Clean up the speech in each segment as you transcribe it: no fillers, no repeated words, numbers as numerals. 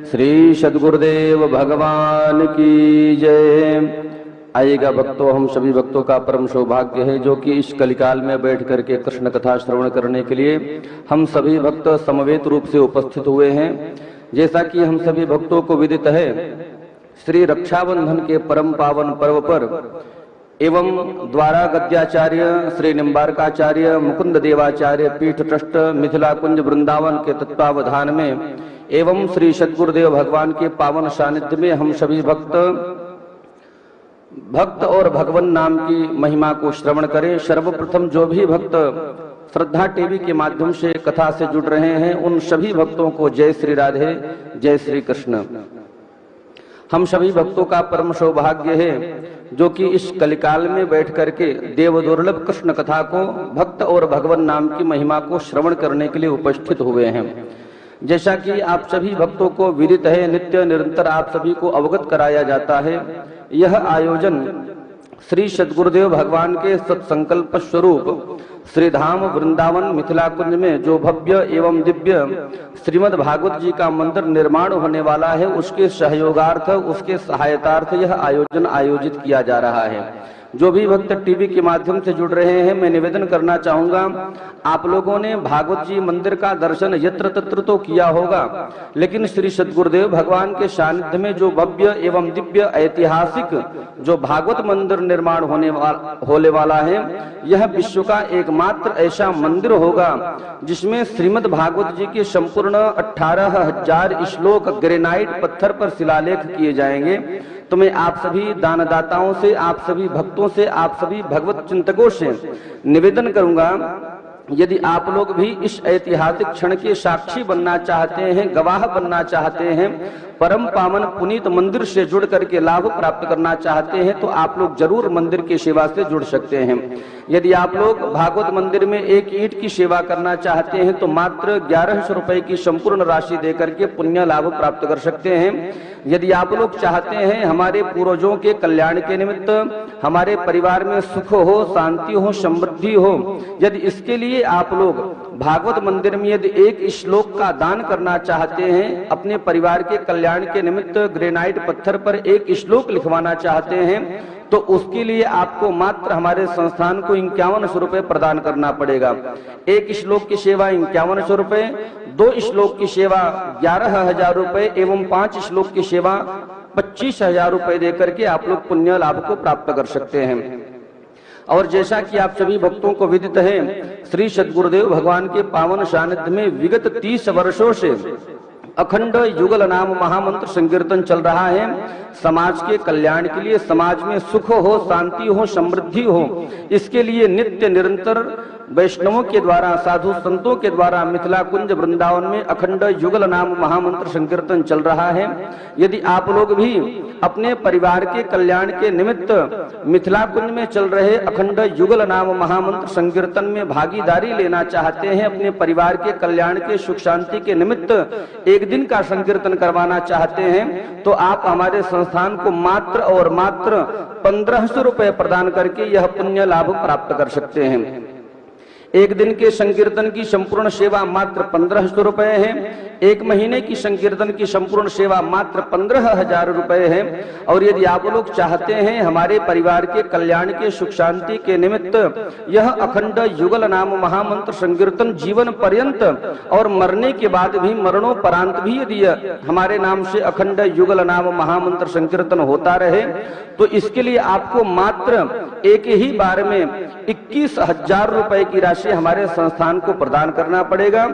श्री सद्गुरुदेव भगवान की जय। आइएगा भक्तों, हम सभी भक्तों का परम सौभाग्य है जो कि इस कलिकाल में बैठ करके कृष्ण कथा श्रवण करने के लिए हम सभी भक्त समवेत रूप से उपस्थित हुए हैं। जैसा कि हम सभी भक्तों को विदित है, श्री रक्षाबंधन के परम पावन पर्व पर एवं द्वारा गद्याचार्य श्री निम्बारकाचार्य मुकुंद देवाचार्य पीठ ट्रस्ट मिथिला कुंज वृंदावन के तत्वावधान में एवं श्री सद्गुरुदेव भगवान के पावन सानिध्य में हम सभी भक्त और भगवान नाम की महिमा को श्रवण करें। सर्वप्रथम जो भी भक्त श्रद्धा टीवी के माध्यम से कथा से जुड़ रहे हैं उन सभी भक्तों को जय श्री राधे, जय श्री कृष्ण। हम सभी भक्तों का परम सौभाग्य है जो कि इस कलिकाल में बैठ करके देव दुर्लभ कृष्ण कथा को भक्त और भगवान नाम की महिमा को श्रवण करने के लिए उपस्थित हुए हैं। जैसा कि आप सभी भक्तों को विदित है, नित्य निरंतर आप सभी को अवगत कराया जाता है। यह आयोजन श्री सद्गुरुदेव भगवान के सत्संकल्प स्वरूप श्री धाम वृंदावन मिथिला कुंज में जो भव्य एवं दिव्य श्रीमद् भागवत जी का मंदिर निर्माण होने वाला है, उसके सहयोगार्थ, उसके सहायतार्थ यह आयोजन आयोजित किया जा रहा है। जो भी भक्त टीवी के माध्यम से जुड़ रहे हैं, मैं निवेदन करना चाहूंगा, आप लोगों ने भागवत जी मंदिर का दर्शन यत्र तत्र तो किया होगा, लेकिन श्री सद्गुरुदेव भगवान के सानिध्य में जो भव्य एवं दिव्य ऐतिहासिक जो भागवत मंदिर निर्माण होने वाला है, यह विश्व का एकमात्र ऐसा मंदिर होगा जिसमें श्रीमद् भागवत जी के संपूर्ण 18,000 श्लोक ग्रेनाइट पत्थर पर शिलालेख किए जाएंगे। तो मैं आप सभी दानदाताओं से, आप सभी भक्तों से, आप सभी भगवत चिंतकों से निवेदन करूंगा, यदि आप लोग भी इस ऐतिहासिक क्षण के साक्षी बनना चाहते हैं, गवाह बनना चाहते हैं, परम पावन पुनीत मंदिर से जुड़ करके लाभ प्राप्त करना चाहते हैं, तो आप लोग जरूर मंदिर की सेवा से जुड़ सकते हैं। यदि आप लोग भागवत मंदिर में एक ईंट की सेवा करना चाहते हैं तो मात्र 1100 रुपए की संपूर्ण राशि देकर के पुण्य लाभ प्राप्त कर सकते हैं। यदि आप लोग चाहते हैं हमारे पूर्वजों के कल्याण के निमित्त हमारे परिवार में सुख हो, शांति हो, समृद्धि हो, यदि इसके लिए आप लोग भागवत मंदिर में यदि एक श्लोक का दान करना चाहते हैं, अपने परिवार के कल्याण के निमित्त ग्रेनाइट पत्थर पर एक श्लोक लिखवाना चाहते हैं, तो उसके लिए आपको मात्र हमारे संस्थान को 5100 रुपए प्रदान करना पड़ेगा। एक श्लोक की सेवा 5100 रुपए, 2 श्लोक की सेवा 11,000 रुपए एवं 5 श्लोक की सेवा 25,000 रुपए देकर के आप लोग पुण्य लाभ को प्राप्त कर सकते हैं। और जैसा कि आप सभी भक्तों को विदित है, श्री सद्गुरुदेव भगवान के पावन सानिध्य में विगत 30 वर्षों से अखंड युगल नाम महामंत्र संकीर्तन चल रहा है। समाज के कल्याण के लिए, समाज में सुख हो, शांति हो, समृद्धि हो, इसके लिए नित्य निरंतर वैष्णवों के द्वारा, साधु संतों के द्वारा मिथिला कुंज वृंदावन में अखंड युगल नाम महामंत्र संकीर्तन चल रहा है। यदि आप लोग भी अपने परिवार के कल्याण के निमित्त मिथिला कुंज में चल रहे अखंड युगल नाम महामंत्र संकीर्तन में भागीदारी लेना चाहते हैं, अपने परिवार के कल्याण के सुख शांति के निमित्त एक दिन का संकीर्तन करवाना चाहते हैं, तो आप हमारे संस्थान को मात्र और मात्र 1500 रुपए प्रदान करके यह पुण्य लाभ प्राप्त कर सकते हैं। एक दिन के संकीर्तन की संपूर्ण सेवा मात्र 1500 रुपए है। एक महीने की संकीर्तन की संपूर्ण सेवा मात्र 15,000 रुपए है। और यदि आप लोग चाहते हैं हमारे परिवार के कल्याण के सुख शांति के निमित्त यह अखंड युगल नाम महामंत्र संकीर्तन जीवन पर्यंत और मरने के बाद भी, मरणोपरांत भी यदि हमारे नाम से अखंड युगल नाम महामंत्र संकीर्तन होता रहे, तो इसके लिए आपको मात्र एक ही बार में 21,000 रुपए की राशि हमारे संस्थान को प्रदान करना पड़ेगा।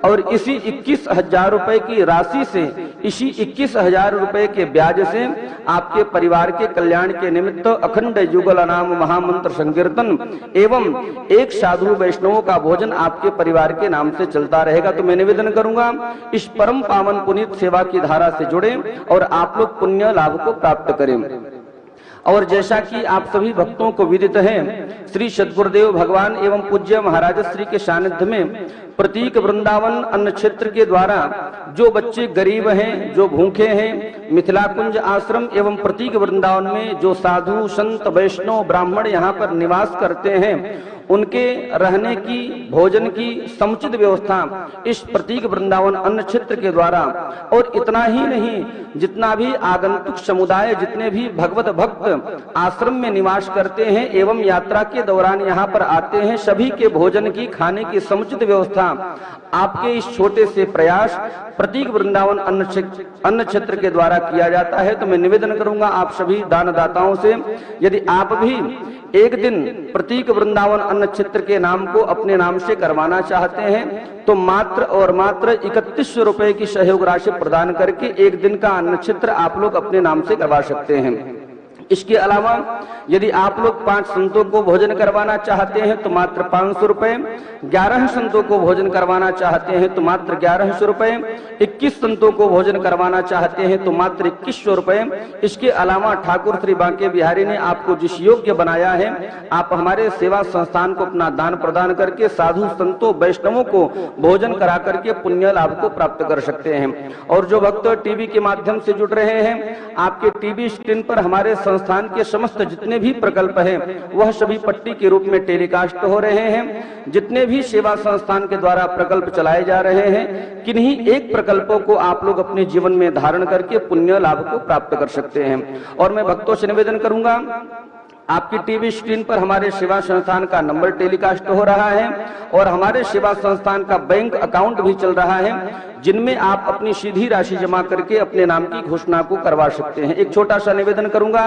और इसी 21,000 रुपए की राशि से, इसी 21,000 रुपए के ब्याज से आपके परिवार के कल्याण के निमित्त अखंड युगल नाम महामंत्र संकीर्तन एवं एक साधु वैष्णवों का भोजन आपके परिवार के नाम से चलता रहेगा। तो मैं निवेदन करूंगा, इस परम पावन पुनीत सेवा की धारा से जुड़े और आप लोग पुण्य लाभ को प्राप्त करें। और जैसा कि आप सभी भक्तों को विदित है, श्री सद्गुरुदेव भगवान एवं पूज्य महाराज श्री के सानिध्य में प्रतीक वृंदावन अन्न क्षेत्र के द्वारा जो बच्चे गरीब हैं, जो भूखे हैं, मिथिला कुंज आश्रम एवं प्रतीक वृंदावन में जो साधु संत वैष्णव ब्राह्मण यहाँ पर निवास करते हैं, उनके रहने की, भोजन की समुचित व्यवस्था इस प्रतीक वृंदावन अन्न क्षेत्र के द्वारा, और इतना ही नहीं, जितना भी आगंतुक समुदाय, जितने भी भगवत भक्त आश्रम में निवास करते हैं एवं यात्रा के दौरान यहाँ पर आते हैं, सभी के भोजन की, खाने की समुचित व्यवस्था आपके इस छोटे से प्रयास प्रतीक वृंदावन अन्न क्षेत्र के द्वारा किया जाता है। तो मैं निवेदन करूंगा आप सभी दानदाताओं से, यदि आप भी एक दिन प्रतीक वृंदावन अन्न क्षेत्र के नाम को अपने नाम से करवाना चाहते हैं तो मात्र और मात्र 3100 रुपए की सहयोग राशि प्रदान करके एक दिन का अन्न क्षेत्र आप लोग अपने नाम से करवा सकते हैं। इसके अलावा यदि आप लोग 5 संतों को भोजन करवाना चाहते हैं तो मात्र 500 रुपए, 11 संतों को भोजन करवाना चाहते हैं तो मात्र 1100 रुपए, 21 संतों को भोजन करवाना चाहते हैं तो मात्र 2100 रुपए। इसके अलावा ठाकुर श्री बांके बिहारी ने आपको जिस योग्य बनाया है, आप हमारे सेवा संस्थान को अपना दान प्रदान करके साधु संतों वैष्णवों को भोजन करा करके पुण्य लाभ को प्राप्त कर सकते हैं। और जो भक्त टीवी के माध्यम से जुड़ रहे हैं, आपके टीवी स्क्रीन पर हमारे संस्थान के समस्त जितने भी प्रकल्प हैं वह सभी पट्टी के रूप में टेलीकास्ट हो रहे हैं। जितने भी सेवा संस्थान के द्वारा प्रकल्प चलाए जा रहे हैं, किन्हीं एक प्रकल्पों को आप लोग अपने जीवन में धारण करके पुण्य लाभ को प्राप्त कर सकते हैं। और मैं भक्तों से निवेदन करूंगा, आपकी टीवी स्क्रीन पर हमारे सेवा संस्थान का नंबर टेलीकास्ट हो रहा है और हमारे सेवा संस्थान का बैंक अकाउंट भी चल रहा है, जिनमें आप अपनी सीधी राशि जमा करके अपने नाम की घोषणा को करवा सकते हैं। एक छोटा सा निवेदन करूंगा,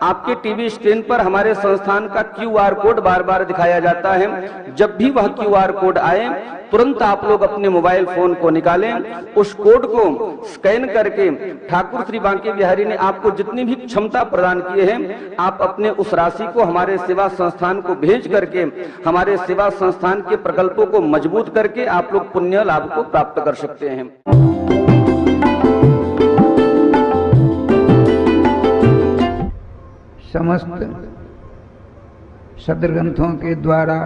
आपके टीवी स्क्रीन पर हमारे संस्थान का QR कोड बार बार दिखाया जाता है। जब भी वह QR कोड आए तुरंत आप लोग अपने मोबाइल फोन को निकालें, उस कोड को स्कैन करके ठाकुर श्री बांके बिहारी ने आपको जितनी भी क्षमता प्रदान की है, आप अपने उस राशि को हमारे सेवा संस्थान को भेज करके हमारे सेवा संस्थान के प्रकल्पों को मजबूत करके आप लोग पुण्य लाभ को प्राप्त कर सकते हैं। समस्त सदग्रंथों के द्वारा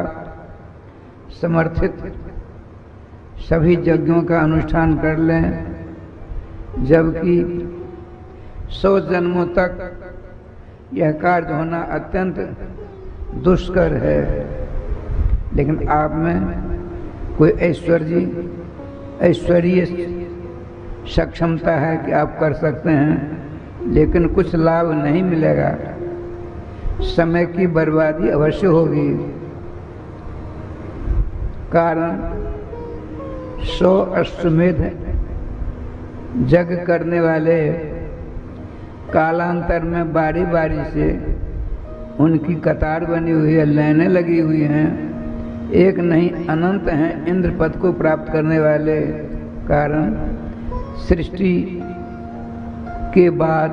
समर्थित सभी यज्ञों का अनुष्ठान कर लें, जबकि 100 जन्मों तक यह कार्य होना अत्यंत दुष्कर है। लेकिन आप में कोई ऐश्वर्य सक्षमता है कि आप कर सकते हैं, लेकिन कुछ लाभ नहीं मिलेगा, समय की बर्बादी अवश्य होगी। कारण 100 अश्वमेध यज्ञ करने वाले कालांतर में बारी बारी से उनकी कतार बनी हुई है, लाइनें लगी हुई हैं, एक नहीं अनंत हैं इंद्र पद को प्राप्त करने वाले। कारण सृष्टि के बाद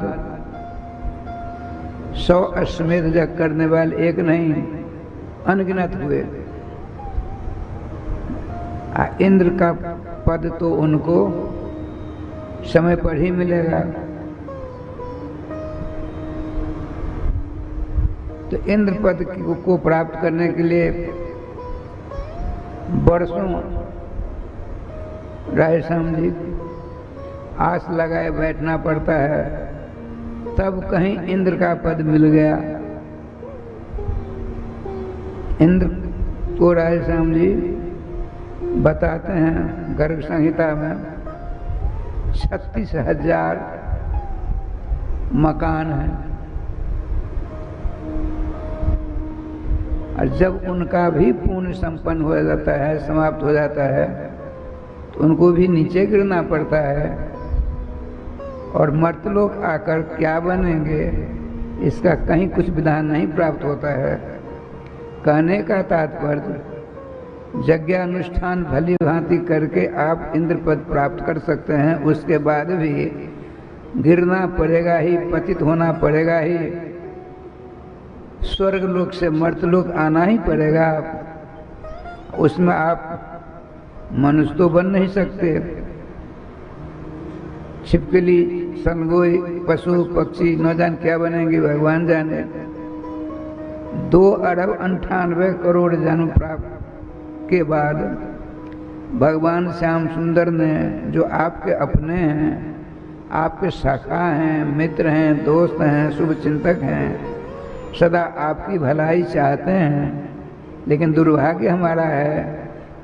100 अश्वमेध यज्ञ करने वाले एक नहीं अनगिनत हुए। इंद्र का पद तो उनको समय पर ही मिलेगा। तो इंद्र पद को प्राप्त करने के लिए वर्षों रायश्याम जी आस लगाए बैठना पड़ता है, तब कहीं इंद्र का पद मिल गया। इंद्र को रायश्याम जी बताते हैं गर्ग संहिता में 36,000 मकान हैं, और जब उनका भी पुण्य संपन्न हो जाता है, समाप्त हो जाता है, तो उनको भी नीचे गिरना पड़ता है और मर्तलोक आकर क्या बनेंगे इसका कहीं कुछ विधान नहीं प्राप्त होता है। कहने का तात्पर्य यज्ञानुष्ठान भली भांति करके आप इंद्र पद प्राप्त कर सकते हैं, उसके बाद भी गिरना पड़ेगा ही, पतित होना पड़ेगा ही, स्वर्ग लोक से मर्तलोक आना ही पड़ेगा। उसमें आप मनुष्य तो बन नहीं सकते। छिपकली, सनगोई, पशु पक्षी न जान क्या बनेंगे, भगवान जाने। 2 अरब 98 करोड़ जन्म प्राप्त के बाद भगवान श्याम सुंदर ने, जो आपके अपने हैं, आपके सखा हैं, मित्र हैं, दोस्त हैं, शुभ चिंतक हैं, सदा आपकी भलाई चाहते हैं, लेकिन दुर्भाग्य हमारा है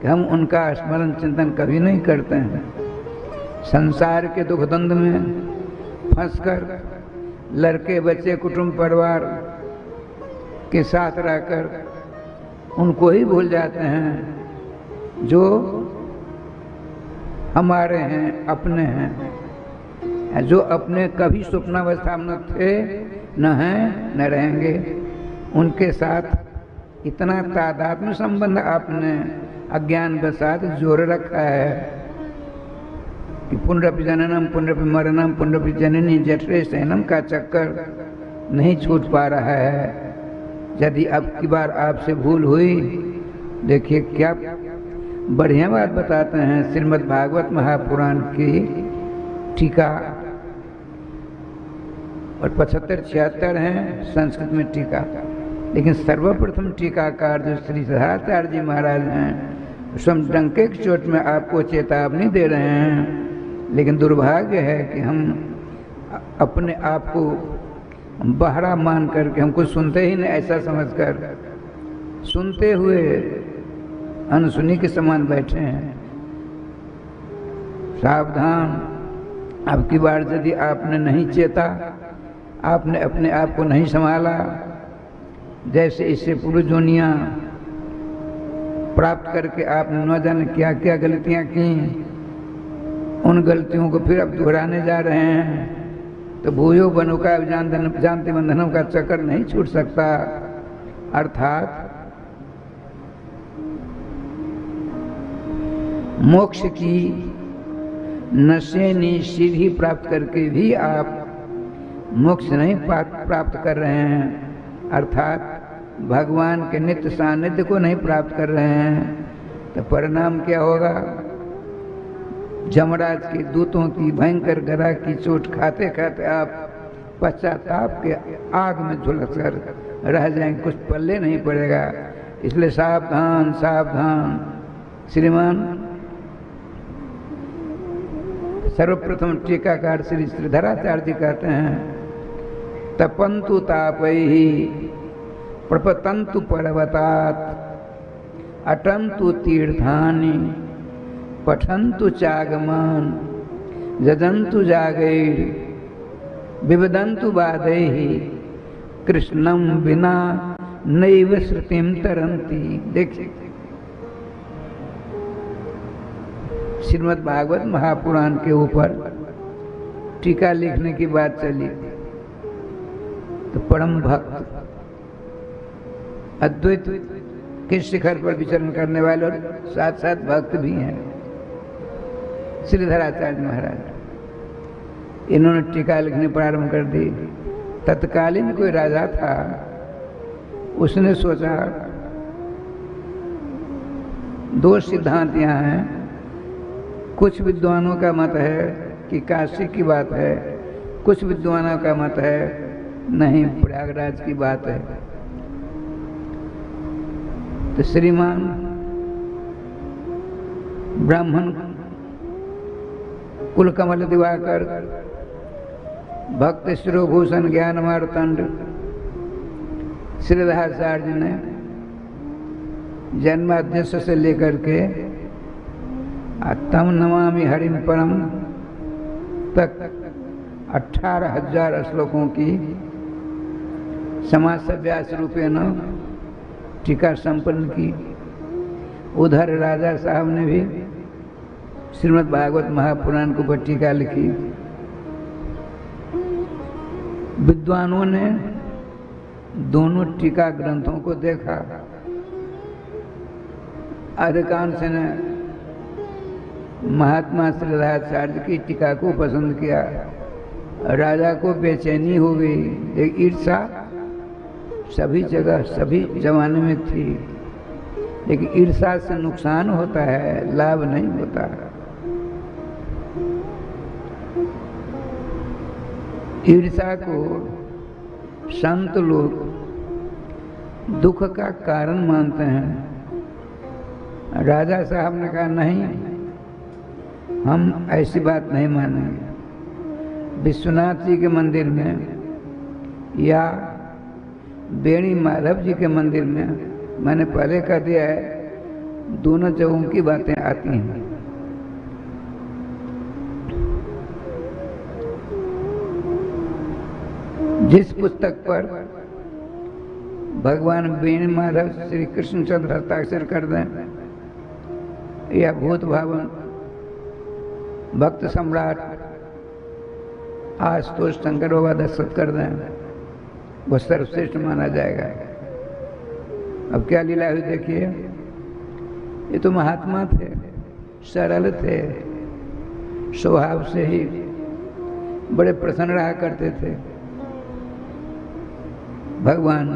कि हम उनका स्मरण चिंतन कभी नहीं करते हैं। संसार के दुख द्वंद में फंसकर लड़के बच्चे कुटुंब परिवार के साथ रहकर उनको ही भूल जाते हैं जो हमारे हैं, अपने हैं, जो अपने कभी स्वप्नावस्था में न थे, न हैं, न रहेंगे। उनके साथ इतना तादात्म्य संबंध आपने अज्ञान के साथ जोड़ रखा है कि पुनरपि जननम पुनरपि मरणम पुनरपि जननी जठरे शयनम का चक्कर नहीं छूट पा रहा है। यदि अब की बार आपसे भूल हुई, देखिए क्या बढ़िया बात बताते हैं श्रीमद् भागवत महापुराण की टीका, और 75-76 हैं संस्कृत में टीका, लेकिन सर्वप्रथम टीकाकार जो श्री सदाचार्य जी महाराज हैं, स्वयं डंके की चोट में आपको चेतावनी दे रहे हैं। लेकिन दुर्भाग्य है कि हम अपने आप को बहरा मान करके हमको सुनते ही नहीं ऐसा समझकर सुनते हुए अनसुनी के समान बैठे हैं। सावधान, अब की बार यदि आपने नहीं चेता, आपने अपने आप को नहीं संभाला, जैसे इससे पूर्व दुनिया प्राप्त करके आपने न जाने क्या क्या गलतियां की, उन गलतियों को फिर अब दोहराने जा रहे हैं, तो भूयो बनो का जानते बंधनों का चक्कर नहीं छूट सकता। अर्थात मोक्ष की नशेनी सीढ़ी प्राप्त करके भी आप मोक्ष नहीं प्राप्त कर रहे हैं, अर्थात भगवान के नित्य सानिध्य को नहीं प्राप्त कर रहे हैं, तो परिणाम क्या होगा? जमराज के दूतों की भयंकर गदा की चोट खाते खाते आप पश्चाताप के आग में झुलस कर रह जाएंगे, कुछ पल्ले नहीं पड़ेगा। इसलिए सावधान सावधान। श्रीमान सर्वप्रथम टीकाकार श्री श्रीधराचार्य जी कहते हैं, तपंतु तापैहि प्रपतंतु पर्वतात् अटंतु तीर्थानि पठन्तु चागमान् जजन्तु जागैर् विवदन्तु वादैहि कृष्णं विना नैव श्रुतिं तरन्ति। देखिए श्रीमद् भागवत महापुराण के ऊपर टीका लिखने की बात चली, तो परम भक्त अद्वैत के शिखर पर विचरण करने वाले और साथ साथ भक्त भी हैं श्रीधराचार्य महाराज, इन्होंने टीका लिखने प्रारंभ कर दी। तत्कालीन कोई राजा था, उसने सोचा दो सिद्धांत यहाँ हैं, कुछ विद्वानों का मत है कि काशी की बात है, कुछ विद्वानों का मत है नहीं प्रयागराज की बात है। तो श्रीमान ब्राह्मण कुलकमल दिवाकर भक्त शिरोभूषण ज्ञान मार्तंड श्रीधराचार्य ने जन्माद्यश से लेकर के तम नमामि हरिम परम तक 18,000 श्लोकों की समास व्यास रूपेण टीका संपन्न की। उधर राजा साहब ने भी श्रीमद् भागवत महापुराण के ऊपर टीका लिखी। विद्वानों ने दोनों टीका ग्रंथों को देखा, अधिकांश ने महात्मा श्रीधराचार्य की टीका को पसंद किया। राजा को बेचैनी हो गई, एक ईर्षा सभी जगह सभी जमाने में थी, लेकिन ईर्षा से नुकसान होता है, लाभ नहीं होता। ईर्षा को संत लोग दुख का कारण मानते हैं। राजा साहब ने कहा नहीं, हम ऐसी बात नहीं मानेंगे। विश्वनाथ जी के मंदिर में या बेणी माधव जी के मंदिर में मैंने पहले कह दिया है, दोनों जगहों की बातें आती हैं। जिस पुस्तक पर भगवान वेणु माधव श्री कृष्णचंद्र हस्ताक्षर कर दें, या भूत भावन भक्त सम्राट आशुतोष शंकर बाबा दस्तखत कर दें, वो सर्वश्रेष्ठ माना जाएगा। अब क्या लीला हुई देखिए। ये तो महात्मा थे, सरल थे, स्वभाव से ही बड़े प्रसन्न रहा करते थे। भगवान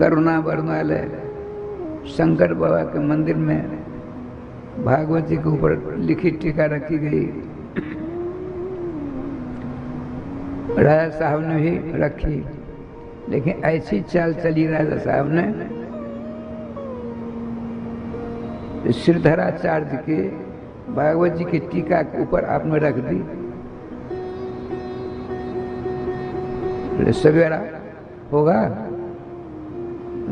करुणा वर्ण वाले शंकर बाबा के मंदिर में भागवत जी के ऊपर लिखी टीका रखी गई। राजा साहब ने भी रखी, लेकिन ऐसी चाल चली राजा साहब ने, श्रीधराचार्य के भागवत जी की टीका के ऊपर आपने रख दी। सवेरा होगा,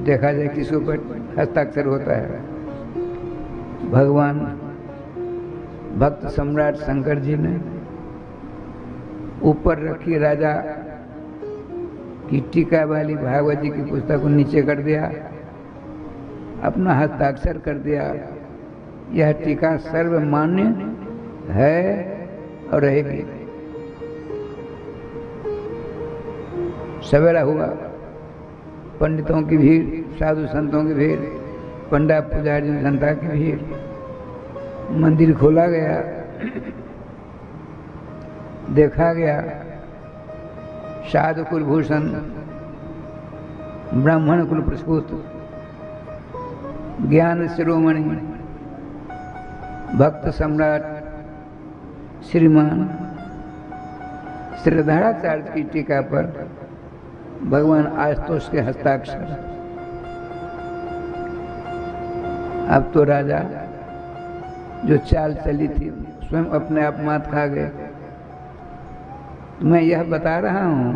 देखा जाए किसके ऊपर हस्ताक्षर होता है। भगवान भक्त सम्राट शंकर जी ने ऊपर रखी राजा की टीका वाली भागवत जी की पुस्तक को नीचे कर दिया, अपना हस्ताक्षर कर दिया। यह टीका सर्वमान्य है और रहेगी। सवेरा हुआ, पंडितों की भीड़, साधु संतों की भीड़, पंडा पुजारी जनता की भीड़, मंदिर खोला गया, देखा गया साधु कुलभूषण ब्राह्मण कुल प्रस्फुट ज्ञान शिरोमणि भक्त सम्राट श्रीमान श्रीधराचार्य की टीका पर भगवान आशुतोष के हस्ताक्षर। अब तो राजा जो चाल चली थी स्वयं अपने आप मात खा गए। मैं यह बता रहा हूँ,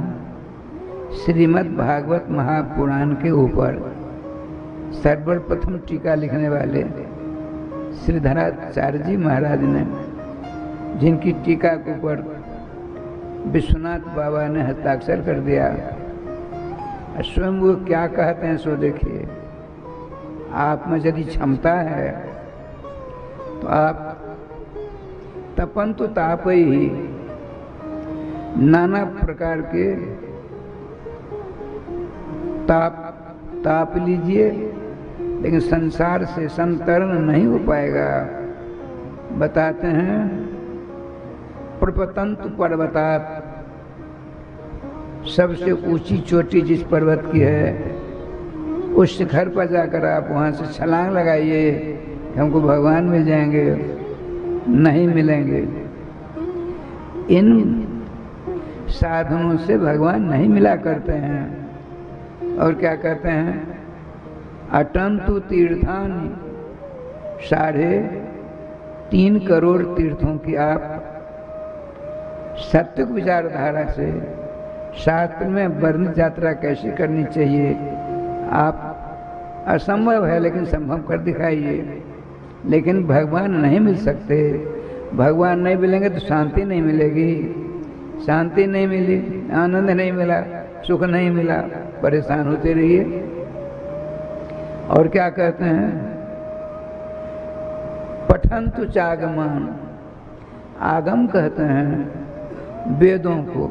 श्रीमद् भागवत महापुराण के ऊपर सर्वप्रथम टीका लिखने वाले श्रीधराचार्य जी महाराज ने, जिनकी टीका के ऊपर विश्वनाथ बाबा ने हस्ताक्षर कर दिया, स्वयं वो क्या कहते हैं सो देखिए। आप में यदि क्षमता है तो आप तपन तो ताप ही नाना प्रकार के ताप लीजिए, लेकिन संसार से संतरण नहीं हो पाएगा। बताते हैं प्रपतंतु पर्वतात, सबसे ऊंची चोटी जिस पर्वत की है, उस शिखर पर जाकर आप वहां से छलांग लगाइए, हमको भगवान मिल जाएंगे। नहीं मिलेंगे। इन साधनों से भगवान नहीं मिला करते हैं। और क्या कहते हैं, अटंतु तीर्थानि, 3.5 करोड़ तीर्थों की आप सात्विक विचारधारा से शास्त्र में वर्णित यात्रा कैसे करनी चाहिए, आप असंभव है लेकिन संभव कर दिखाइए। लेकिन भगवान नहीं मिल सकते। भगवान नहीं मिलेंगे तो शांति नहीं मिलेगी। शांति नहीं मिली, आनंद नहीं मिला, सुख नहीं मिला, परेशान होते रहिए। और क्या कहते हैं, पठन्तु चागमान, आगम कहते हैं वेदों को,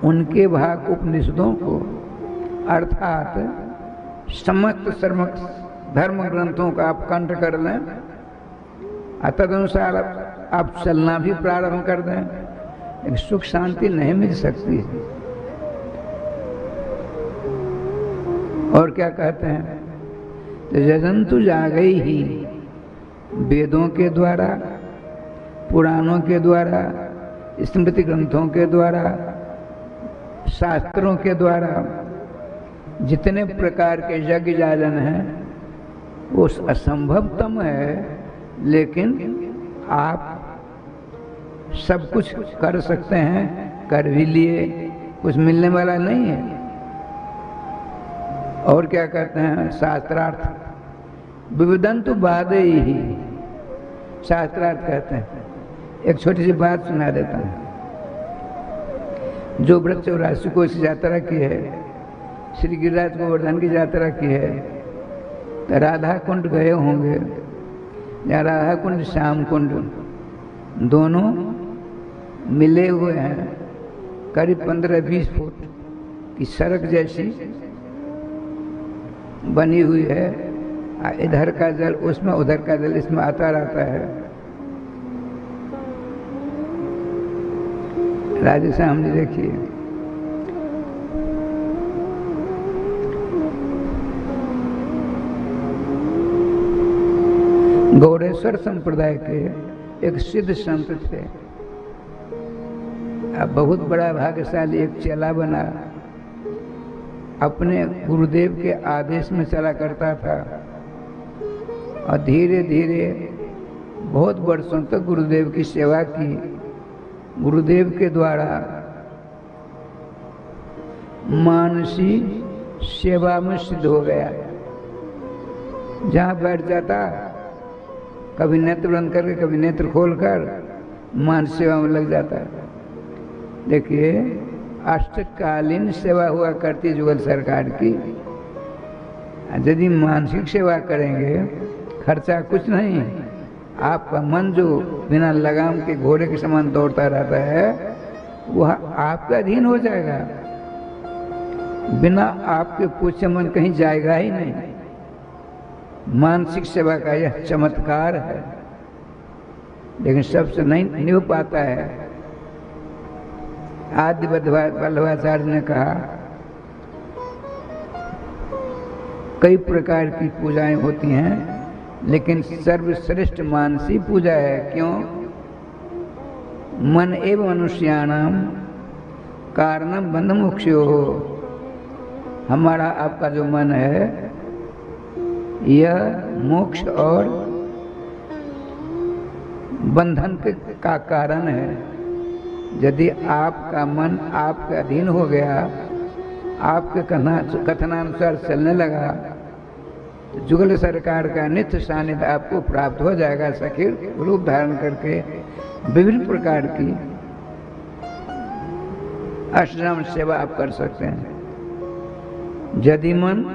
उनके भाग उपनिषदों को, अर्थात समस्त धर्म ग्रंथों का आप कंठ कर लें, तदनुसार आप चलना भी प्रारंभ कर दें, लेकिन सुख शांति नहीं मिल सकती। और क्या कहते हैं, तो यजंतु जागई ही, वेदों के द्वारा, पुराणों के द्वारा, स्मृति ग्रंथों के द्वारा, शास्त्रों के द्वारा जितने प्रकार के यज्ञ याजन हैं वो असंभवतम है, लेकिन आप सब कुछ कर सकते हैं, कर भी लिए, कुछ मिलने वाला नहीं है। और क्या कहते हैं शास्त्रार्थ, विविधंतु बाधे ही शास्त्रार्थ कहते हैं। एक छोटी सी बात सुना देता हूँ। जो व्रत 84 कोष की यात्रा की है, श्री गिरिराज गोवर्धन की यात्रा की है, तो राधा कुंड गए होंगे, या राधा कुंड श्याम कुंड दोनों मिले हुए हैं। करीब 15-20 फुट की सड़क जैसी बनी हुई है। इधर का जल उसमें, उधर का जल इसमें आता रहता है। राधेश्याम जी देखिए, गौड़ेश्वर संप्रदाय के एक सिद्ध संत थे। अब बहुत बड़ा भाग्यशाली एक चेला बना, अपने गुरुदेव के आदेश में चला करता था और धीरे धीरे बहुत वर्षों तक गुरुदेव की सेवा की। गुरुदेव के द्वारा मानसी सेवा में सिद्ध हो गया। जहाँ बैठ जाता, कभी नेत्र बंद करके कभी नेत्र खोलकर मानस सेवा में लग जाता। देखिए, अष्टकालीन सेवा हुआ करती जुगल सरकार की। यदि मानसिक सेवा करेंगे, खर्चा कुछ नहीं। आपका मन जो बिना लगाम के घोड़े के समान दौड़ता रहता है, वह आपके अधीन हो जाएगा। बिना आपके पूछे मन कहीं जाएगा ही नहीं। मानसिक सेवा का यह चमत्कार है, लेकिन सबसे नहीं हो पाता है। आदि वल्लभाचार्य ने कहा, कई प्रकार की पूजाएं होती हैं, लेकिन सर्वश्रेष्ठ मानसी पूजा है। क्यों? मन एवं मनुष्याणाम कारणम बंध मोक्षो हो। हमारा आपका जो मन है, यह मोक्ष और बंधन का कारण है। यदि आपका मन आपके अधीन हो गया, आपके कथनानुसार चलने लगा, तो जुगल सरकार का नित्य सानिध्य आपको प्राप्त हो जाएगा। सखीर रूप धारण करके विभिन्न प्रकार की अष्टनाम सेवा आप कर सकते हैं। यदि मन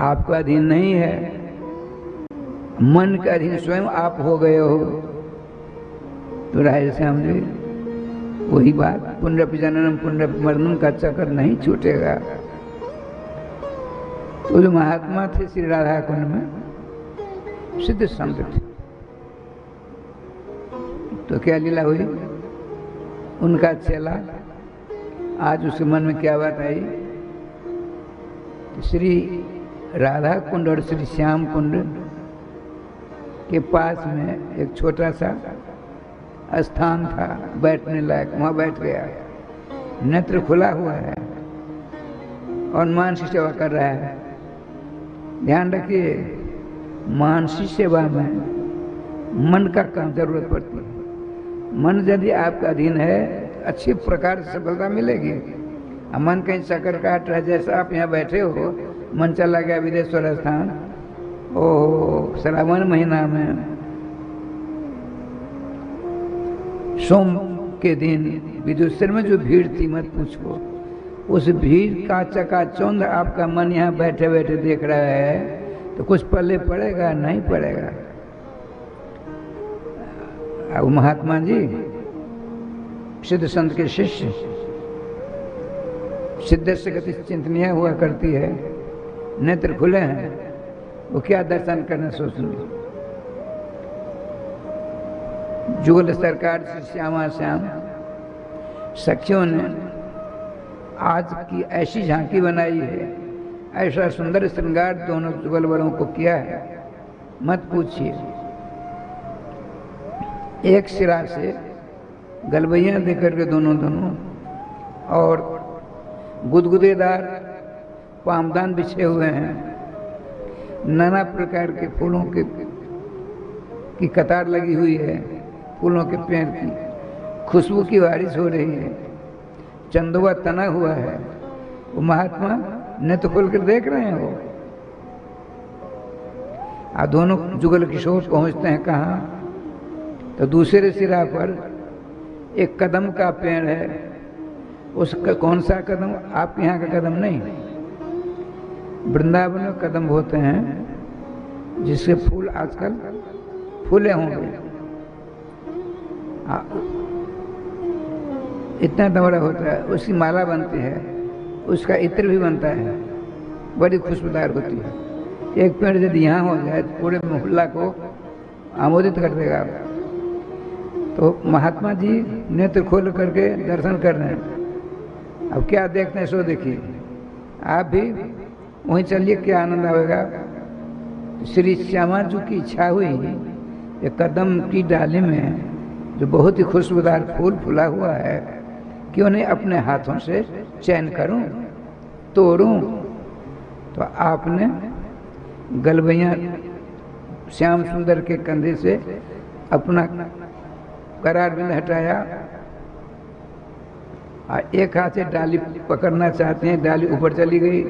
आपका अधीन नहीं है, मन के अधीन स्वयं आप हो गए हो, तो राधेश्याम जी वही बात, पुनरपि जननम पुनरपि मरणम का चक्कर नहीं छूटेगा। तो जो महात्मा थे श्री राधा कुंड में, सिद्ध संत थे, तो क्या लीला हुई? उनका चेला आज उसके मन में क्या बात आई? श्री राधा कुंड और श्री श्याम कुंड के पास में एक छोटा सा स्थान था बैठने लायक, वहाँ बैठ गया। नेत्र खुला हुआ है और मानसिक सेवा कर रहा है। ध्यान रखिए, मानसिक सेवा में मन का कम जरूरत पड़ती है। मन यदि आपका अधीन है, अच्छी प्रकार से सफलता मिलेगी। अब मन कहीं चक्कर काट रहा है, जैसा आप यहाँ बैठे हो, मन चला गया विदेश्वर स्थान। ओह, श्रावण महीना में सोम के दिन विदेश्वर में जो भीड़ थी, मत पूछो। उस भीड़ का चकाचौंध आपका मन यहाँ बैठे बैठे देख रहा है, तो कुछ पल्ले पड़ेगा? नहीं पड़ेगा। अब महात्मा जी सिद्ध संत के शिष्य, सिद्ध से गति चिंतनीय हुआ करती है, नेत्र खुले हैं, वो क्या दर्शन करना सोचेंगे? जुगल सरकार से श्यामा श्याम सखियों ने आज की ऐसी झांकी बनाई है, ऐसा सुंदर श्रृंगार दोनों जुगल वालों को किया है, मत पूछिए। एक सिरा से गलबैया देकर के दोनों और गुदगुदेदार पामदान बिछे हुए हैं। नाना प्रकार के फूलों की कतार लगी हुई है, फूलों के पेड़ की खुशबू की बारिश हो रही है, चंदुआ तना हुआ है। वो महात्मा नेत्र खोल कर देख रहे हैं वो। दोनों जुगल किशोर पहुंचते हैं कहाँ? तो दूसरे सिरा पर एक कदम का पेड़ है। उसका कौन सा कदम? आपके यहाँ का कदम नहीं, वृंदावन में कदम होते हैं जिसके फूल आजकल फूले होंगे, इतना बड़ा होता है, उसकी माला बनती है, उसका इत्र भी बनता है, बड़ी खुशबूदार होती है। एक पेड़ यदि यहाँ हो जाए तो पूरे मोहल्ला को आमोदित कर देगा। तो महात्मा जी नेत्र खोल करके दर्शन कर रहे हैं। अब क्या देखते हैं सो देखिए, आप भी वहीं चलिए, क्या आनंद आएगा। श्री श्यामा जी की इच्छा हुई एक कदम की डाली में जो बहुत ही खुशबूदार फूल फूला हुआ है, क्यों नहीं अपने हाथों से चयन करूं, तोड़ूं। तो आपने गलबैया श्याम सुंदर के कंधे से अपना करार बिंद हटाया और एक हाथ से डाली पकड़ना चाहते हैं, डाली ऊपर चली गई।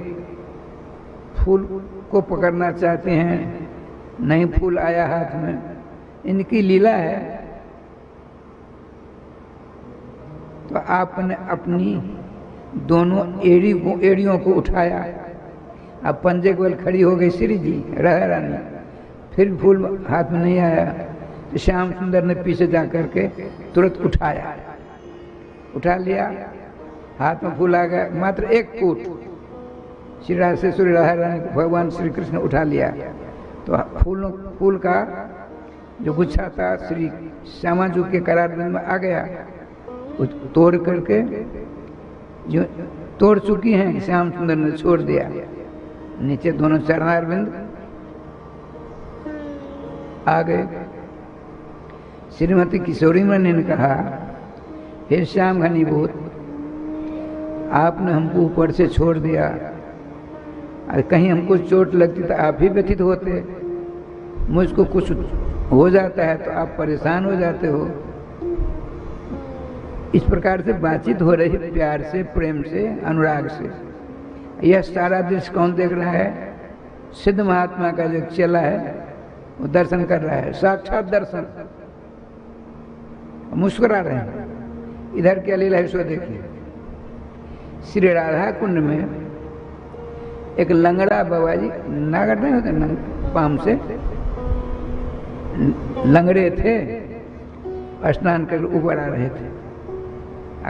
फूल को पकड़ना चाहते हैं, नहीं फूल आया हाथ में। इनकी लीला है। तो आपने अपनी दोनों एड़ियों को उठाया, अब पंजे के बल खड़ी हो गई श्री जी राधा रानी, फिर फूल हाथ में नहीं आया। तो श्याम सुंदर ने पीछे जा करके तुरंत उठाया, उठा लिया, हाथ में फूल आ गया। मात्र एक फूट श्री राधा रानी को भगवान श्री कृष्ण उठा लिया। तो फूल का जो गुच्छा था श्री श्यामा जी के करार बिंद में आ गया। तोड़ करके जो तोड़ चुकी हैं श्याम सुंदर ने छोड़ दिया। नीचे दोनों चरणार बिंद आ गए। श्रीमती किशोरी मणि ने कहा, हे श्याम घनीभूत, आपने हमको ऊपर से छोड़ दिया, और कहीं हमको चोट लगती तो आप ही व्यथित होते, मुझको कुछ हो जाता है तो आप परेशान हो जाते हो। इस प्रकार से बातचीत हो रही, प्यार से, प्रेम से, अनुराग से। यह सारा दृश्य कौन देख रहा है? सिद्ध महात्मा का जो चेला है वो दर्शन कर रहा है, साक्षात दर्शन। मुस्कुरा रहे हैं। इधर क्या लीला है सो देखिए। श्री राधा कुंड में एक लंगड़ा बाबा जी, नागड़ नहीं होते, पाम से लंगड़े थे, स्नान कर ऊपर आ रहे थे,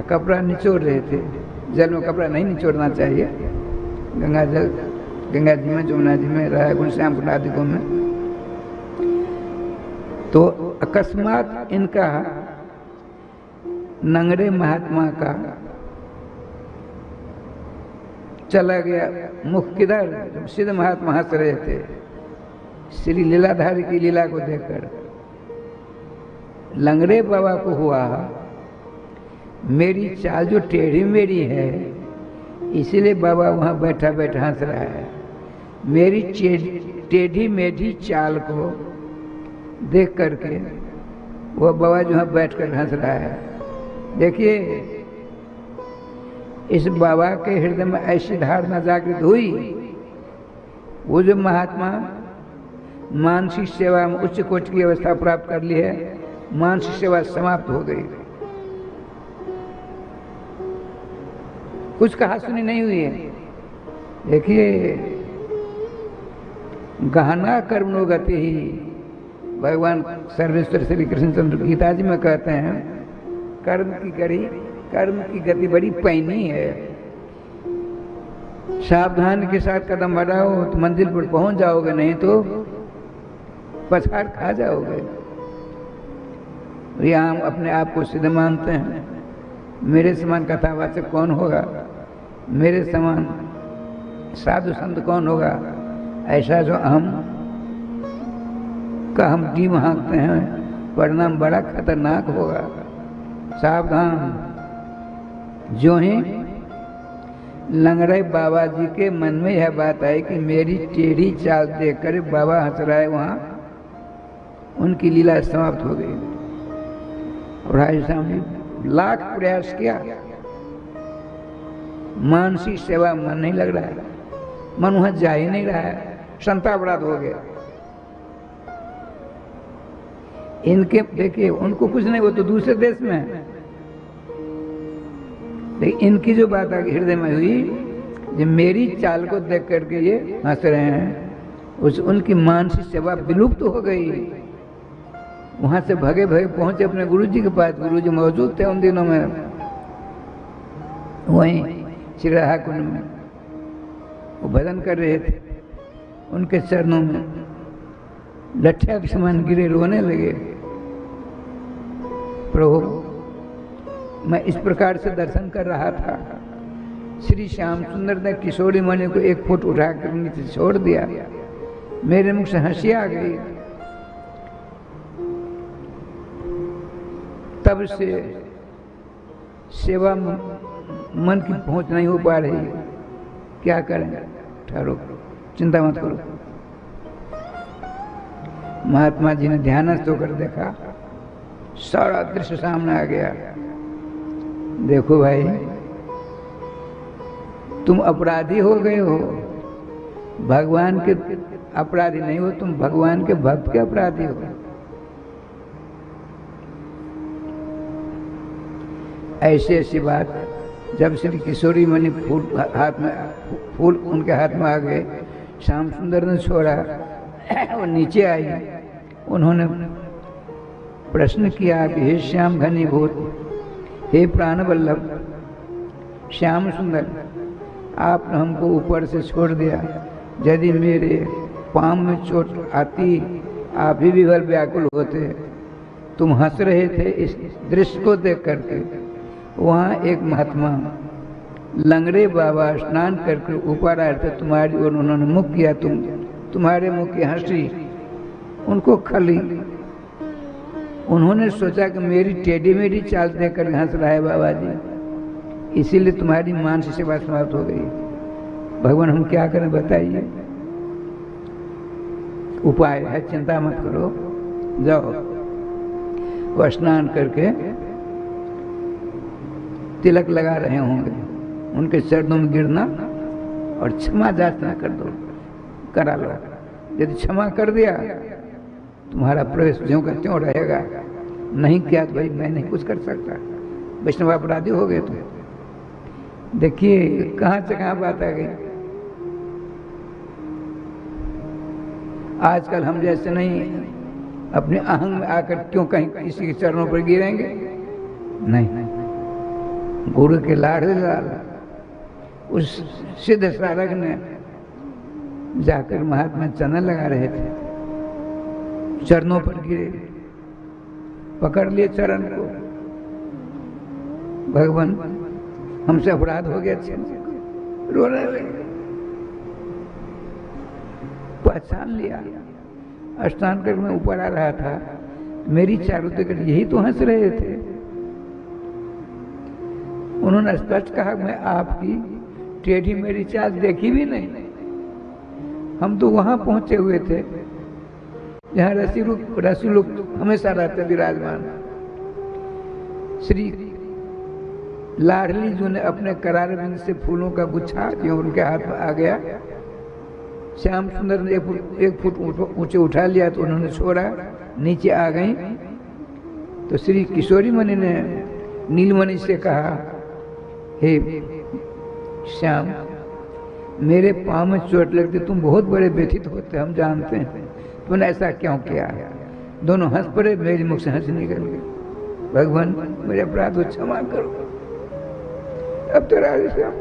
कपड़ा निचोड़ रहे थे। जल में कपड़ा नहीं निचोड़ना चाहिए, गंगा जी में, जमुना जी में, राधा कुंड, श्याम कुंड आदि में। तो अकस्मात इनका लंगड़े महात्मा का चला गया मुख किधर। सिद्ध महात्मा हंस रहे थे श्री लीलाधारी की लीला को देखकर। लंगड़े बाबा को हुआ मेरी चाल जो टेढ़ी मेरी है, इसीलिए बाबा वहाँ बैठा बैठा हंस रहा है। मेरी टेढ़ी मेढ़ी चाल को देख करके वो बाबा जो वहाँ बैठ कर हंस रहा है। देखिए, इस बाबा के हृदय में ऐसी धारणा जागृत हुई, वो जो महात्मा मानसिक सेवा में उच्च कोटि की अवस्था प्राप्त कर ली है, मानसिक सेवा समाप्त हो गई, कुछ कहा सुनी नहीं हुई है। देखिए, गहना कर्मणो गति ही, भगवान सर्वेश्वर श्री कृष्णचंद्र गीता जी में कहते हैं, कर्म की गति बड़ी पैनी है। सावधान के साथ कदम बढ़ाओ तो मंजिल पर पहुंच जाओगे, नहीं तो पछाड़ खा जाओगे। यहाँ हम अपने आप को सिद्ध मानते हैं। मेरे समान कथावाचक कौन होगा, मेरे समान साधु संत कौन होगा। ऐसा जो हम डीम हाँकते हैं, परिणाम बड़ा खतरनाक होगा। सावधान। जो ही लंगड़े बाबा जी के मन में यह बात आई कि मेरी टेढ़ी चाल देखकर बाबा हंस रहा है, वहाँ उनकी लीला समाप्त हो गई। और राज सामने लाख प्रयास किया, मानसिक सेवा मन नहीं लग रहा है। मन वहां जा ही नहीं रहा है, संतापराध हो गया। इनके देखिए उनको कुछ नहीं, वो तो दूसरे देश में है, लेकिन इनकी जो बात आगे हृदय में हुई, जो मेरी चाल को देख करके ये हंस रहे हैं, उस उनकी मानसिक सेवा विलुप्त हो गई। वहां से भगे भगे पहुंचे अपने गुरुजी के पास। गुरुजी मौजूद थे उन दिनों में, वहीं श्री राधा कुंड में वो भजन कर रहे थे। उनके चरणों में लठिया के समान गिरे, रोने लगे, प्रभु मैं इस प्रकार से दर्शन कर रहा था, श्री श्याम सुंदर ने किशोरी मणि को 1 फुट उठा कर नीचे छोड़ दिया, मेरे मुख से हंसी आ गई। तब से सेवा मन की पहुंच नहीं हो पा रही, क्या करें? ठहरो, चिंता मत करो। महात्मा जी ने ध्यानस्थ होकर देखा, सारा दृश्य सामने आ गया। देखो भाई, तुम अपराधी हो गए हो, भगवान के अपराधी नहीं हो, तुम भगवान के भक्त के अपराधी हो। ऐसी ऐसी बात जब श्री किशोरी मणि फूल उनके हाथ में आ गए, श्याम सुंदर ने छोड़ा, वो नीचे आई। उन्होंने प्रश्न किया कि हे श्याम घनीभूत, हे प्राण वल्लभ श्याम सुंदर, आपने हमको ऊपर से छोड़ दिया, यदि मेरे पाँव में चोट आती आप भी विवल व्याकुल होते। तुम हंस रहे थे इस दृश्य को देख करके। वहाँ एक महात्मा लंगड़े बाबा स्नान करके ऊपर आए थे, तुम्हारी ओर उन्होंने मुख किया, तुम्हारे मुख की हंसी उनको खली। उन्होंने सोचा कि मेरी टेढ़ी मेढ़ी चाल देख कर हंस रहा है बाबा जी, इसीलिए तुम्हारी मानसिक सेवा समाप्त हो गई। भगवान हम क्या करें बताइए? उपाय है, चिंता मत करो, जाओ वो स्नान करके तिलक लगा रहे होंगे, उनके चरणों में गिरना और क्षमा याचना कर दो, करा लो। यदि क्षमा कर दिया तुम्हारा प्रवेश ज्यों का त्यों रहेगा, नहीं किया तो भाई मैं नहीं कुछ कर सकता, वैष्णव अपराधी हो गए तुम। देखिए कहाँ से कहाँ बात आ गई। आजकल हम जैसे नहीं अपने अहंग में आकर क्यों कहीं किसी के चरणों पर गिरेंगे, नहीं। गुरु के लाडले लाल उस सिद्ध साधक ने जाकर महात्मा चरण लगा रहे थे, चरणों पर गिरे, पकड़ लिए चरण को, भगवान हमसे अपराध हो गया, रोने लगे। पहचान लिया, स्नान कर मैं ऊपर आ रहा था, मेरी चारों तरफ यही तो हंस रहे थे। उन्होंने स्पष्ट कहा मैं आपकी टेढ़ी मेरी चाल देखी भी नहीं, हम तो वहां पहुंचे हुए थे जहाँ रसी लोग हमेशा रहते विराजमान। श्री लाडली जी ने अपने करार बिंद से फूलों का गुच्छा जो उनके हाथ में आ गया, श्याम सुंदर ने 1 फुट ऊंचे उठा लिया तो उन्होंने छोड़ा, नीचे आ गई। तो श्री किशोरी मणि ने नीलमणि से कहा, हे श्याम, मेरे पाँव में चोट लगती, तुम बहुत बड़े व्यथित होते, हम जानते हैं, तुमने ऐसा क्यों किया? दोनों हंस पड़े, मेरे मुख से हंसी निकल गई। भगवान मेरे अपराध को क्षमा करो, अब तो राधे श्याम।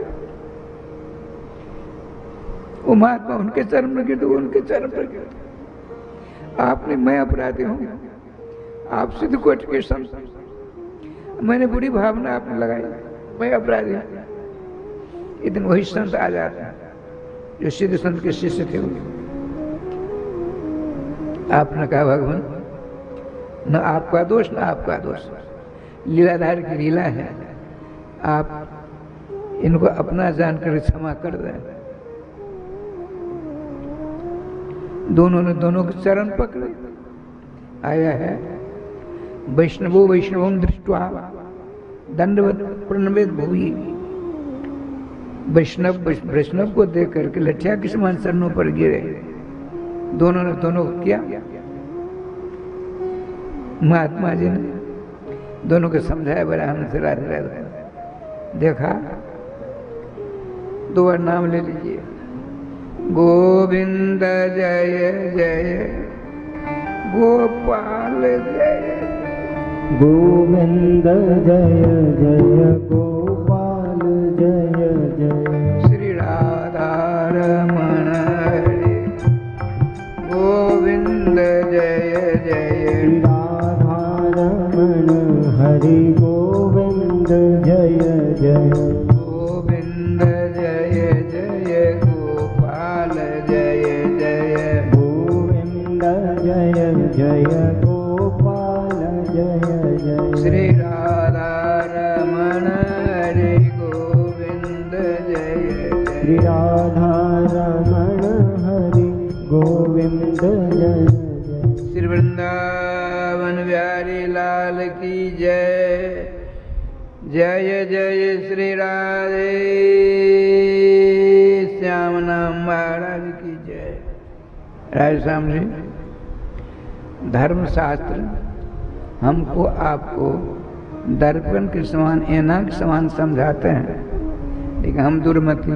वो महात्मा उनके चरण पर गिरते, उनके चरण पर गिरते। आपने, मैं अपराधी हूँ, आप सिद्ध कोटि के संत, मैंने बुरी भावना आपने लगाई, मैं अपराधी हूँ। एक दिन वही संत आ जाते हैं जो सिद्ध संत के शिष्य थे। आपने कहा भगवान न आपका दोष न आपका दोष, लीलाधार की लीला है, आप इनको अपना जानकर क्षमा कर दें। दोनों ने दोनों के चरण पकड़े। आया है वैष्णवो वैष्णवम दृष्ट्वा दंडवत प्रणमेत भुवि। वैष्णव को देख करके लठिया के समान चरणों पर गिरे। दोनों ने दोनों को किया, महात्मा जी ने दोनों को समझाया, बड़ा आनंद से राधे राधे। देखा, 2 बार नाम ले लीजिए, गोविंद जय जय गोपाल जय, गोविंद जय जय गोपाल जय जय, श्री राधा रमण हरे गोविंद जय जय, राधा रमण हरि गोविंद जय जय, गोविंद जय जय गोपाल जय जय, गोविंद जय जय गोपाल जय जय, श्री राधा रमण हरे गोविंद जय जय, श्री राधा रमण हरि गोविंद जय जय, श्री वृंदावन बिहारी लाल की जय, जय जय श्री राधे श्याम नाम महाराज की जय। राधे श्याम जी, धर्मशास्त्र हमको आपको दर्पण के समान, ऐना के समान समझाते हैं, लेकिन हम दुर्मति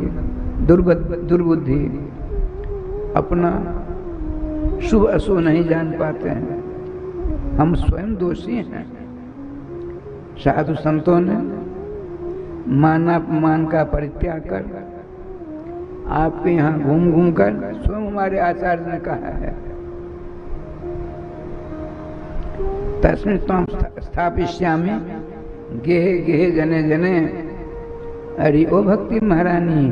दुर्बुद्धि अपना शुभ अशुभ नहीं जान पाते हैं। हम स्वयं दोषी हैं। साधु संतों ने मानापमान का परित्याग कर आपके यहाँ घूम घूम कर स्वयं हमारे आचार्य ने कहा है, तस्मिन् त्वां स्थापयिष्यामि गेहे गेहे जने जने। अरे ओ भक्ति महारानी,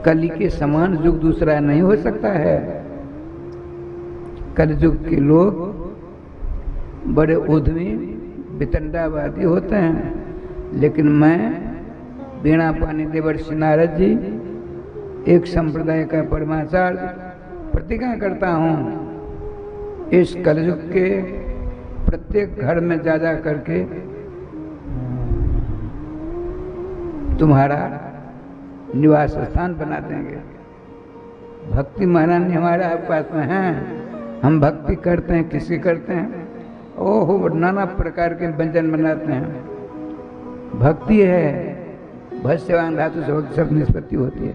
कली के समान युग दूसरा नहीं हो सकता है। कलयुग के लोग बड़े उद्यमी वितंडावादी होते हैं, लेकिन मैं वीणा पानी देवर्षि नारद जी एक संप्रदाय का परमाचार्य प्रतिज्ञा करता हूँ, इस कलयुग के प्रत्येक घर में जा जा करके तुम्हारा निवास स्थान बना देंगे। भक्ति महारानी हमारे पास में हैं, हम भक्ति करते हैं, किसी करते हैं, ओहो नाना प्रकार के व्यंजन बनाते हैं। भक्ति है, भस्यवान धातु से भक्ति सब निष्पत्ति होती है।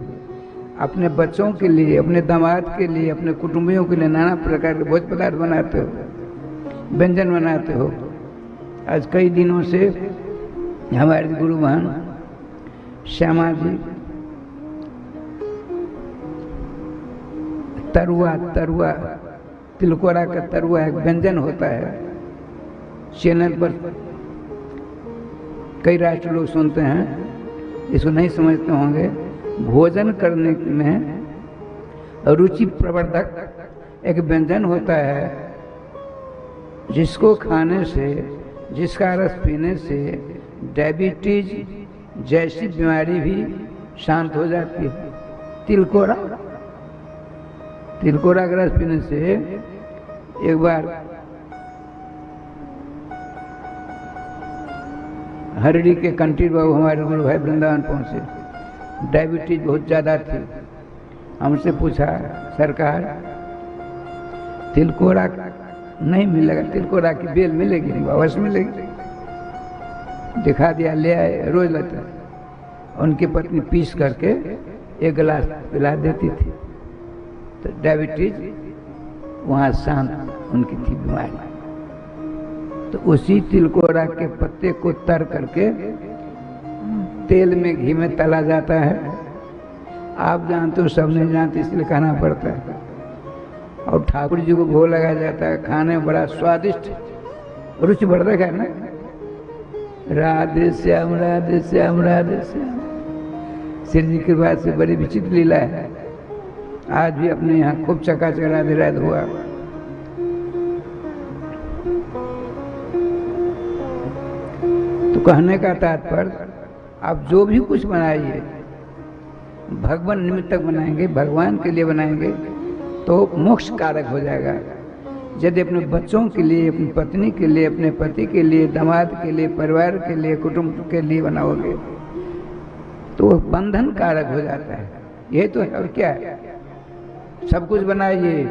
अपने बच्चों के लिए, अपने दामाद के लिए, अपने कुटुंबियों के लिए नाना प्रकार के भोज पदार्थ बनाते हो, व्यंजन बनाते हो। आज कई दिनों से हमारे गुरु महान श्यामा जी तरुआ तिलकोरा का तरुआ एक व्यंजन होता है, चैनल पर कई राष्ट्र लोग सुनते हैं, इसको नहीं समझते होंगे। भोजन करने में रुचि प्रवर्धक एक व्यंजन होता है, जिसको खाने से, जिसका रस पीने से डायबिटीज जैसी बीमारी भी शांत हो जाती है। तिलकोरा का रस पीने से एक बार हरड़ी के कंटीर बाबू हमारे गुरु भाई वृंदावन पहुंचे, डायबिटीज बहुत ज़्यादा थी। हमसे पूछा, सरकार तिलकोरा नहीं मिलेगा, तिलकोरा की बेल मिलेगी? अवश्य मिलेगी। दिखा दिया, ले आए, रोज लेते। उनकी पत्नी पीस करके एक गिलास पिला देती थी, तो डायबिटीज वहाँ शांत उनकी थी बीमारी। तो उसी तिलकोरा के पत्ते को तर करके तेल में घी में तला जाता है। आप जानते हो, सब नहीं जानते, इसलिए कहना पड़ता है। और ठाकुर जी को भोग लगाया जाता है, खाने में बड़ा स्वादिष्ट, रुचि बढ़ रखा है ना। राधे श्याम राधे श्याम राधे श्याम। श्री जी की कृपा से बड़ी विचित्र लीला है। आज भी अपने यहाँ खूब चकाचक राधे राधे हुआ। तो कहने का तात्पर्य, आप जो भी कुछ बनाइए भगवान निमित्तक बनाएंगे, भगवान के लिए बनाएंगे तो मोक्ष कारक हो जाएगा। यदि अपने बच्चों के लिए, अपनी पत्नी के लिए, अपने पति के लिए, दामाद के लिए, परिवार के लिए, कुटुंब के लिए बनाओगे तो वो बंधन कारक हो जाता है। ये तो है, और क्या है, सब कुछ बनाइए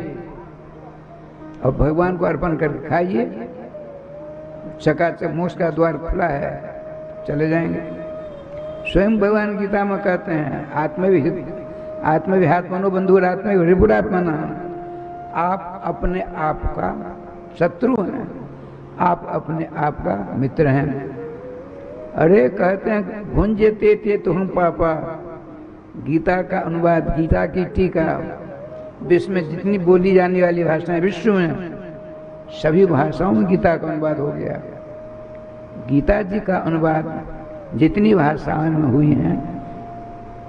और भगवान को अर्पण करके खाइए, चकाचक मोक्ष का द्वार खुला है, चले जाएंगे। स्वयं भगवान गीता में कहते हैं, आत्मविहात्मनो बंधुर आत्मा रिपुरात्मना, आप अपने आप का शत्रु हैं, आप अपने आप का मित्र हैं। अरे कहते हैं भुंजते थे तो हम पापा, गीता का अनुवाद, गीता की टीका, विश्व में जितनी बोली जाने वाली भाषाएं, विश्व में सभी भाषाओं में गीता का अनुवाद हो गया। गीता जी का अनुवाद जितनी भाषाओं में हुई हैं,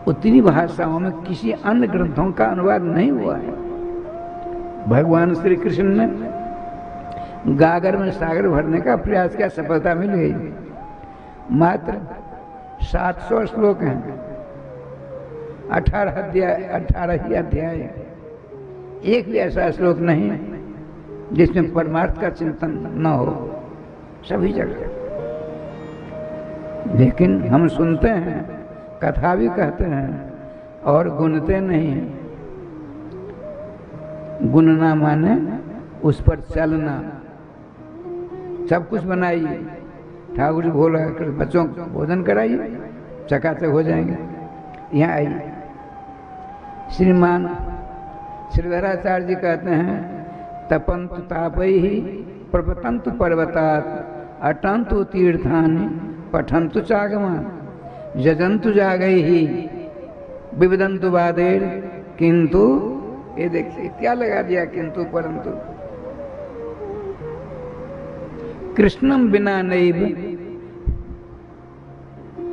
उतनी भाषाओं में किसी अन्य ग्रंथों का अनुवाद नहीं हुआ है। भगवान श्री कृष्ण ने गागर में सागर भरने का प्रयास किया, सफलता मिल गई। मात्र 700 श्लोक हैं, 18 ही अध्याय, एक भी ऐसा श्लोक नहीं जिसमें परमार्थ का चिंतन न हो, सभी जगह। लेकिन हम सुनते हैं, कथा भी कहते हैं और गुनते नहीं हैं। गुनना माने उस पर चलना। सब कुछ बनाइए, ठाकुर जी बोला बच्चों को भोजन कराइए, चकाचक हो जाएंगे। यहाँ आइए, श्रीमान श्रीधराचार्य जी कहते हैं, तपंतु तापैहि प्रपतंतु पर्वतात् अटंतु तीर्थानि पठंतु चागमान् यजंतु जागैहि विविदंतु वादेर किंतु, ये देखिए क्या लगा दिया, किंतु परंतु, कृष्णम बिना नैव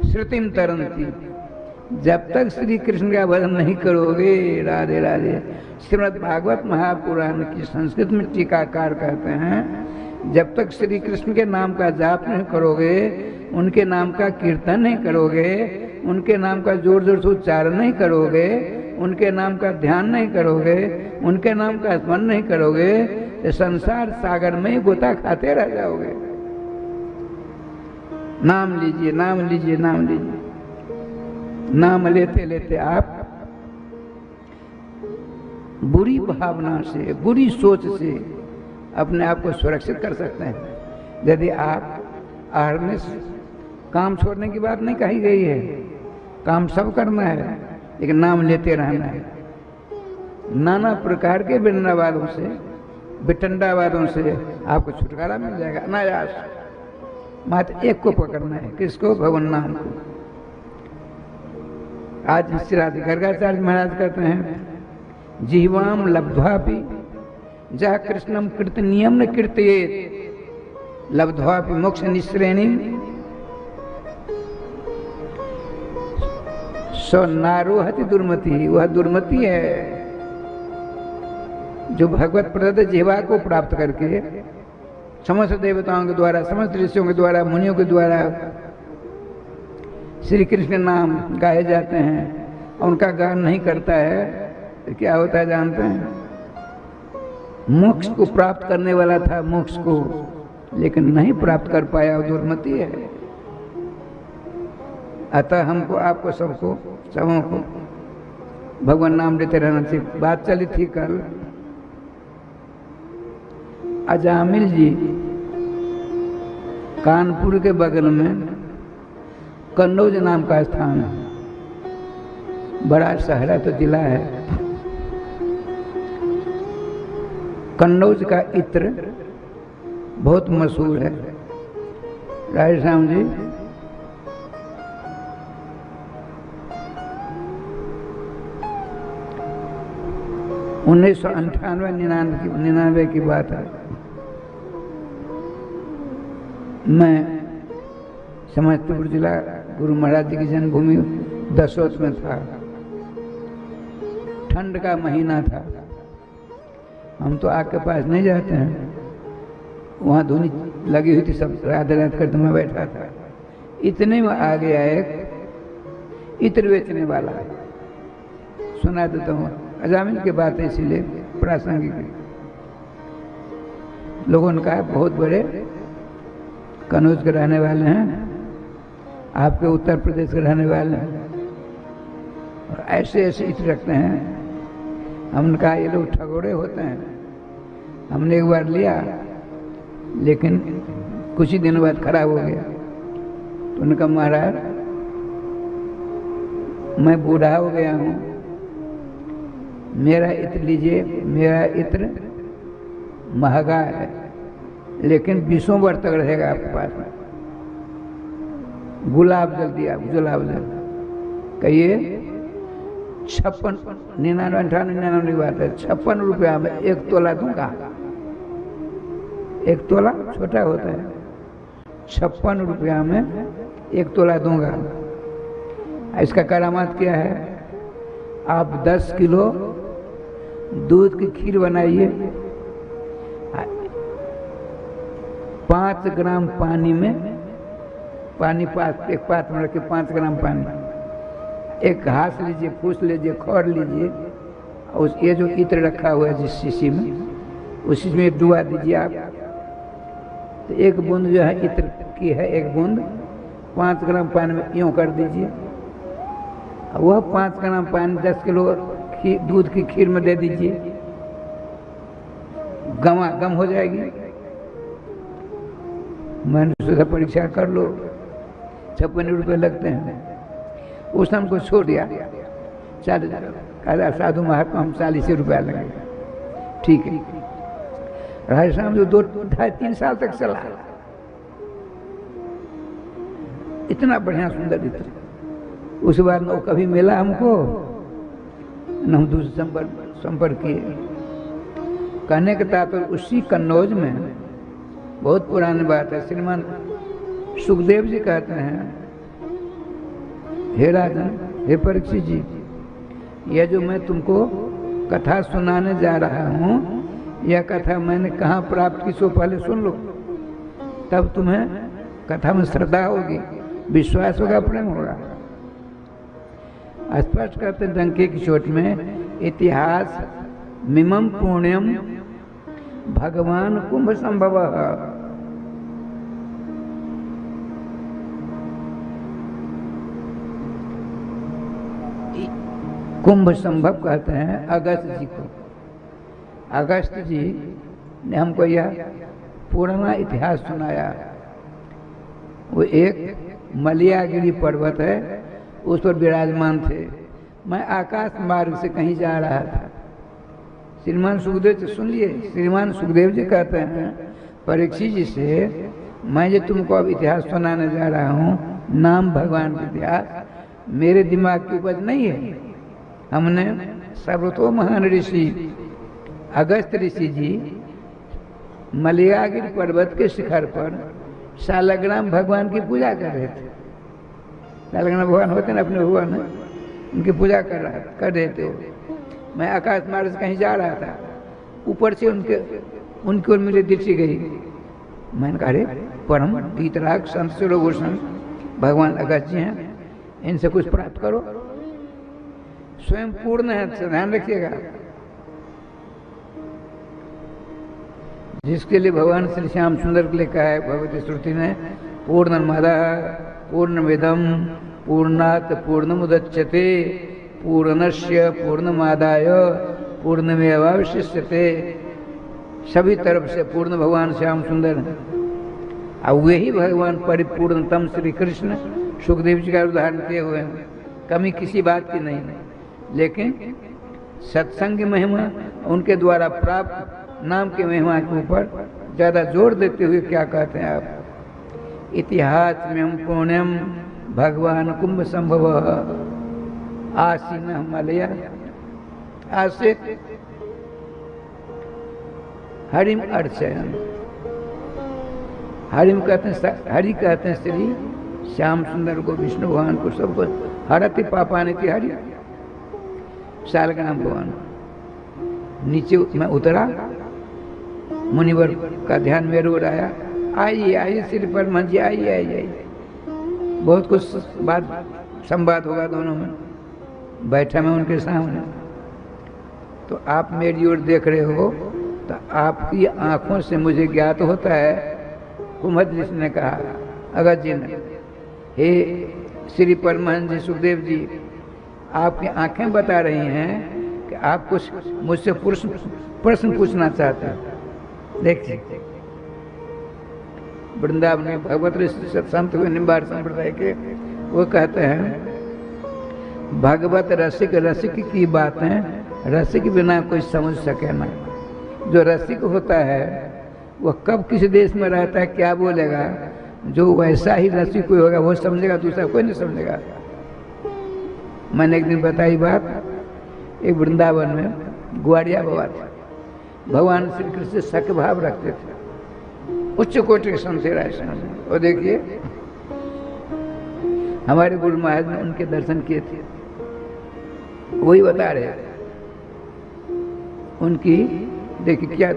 श्रुतिम तरंती, जब तक श्री कृष्ण का भजन नहीं करोगे, राधे राधे। श्रीमद् भागवत महापुराण की संस्कृत में टीकाकार कहते हैं, जब तक श्री कृष्ण के नाम का जाप नहीं करोगे, उनके नाम का कीर्तन नहीं करोगे, उनके नाम का जोर जोर से उच्चारण नहीं करोगे, उनके नाम का ध्यान नहीं करोगे, उनके नाम का स्मरण नहीं करोगे, तो संसार सागर में ही गोता खाते रह जाओगे। नाम लीजिए, नाम लीजिए, नाम लीजिए। नाम लेते लेते आप बुरी भावना से, बुरी सोच से अपने आप को सुरक्षित कर सकते हैं। यदि आप अहरनिश, काम छोड़ने की बात नहीं कही गई है, काम सब करना है, लेकिन नाम लेते रहना है। नाना प्रकार के विडंबनावादों से, विटंडावादों से आपको छुटकारा मिल जाएगा अनायास। मात्र एक को पकड़ना है, किसको? भगवान नाम को। आज श्री राधे गर्गाचार्य महाराज कहते हैं, जिह्वाम लब्ध्वापि जा कृष्णम कीर्तनियम न कीर्तयेत् लब्ध्वापि मोक्ष निश्रेणी सो नारोहति दुर्मति। वह दुर्मति है जो भगवत प्रदत्त जिह्वा को प्राप्त करके समस्त देवताओं के द्वारा, समस्त ऋषियों के द्वारा, मुनियों के द्वारा श्री कृष्ण नाम गाए जाते हैं, उनका गान नहीं करता है तो क्या होता है जानते हैं? मोक्ष को प्राप्त करने वाला था, मोक्ष को, लेकिन नहीं प्राप्त कर पाया, वो दुर्मति है। अतः हमको, आपको, सबको, सबों को भगवान नाम लेते रहना चाहिए। बात चली थी कल, अजामिल जी कानपुर के बगल में कन्नौज नाम का स्थान है, बड़ा शहर है तो जिला है। कन्नौज का इत्र बहुत मशहूर है। राधे श्याम जी, उन्नीस सौ 99 की बात है। मैं समस्तीपुर जिला गुरु महाराज जी की जन्मभूमि दसोत में था। ठंड का महीना था, हम तो आग के पास नहीं जाते हैं, वहाँ धुनी लगी हुई थी, सब रात रात करते मैं बैठा था। इतने में आ गया एक इत्र बेचने वाला, सुना देता हूँ, अजामिल की बात है इसीलिए प्रासंगिक है। लोगों ने कहा बहुत बड़े कन्नौज के रहने वाले हैं, आपके उत्तर प्रदेश के रहने वाले हैं। और ऐसे ऐसे इत्र रखते हैं। हमने कहा ये लोग ठगोड़े होते हैं। हमने एक बार लिया, लेकिन कुछ ही दिनों बाद खराब हो गया। तो उन्होंने कहा महाराज मैं बूढ़ा हो गया हूँ, मेरा इत्र लीजिए। मेरा इत्र महंगा है, लेकिन 20 वर्ष तक रहेगा आपके पास में। गुलाब जल दिया, गुलाब जल। कहिए 56, 99, 98, 99 की बात है, 56 रुपया में 1 तोला दूंगा। 1 तोला छोटा होता है, 56 रुपया में 1 तोला दूंगा। इसका करामात क्या है? आप 10 किलो दूध की खीर बनाइए, 5 ग्राम पानी में, पानी एक पात्र में रखिए, 5 ग्राम पानी, एक घास लीजिए, फूस लीजिए, खौर लीजिए, और ये जो इत्र रखा हुआ है जिस शीशी में, उसी में डुबा दीजिए आप। तो 1 बूंद जो है इत्र की है, 1 बूंद 5 ग्राम पानी में यूँ कर दीजिए। वह 5 ग्राम पानी 10 किलो दूध की खीर में दे दीजिए, गम हो जाएगी। मैंने सोचा परीक्षा कर लो, 56 रुपये लगते हैं। उसने हमको छोड़ दिया, 40 साधु महात्मा हम 40 रुपया लगेगा, ठीक है। राजस्थान जो 2-2.5-3 साल तक चला, इतना बढ़िया सुंदर इत्र। उसके बाद न कभी मिला हमको, न हम दूसरे संपर्क किए। कहने के तात्पर्य उसी कन्नौज में, बहुत पुरानी बात है, श्रीमान सुखदेव जी कहते हैं, हे राजन, हे परीक्षित जी, यह जो मैं तुमको कथा सुनाने जा रहा हूँ, यह कथा मैंने कहाँ प्राप्त की, सो पहले सुन लो, तब तुम्हें कथा में श्रद्धा होगी, विश्वास होगा, प्रेम होगा। स्पष्ट करते डंके की चोट में, इतिहास मिमम पुण्यम भगवान कुंभ संभव। कुंभ संभव कहते हैं अगस्त जी को। अगस्त जी ने हमको यह पुराना इतिहास सुनाया। वो एक मलियागिरी पर्वत है, उस पर विराजमान थे। मैं आकाश मार्ग से कहीं जा रहा था। श्रीमान सुखदेव से सुन लिए, श्रीमान सुखदेव जी कहते हैं परीक्षित जी से, मैं जो तुमको अब इतिहास सुनाने जा रहा हूँ, नाम भगवान का इतिहास, मेरे दिमाग की उपज नहीं है। हमने सर्वतो महान ऋषि अगस्त ऋषि जी मलियागिरी पर्वत के शिखर पर शालग्राम भगवान की पूजा कर रहे थे। शालग्राम भगवान होते ना अपने भगवान, उनकी पूजा कर रहे थे। मैं आकाश मार्ग से कहीं जा रहा था, ऊपर से उनकी ओर मेरी दृष्टि गई। मैंने कहा अरे परम वीतराग संत शिरोभूषण भगवान अगस्त जी हैं, इनसे कुछ प्राप्त करो। स्वयं पूर्ण है, ध्यान रखिएगा। जिसके लिए भगवान श्री श्याम सुंदर के लिए कहा है भगवती श्रुति ने, पूर्णमदः पूर्णमिदं पूर्णात् पूर्णमुदच्यते पूर्णस्य पूर्णमादाय पूर्णमेवावशिष्यते। सभी तरफ से पूर्ण भगवान श्याम सुंदर हैं। अब वे ही भगवान परिपूर्णतम श्री कृष्ण सुखदेव जी का उदाहरण किए हुए हैं। कमी किसी बात की नहीं है, लेकिन सत्संग की महिमा, उनके द्वारा प्राप्त नाम की महिमा के ऊपर ज़्यादा जोर देते हुए क्या कहते हैं आप? इतिहास में हम पुण्यम भगवान कुंभ संभव आसीन मलया आसे हरिम अर्चयन। हरिम कहते हैं, हरि कहते हैं श्री श्याम सुंदर को, विष्णु भगवान को, सबको। हरति पापाने की हरि, शालग्राम भगवान। नीचे मैं उतरा, मुनिवर का ध्यान मेरे ओर आया, आइए आइए श्री परम जी, आइए आइए आइए। बहुत कुछ बात संवाद होगा दोनों में। बैठा मैं उनके सामने, तो आप मेरी ओर देख रहे हो, तो आपकी आंखों से मुझे ज्ञात होता है, कुंभद ऋषि ने कहा अगस्त जी ने, हे श्री परमहंस जी सुखदेव जी, आपकी आंखें बता रही हैं कि आप कुछ मुझसे प्रश्न पूछना चाहते हैं। देखिए वृंदावन में भगवत ऋषि संत हुए निम्बार संप्रदाय के, वो कहते हैं भगवत रसिक रसिक की बातें रसिक बिना कोई समझ सके ना। जो रसिक होता है वह कब किस देश में रहता है क्या बोलेगा, जो वैसा ही रसिक कोई होगा वो समझेगा, दूसरा कोई नहीं समझेगा। मैंने एक दिन बताई बात, एक वृंदावन में ग्वाड़िया बाबा थे, भगवान श्री कृष्ण से सख्त भाव रखते थे, उच्च कोटि के संत थे राय। और देखिए हमारे गुरु महाराज ने उनके दर्शन किए थे, वही बता रहे उनकी देखिए क्या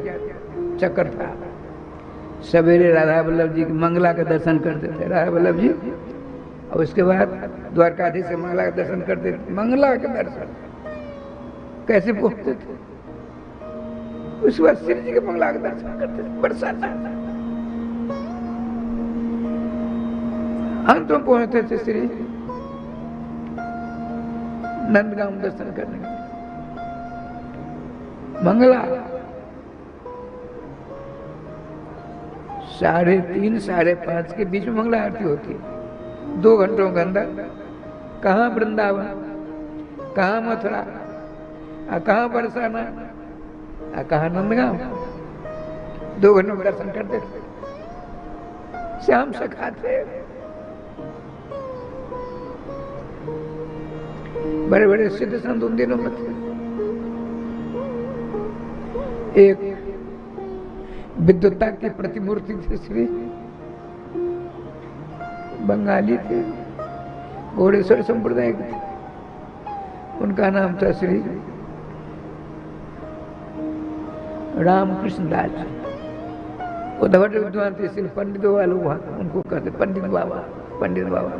चक्कर था। सवेरे राधा वल्लभ जी की मंगला के दर्शन करते थे राधा वल्लभ जी, और उसके बाद द्वारकाधीश से मंगला के दर्शन करते थे। मंगला के दर्शन कैसे पहुंचते थे, उसके बाद श्री जी के मंगला के दर्शन करते थे। बरसात हम तो पहुंचते थे श्री नंदगांव दर्शन करने के मंगला 3:30 5:30 के बीच में मंगला आरती होती है। 2 घंटों के अंदर कहाँ वृंदावन, कहाँ मथुरा, कहाँ बरसाना, कहाँ नंदगांव, 2 घंटों में दर्शन करते थे। श्याम सखा थे, बड़े बड़े सिद्ध संत उन दिनों में थे। एक विद्वता की प्रतिमूर्ति थी, श्री बंगाली थे, घोड़ेश्वर संप्रदाय के थे, उनका नाम था श्री रामकृष्ण दास। वो धवट विद्वान थे, श्री पंडितों वाले वहां उनको कहते पंडित बाबा, पंडित बाबा।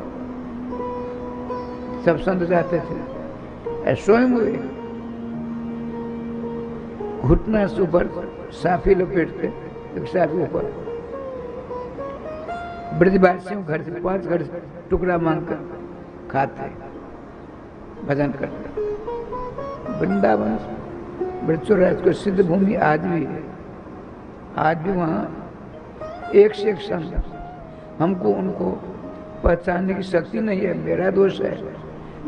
सब संत जाते थे, स्वयं हुए घुटना से ऊपर साफी लपेटते, एक साफी ऊपर ब्रजवासियों घर से 5 घर टुकड़ा मांगकर खाते, भजन करते। वृंदावन ब्रजराज को सिद्ध भूमि आज भी है, आज भी वहाँ एक से एक संत। हमको उनको पहचानने की शक्ति नहीं है, मेरा दोष है,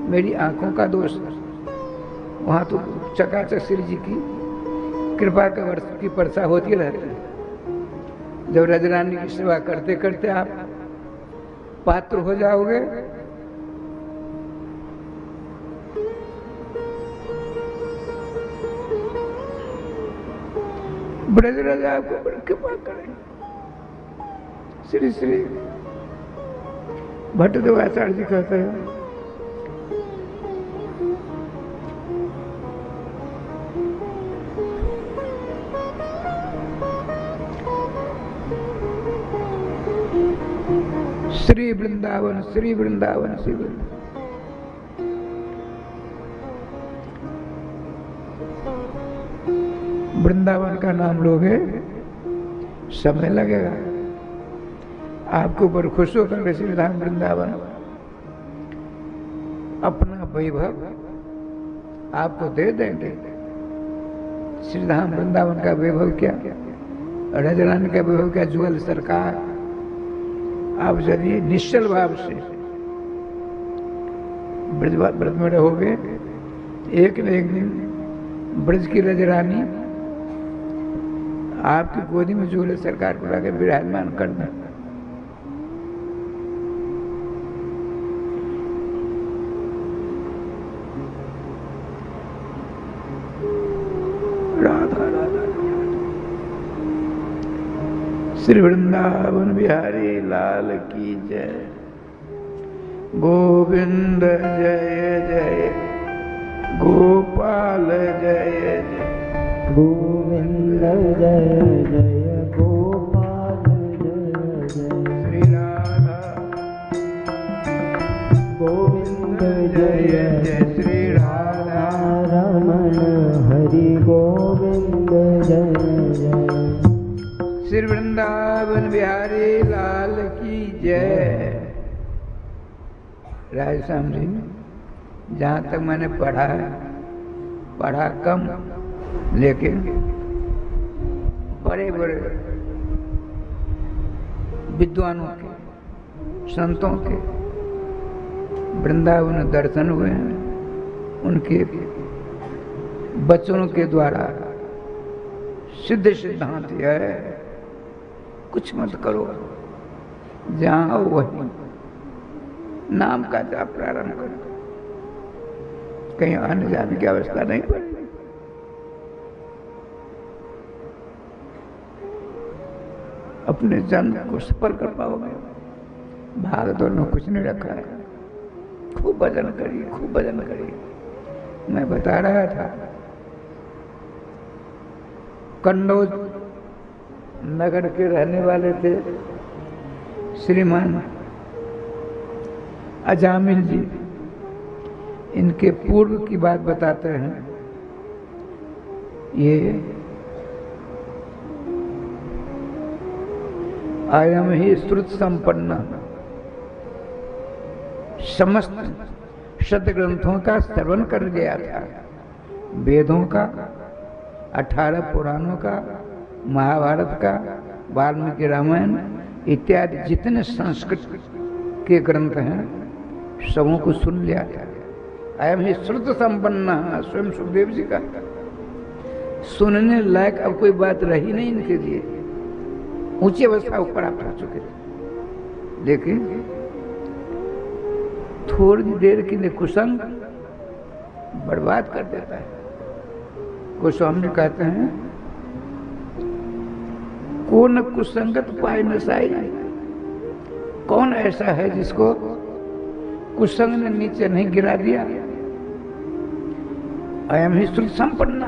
मेरी आंखों का दोष है। वहाँ तो चकाचक श्री जी की कृपा के वर्ष की वर्षा होती रहती है। जब रजरानी की सेवा करते करते आप पात्र हो जाओगे, ब्रजराज आपको बड़ी कृपा करें। श्री श्री भट्टदेव आचार्य जी कहते हैं श्री वृंदावन, श्री वृंदावन, श्री वृंदावन। वृंदावन का नाम लोगे समय लगेगा, आपके ऊपर खुश होकर श्री राम वृंदावन अपना वैभव आपको दे देंगे। श्री राम वृंदावन का वैभव क्या, रजरानी का वैभव क्या, जुगल सरकार। आप यदि निश्चल भाव से ब्रज में रहोगे, एक न एक दिन ब्रज की रजरानी आपकी गोदी में जुगल सरकार को लाकर विराजमान करना। राधा राधा श्री वृंदावन बिहारी लाल की जय। गोविंद जय जय, गोपाल जय जय, गोविंद जय जय, गोपाल जय जय। श्री राधा गोविंद जय जय, श्री राधा रमण हरि गोविंद जय जय। श्री वृंदावन बिहारी लाल की जय। राधेश्याम जी जहाँ तक मैंने पढ़ा है, पढ़ा कम, लेकिन बड़े बड़े विद्वानों के, संतों के वृंदावन दर्शन हुए हैं। उनके बचनों के द्वारा सिद्ध सिद्धांत है, कुछ मत करो, जहाँ हो वही नाम का जाप प्रारंभ करो, कहीं आने जाने की अवस्था नहीं पड़ेगी। अपने जन्म को सफल कर पाओगे। भाग दौड़ में कुछ नहीं रखा है। खूब भजन करिए, खूब भजन करिए। मैं बता रहा था, कन्नौज नगर के रहने वाले थे श्रीमान अजामिल जी। इनके पूर्व की बात बताते हैं। ये आयम ही श्रुत संपन्न, समस्त शत ग्रंथों का श्रवण कर गया था। वेदों का, 18 पुराणों का, महाभारत का, वाल्मीकि रामायण इत्यादि जितने संस्कृत के ग्रंथ हैं सबों को सुन लिया था। अयम ही श्रुत संपन्न, स्वयं सुखदेव जी का। सुनने लायक अब कोई बात रही नहीं इनके लिए। ऊंची अवस्था ऊपर आप पहुंच चुके थे, लेकिन थोड़ी देर के लिए कुसंग बर्बाद कर देता है। गोस्वामी कहते हैं, कौन कुसंगत पाए नसाई। कौन ऐसा है जिसको कुसंग ने नीचे नहीं गिरा दिया। अयम ही श्रुत संपन्न,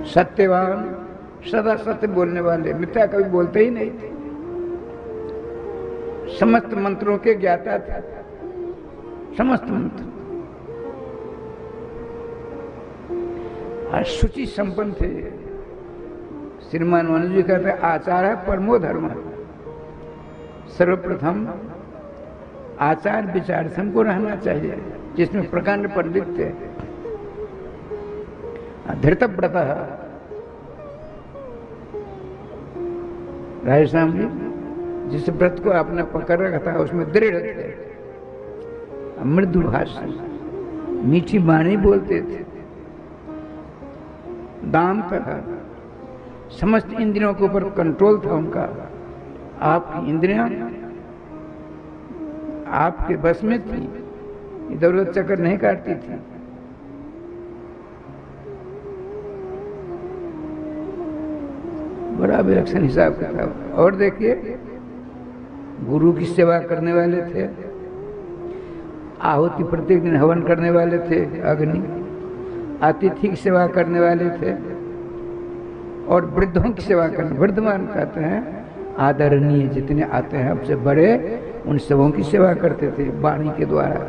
सत्यवान, सदा सत्य बोलने वाले, मिथ्या कभी बोलते ही नहीं थे। समस्त मंत्रों के ज्ञाता थे, समस्त मंत्र। और शुचि संपन्न थे। श्रीमान मनु जी कहते हैं, आचार है परमो धर्म। सर्वप्रथम आचार विचार से हमको रहना चाहिए, जिसमें प्रकांड पंडित थे। धृतव्रत राजश्याम जी, जिस व्रत को आपने पकड़ रखा था उसमें दृढ़ थे, मृदु भाषा, मीठी वाणी बोलते थे, दाम था, समस्त इंद्रियों के ऊपर कंट्रोल था उनका। आपकी इंद्रियां आपके बस में थी, इधर उधर चक्कर नहीं काटती थी। बड़ा विलक्षण हिसाब किताब। और देखिए, गुरु की सेवा करने वाले थे, आहुति प्रत्येक दिन हवन करने वाले थे, अग्नि, अतिथि की सेवा करने वाले थे, और वृद्धों की सेवा करने, वृद्धमान कहते हैं आदरणीय, जितने आते हैं सबसे बड़े, उन सबों की सेवा करते थे वाणी के द्वारा।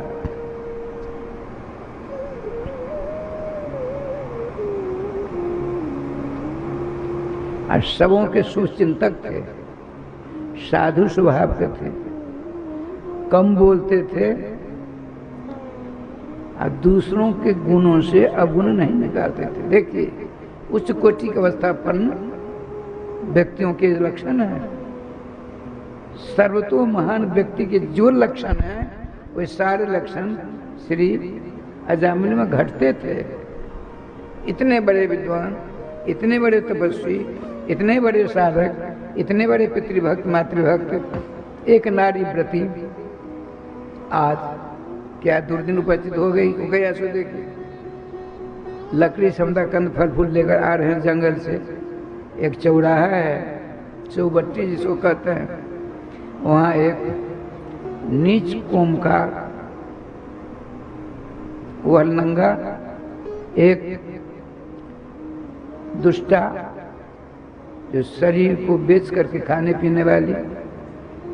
और सबों के सुचिंतक थे, साधु स्वभाव के थे, कम बोलते थे, और दूसरों के गुणों से अवगुण नहीं निकालते थे। देखिए, उच्च कोटि की अवस्थापन्न व्यक्तियों के लक्षण है। सर्वतो महान व्यक्ति के जो लक्षण है, वे सारे लक्षण श्री अजामिल में घटते थे। इतने बड़े विद्वान, इतने बड़े तपस्वी, इतने बड़े साधक, इतने बड़े पितृभक्त मातृभक्त, एक नारी व्रती, आज क्या दुर्दिन उपस्थित हो गया। सो देखिए, लकड़ी समदा कंद फल फूल लेकर आ रहे हैं जंगल से। एक चौराहा है, चौबट्टी जिसको कहते हैं, वहाँ एक नीच कोम का वह नंगा, एक दुष्टा जो शरीर को बेच करके खाने पीने वाली,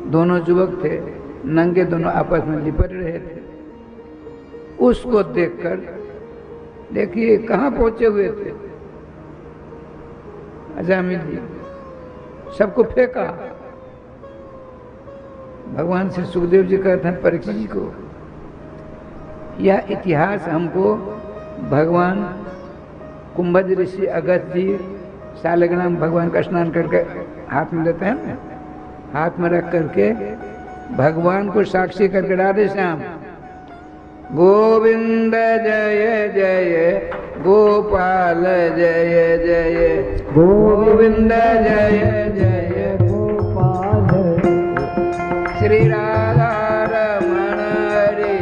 दोनों युवक थे, नंगे, दोनों आपस में लिपट रहे थे। उसको देखकर देखिए कहाँ पहुंचे हुए थे अजामिल जी, सबको फेंका। भगवान श्री सुखदेव जी कहते हैं परीक्षित जी को, यह इतिहास हमको भगवान कुंभज ऋषि अगस्त जी सालग्राम भगवान का स्नान करके हाथ में लेते हैं ना, हाथ में रख करके भगवान को साक्षी करके राधे श्याम गोविंद जय जय गोपाल जय जय गोविंद जय जय गोपाल श्री राधा रमण हरे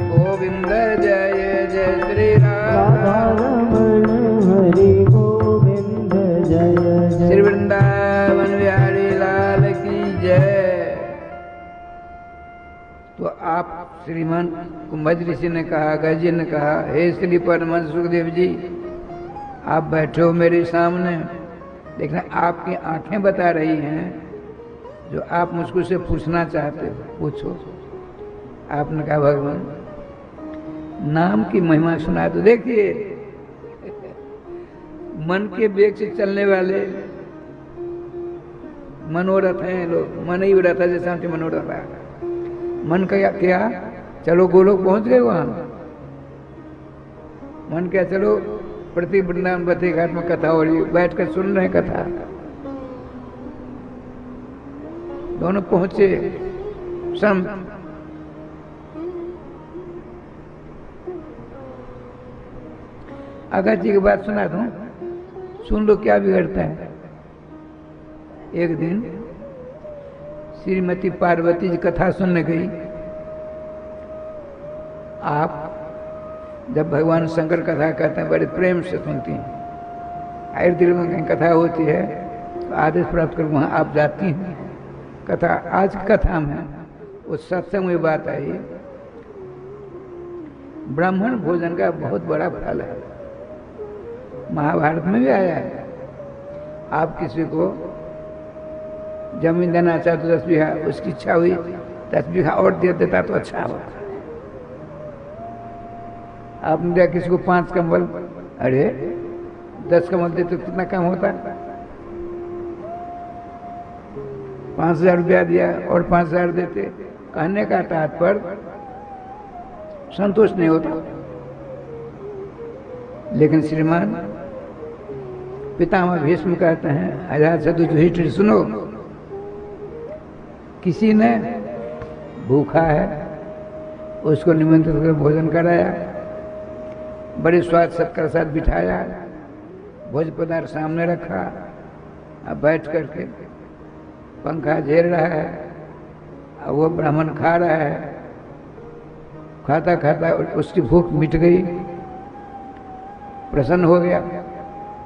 गोविंद जय जय श्री राधा रमण हरि गोविंद जय श्री जय वृंदावन बिहारी लाल की जय। तो आप श्रीमान कुंभज ऋषि ने कहा, गज जी ने कहा, हे श्री परमहंस सुखदेव जी, आप बैठे हो मेरे सामने, देखना आपकी आंखें बता रही हैं जो आप मुझको से पूछना चाहते हो, पूछो। आपने कहा भगवान नाम की महिमा सुना। तो देखिए मन के वेग से चलने वाले मनोरथ हैं लोग, मन ही रथ है जैसा हमसे मनोरथ है। मन का क्या, चलो गोलोक पहुंच गए वहां, मन क्या चलो प्रति वृंदावन बद्री घाट में कथा हो रही, बैठ कर सुन रहे कथा, दोनों पहुंचे सम। अगस्त जी की बात सुना दूं, सुन लो क्या बिगड़ता है। एक दिन श्रीमती पार्वती जी कथा सुनने गई। आप जब भगवान शंकर कथा कहते हैं बड़े प्रेम से सुनती हैं, आयुर्वेद में कहीं कथा होती है तो आदेश प्राप्त कर वहाँ आप जाती हैं कथा। आज की कथा में उस सत्संग में बात आई, ब्राह्मण भोजन का बहुत बड़ा फल है, महाभारत में भी आया है। आप किसी को जमीन देना चाहे तो 10 बीघा, उसकी इच्छा हुई 10 बीघा और दे देता तो अच्छा होता। आपने दिया किसी को 5 कंबल, अरे 10 कंबल देते तो कितना कम होता। 5,000 रुपया दिया और 5,000 देते, कहने का तात्पर्य संतोष नहीं होता। लेकिन श्रीमान पितामह भीष्म कहते हैं, अजातशत्रु युधिष्ठिर सुनो, किसी ने भूखा है उसको निमंत्रित कर भोजन कराया, बड़े स्वाद सत्कार साथ बिठाया, भोज पदार्थ सामने रखा, अब बैठ करके पंखा झेल रहा है, अब वो ब्राह्मण खा रहा है, खाता खाता उसकी भूख मिट गई, प्रसन्न हो गया,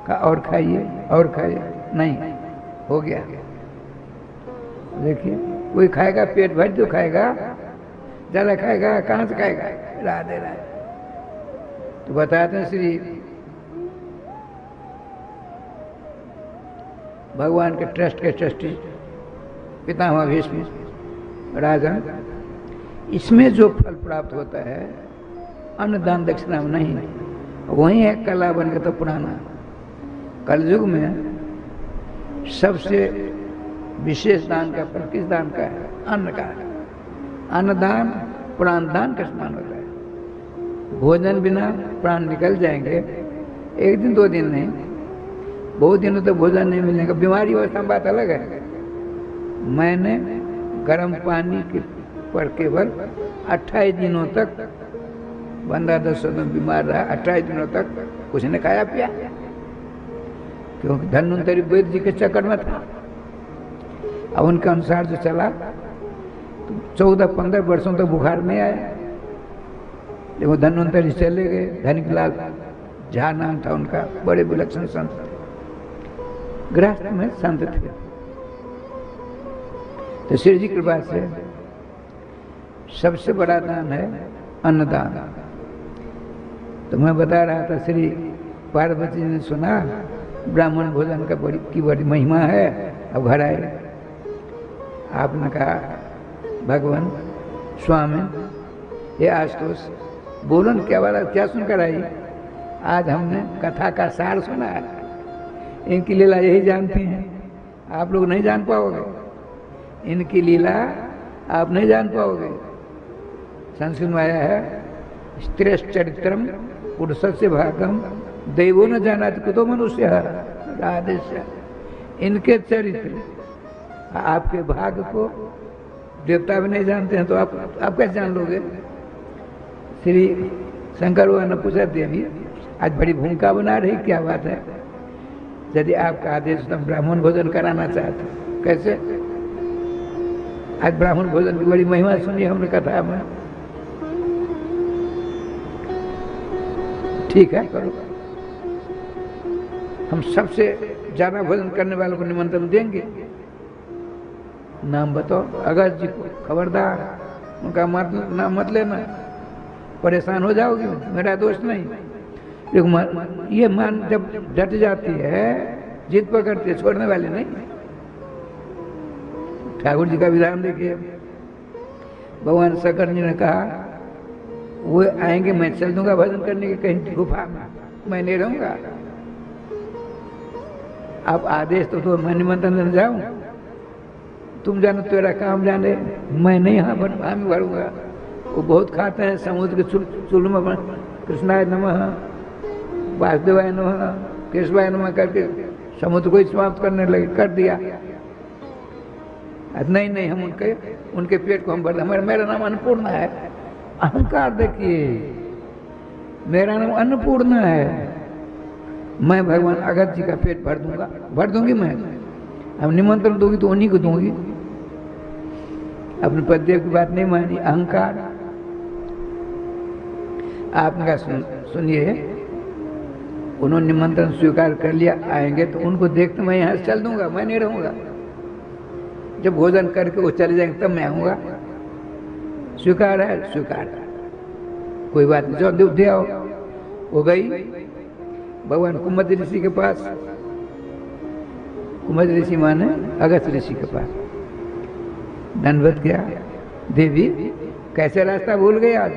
कहा और खाइए और खाइए, नहीं हो गया। देखिए कोई खाएगा पेट भर तो खाएगा, ज्यादा खाएगा कहाँ से खाएगा, राधे राधे। तो बताते हैं श्री भगवान के ट्रस्ट के ट्रस्टी पितामह भीष्म राजन, इसमें जो फल प्राप्त होता है अन्नदान दक्षिणा में नहीं, वही है कला बन के तो पुराना। कलयुग में सबसे विशेष दान का फल किस दान का है? अन्न का। अन्नदान प्राण दान का समान होता है। भोजन बिना प्राण निकल जाएंगे, एक दिन 2 दिन नहीं, बहुत दिनों तक भोजन नहीं मिलेगा। बीमारी अवस्था में बात अलग है। मैंने गर्म पानी के पर केवल 28 दिनों तक, बंदा 10 दिन बीमार रहा, 28 दिनों तक कुछ ने खाया पिया, क्योंकि धन्वंतरी वैद्य जी के चक्कर में था। अब उनके अनुसार जो चला तो 14-15 वर्षों तक बुखार नहीं आया। जब वो धन्वंतरी चले गए, धनिकलाल झा नाम था उनका, बड़े विलक्षण संत थे, गृहस्थ में संत थे। तो श्री जी कृपा से सबसे बड़ा दान है अन्नदान। तो मैं बता रहा था, श्री पार्वती ने सुना ब्राह्मण भोजन का बड़ी महिमा है, अब घर आए। आपने कहा भगवान स्वामी ये आशुतोष बोलो न, क्या वाला क्या सुनकर आई? आज हमने कथा का सार सुना है, इनकी लीला यही जानती हैं, आप लोग नहीं जान पाओगे। इनकी लीला आप नहीं जान पाओगे। संस्कृत में आया है स्त्रीश्चरित्रम पुरुषस्य भागम दैवो न जानाति कुतो मनुष्य राधेश्य। इनके चरित्र आपके भाग को देवता भी नहीं जानते हैं तो आप कैसे जान लोगे। श्री शंकर भगवान ने पूछा देवी आज बड़ी भूमिका बना रही, क्या बात है? यदि आपका आदेश तो ब्राह्मण भोजन कराना चाहते, कैसे? आज ब्राह्मण भोजन की बड़ी महिमा सुनी हमने कथा में। ठीक है, करो। हम सबसे ज्यादा भोजन करने वालों को निमंत्रण देंगे। नाम बताओ अगस्त जी को, खबरदार उनका नाम मत लेना, परेशान हो जाओगे, मेरा दोस्त नहीं। ये मान जब डट जाती है, जिद पकड़ती है, छोड़ने वाली नहीं। ठाकुर जी का विधान देखिए, भगवान शंकर जी ने कहा वो आएंगे मैं चल दूंगा भजन करने के कहीं गुफा में, मैं नहीं रहूंगा। आप आदेश तो मैं निमंत्रण देने जाऊं, तुम जानो तेरा काम जाने, मैं नहीं हामी भरूंगा। वो बहुत खाते हैं समुद्र के चूल्हे में कृष्णाय नमः वासुदेवाय नमः केशवाय नमः करके समुद्र को ही समाप्त करने लगे, कर दिया। नहीं हम उनके पेट को हम भर, मेरा नाम अन्नपूर्णा है। अहंकार देखिए, मेरा नाम अन्नपूर्णा है, मैं भगवान अगस्त जी का पेट भर दूंगी मैं। अब निमंत्रण दूंगी तो उन्हीं को दूंगी। अपने पतिदेव की बात नहीं मानी, अहंकार। आपने कहा सुनिए, उन्होंने निमंत्रण स्वीकार कर लिया, आएंगे तो उनको देखते मैं यहाँ चल दूंगा, मैं नहीं रहूंगा। जब भोजन करके वो चले जाएंगे तब मैं आऊंगा। स्वीकार है, स्वीकार, कोई बात नहीं, जो दे आओ। वो गई भगवान कुमुद ऋषि के पास, कुमुद ऋषि माने अगस्त ऋषि के पास दंडवत किया। देवी कैसे रास्ता भूल गए आज?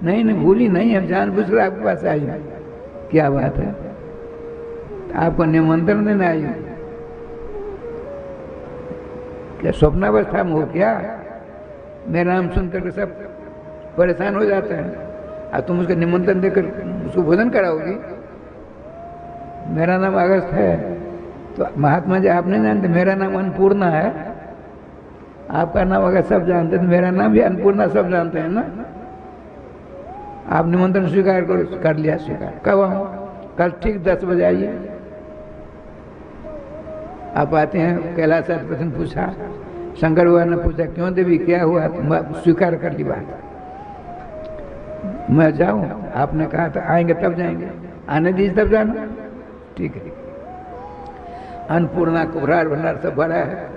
नहीं भूली नहीं, हम जानबूझकर आपके पास आई हूँ। क्या बात है? आपको निमंत्रण देने आई हूँ। क्या स्वप्नावस्था में हो क्या? मेरा नाम सुनकर के सब परेशान हो जाते हैं, और तुम उसका निमंत्रण देकर उसको भोजन कराओगी? मेरा नाम अगस्त है। तो महात्मा जी आप नहीं जानते, मेरा नाम अन्नपूर्णा है। आपका नाम अगर सब जानते तो मेरा नाम भी अन्नपूर्णा सब जानते हैं ना। आप निमंत्रण स्वीकार कर लिया, स्वीकार। कब आऊँ? कल ठीक 10 बजे आइए। आप आते हैं, कैलाश प्रश्न पूछा, शंकर भगवान ने पूछा क्यों देवी क्या हुआ? स्वीकार कर ली बात, मैं जाऊं? आपने कहा था आएंगे तब जाएंगे, आने दीजिए तब जाना। ठीक है। अन्नपूर्णा कुबरार भंडार सब भरा है।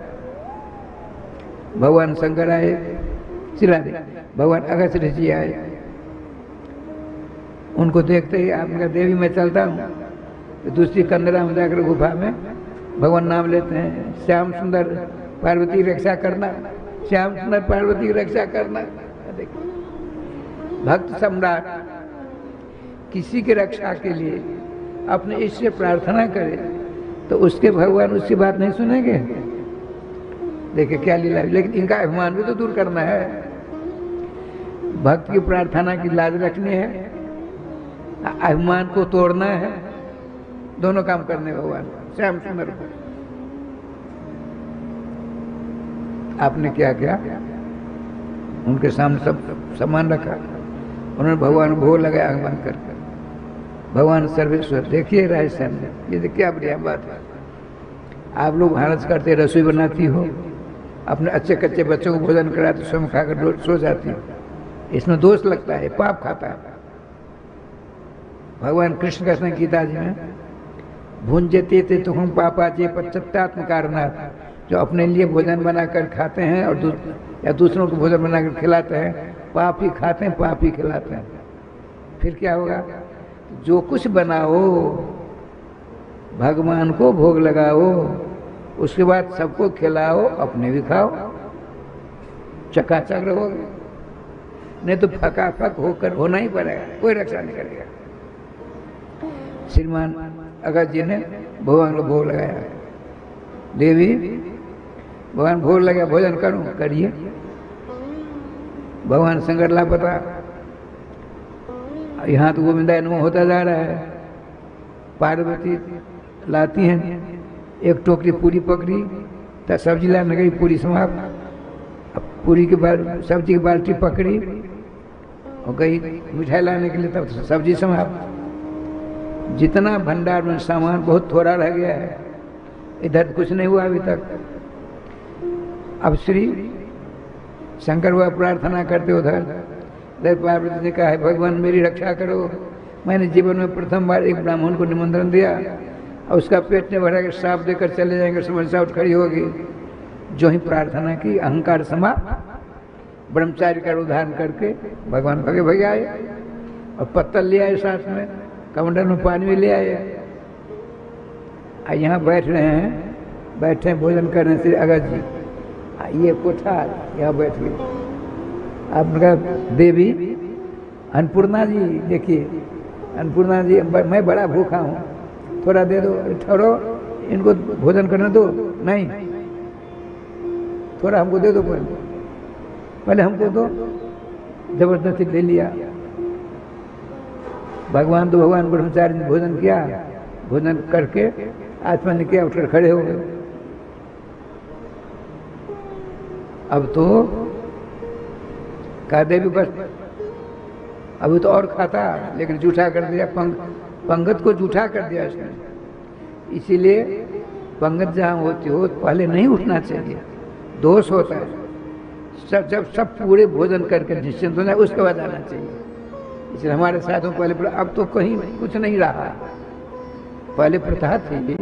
भगवान शंकर आए, चिल्ला दे, भगवान अगस्त ऋषि आए। उनको देखते ही आपने कहा देवी मैं चलता हूँ। तो दूसरी कंदरा में जाकर गुफा में भगवान नाम लेते हैं, श्याम सुंदर पार्वती रक्षा करना, श्याम सुंदर पार्वती रक्षा करना। भक्त सम्राट किसी की रक्षा के लिए अपने ईश्वर से प्रार्थना करे तो उसके भगवान उसकी बात नहीं सुनेंगे। देखिए क्या लीला। लेकिन इनका अभिमान भी तो दूर करना है। भक्त की प्रार्थना की लाज रखनी है, अभिमान को तोड़ना है, दोनों काम करने भगवान श्याम सुंदर को। आपने क्या किया? उनके सामने सब सामान रखा, उन्होंने भगवान भोग लगाया आंख बंद करके। भगवान सर्वेश्वर देखिए राजस्थान में, ये क्या बढ़िया बात है। आप लोग भारत करते रसोई बनाती हो, अपने अच्छे कच्चे बच्चों को भोजन कराते, स्वयं खाकर सो जाती हो, इसमें दोष लगता है, पाप खाता है। भगवान कृष्ण कहते हैं गीता जी में, भुंजते थे तो हम पापाचे पश्चात्म कारणात्, जो अपने लिए भोजन बनाकर खाते हैं और या दूसरों को भोजन बनाकर खिलाते हैं, पाप ही खाते हैं, पाप ही खिलाते हैं। फिर क्या होगा? जो कुछ बनाओ भगवान को भोग लगाओ, उसके बाद सबको खिलाओ, अपने भी खाओ, चकाचक रहोगे। नहीं तो फकाफक होकर होना ही पड़ेगा, कोई रक्षा नहीं करेगा। श्रीमान अगस्त जी ने भगवान को भोग लगाया। देवी भगवान भोग लगा, भोजन करूं, करिए। भगवान शंकर लापता, यहाँ तो गोविंदायन होता जा रहा है। पार्वती लाती हैं, एक टोकरी पूरी पकड़ी, तब सब्जी लाने गई, पूरी समाप्त। अब पूरी के बाद सब्जी की बाल्टी पकड़ी और गई मिठाई लाने के लिए, तब सब्जी समाप्त। जितना भंडार में सामान बहुत थोड़ा रह गया है, इधर कुछ नहीं हुआ अभी तक। अब श्री शंकर हुआ प्रार्थना करते उधर पार्वती ने कहा है भगवान मेरी रक्षा करो, मैंने जीवन में प्रथम बार एक ब्राह्मण को निमंत्रण दिया और उसका पेट ने भरा के श्राप देकर चले जाएंगे, समस्या उठ खड़ी होगी। जो ही प्रार्थना की अहंकार समाप्त, ब्रह्मचारी का उद्धारण करके भगवान भगे भगे आए और पत्तल ले आए, साथ में कमंडल में पानी भी ले आए। यहाँ बैठ रहे हैं, बैठे हैं भोजन करने से अगस्त जी, ये कोठार यहाँ बैठ गए। आपने कहा देवी अन्नपूर्णा जी, देखिए अन्नपूर्णा जी मैं बड़ा भूखा हूँ, थोड़ा दे दो, ठहरो इनको भोजन करने दो। नहीं, थोड़ा हमको दे दो, पहले हमको दो। जबरदस्ती ले लिया। भगवान तो भगवान ब्रह्मचारी ने भोजन किया, भोजन करके आत्मा ने किया, उठकर खड़े हो गए। अब तो कहा देवी बस, अभी तो और खाता, लेकिन जूठा कर दिया, पंगत को जूठा कर दिया उसने। इसीलिए पंगत जहाँ होती हो पहले नहीं उठना चाहिए, दोष होता है। जब सब पूरे भोजन करके निश्चिंत हो जाए उसके बाद आना चाहिए। इसलिए हमारे साथों पहले, अब तो कहीं कुछ नहीं रहा। पहले प्रथा थी,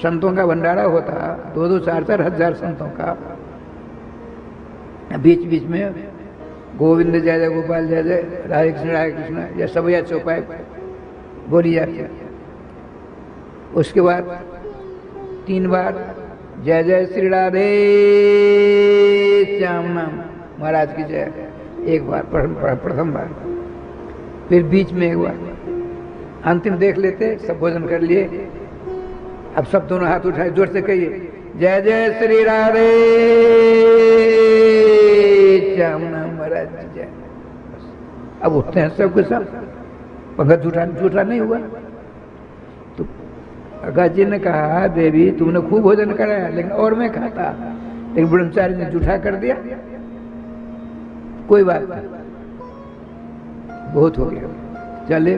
संतों का भंडारा होता, 2-2, 4-4 हजार संतों का। बीच बीच में गोविंद जय जय गोपाल जय जय राधे कृष्ण या सब या चौपाई बोली जाती है। उसके बाद 3 बार जय जय श्री राधे श्याम नाम महाराज की जय, एक बार प्रथम बार, फिर बीच में एक बार, अंतिम देख लेते, सब भोजन कर लिए। अब सब दोनों हाथ उठाए, जोर से कहिए जय जय श्री राधे श्याम नाम महाराज की जय। अब उठते हैं सब के सब, पंगत झूठा नहीं हुआ। तो अगस्त जी ने कहा देवी तुमने खूब भोजन कराया, लेकिन और मैं खाता, लेकिन ब्रह्मचारी ने झूठा कर दिया। कोई बात नहीं, बहुत हो गया, चले।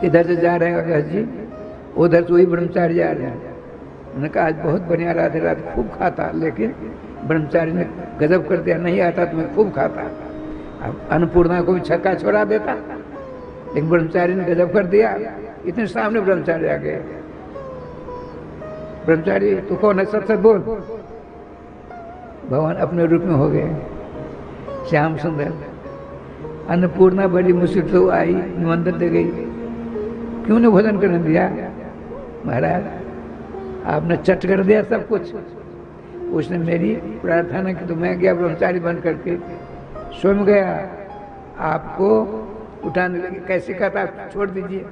इधर से जा रहे हैं अगस्त जी, उधर से वही ब्रह्मचारी जा रहे हैं। उन्होंने कहा आज बहुत बढ़िया राधे राधे, खूब खाता, लेकिन ब्रह्मचारी ने गजब कर दिया, नहीं आता तो मैं खूब खाता। अब अन्नपूर्णा को भी छक्का छोड़ा देता, लेकिन ब्रह्मचारी ने गजब कर दिया। इतने सामने ब्रह्मचारी आ गए। ब्रह्मचारी तू कौन है, सच सच बोल। भगवान अपने रूप में हो गए, श्याम सुंदर। अन्नपूर्णा बड़ी मुश्किल से आई, निमंत्रण दे गई, क्यों ने भोजन करने दिया? महाराज आपने चट कर दिया सब कुछ। उसने मेरी प्रार्थना की तो मैं गया ब्रह्मचारी बन करके, स्वयं गया आपको उठाने लगे। कैसे कहता छोड़ दीजिए,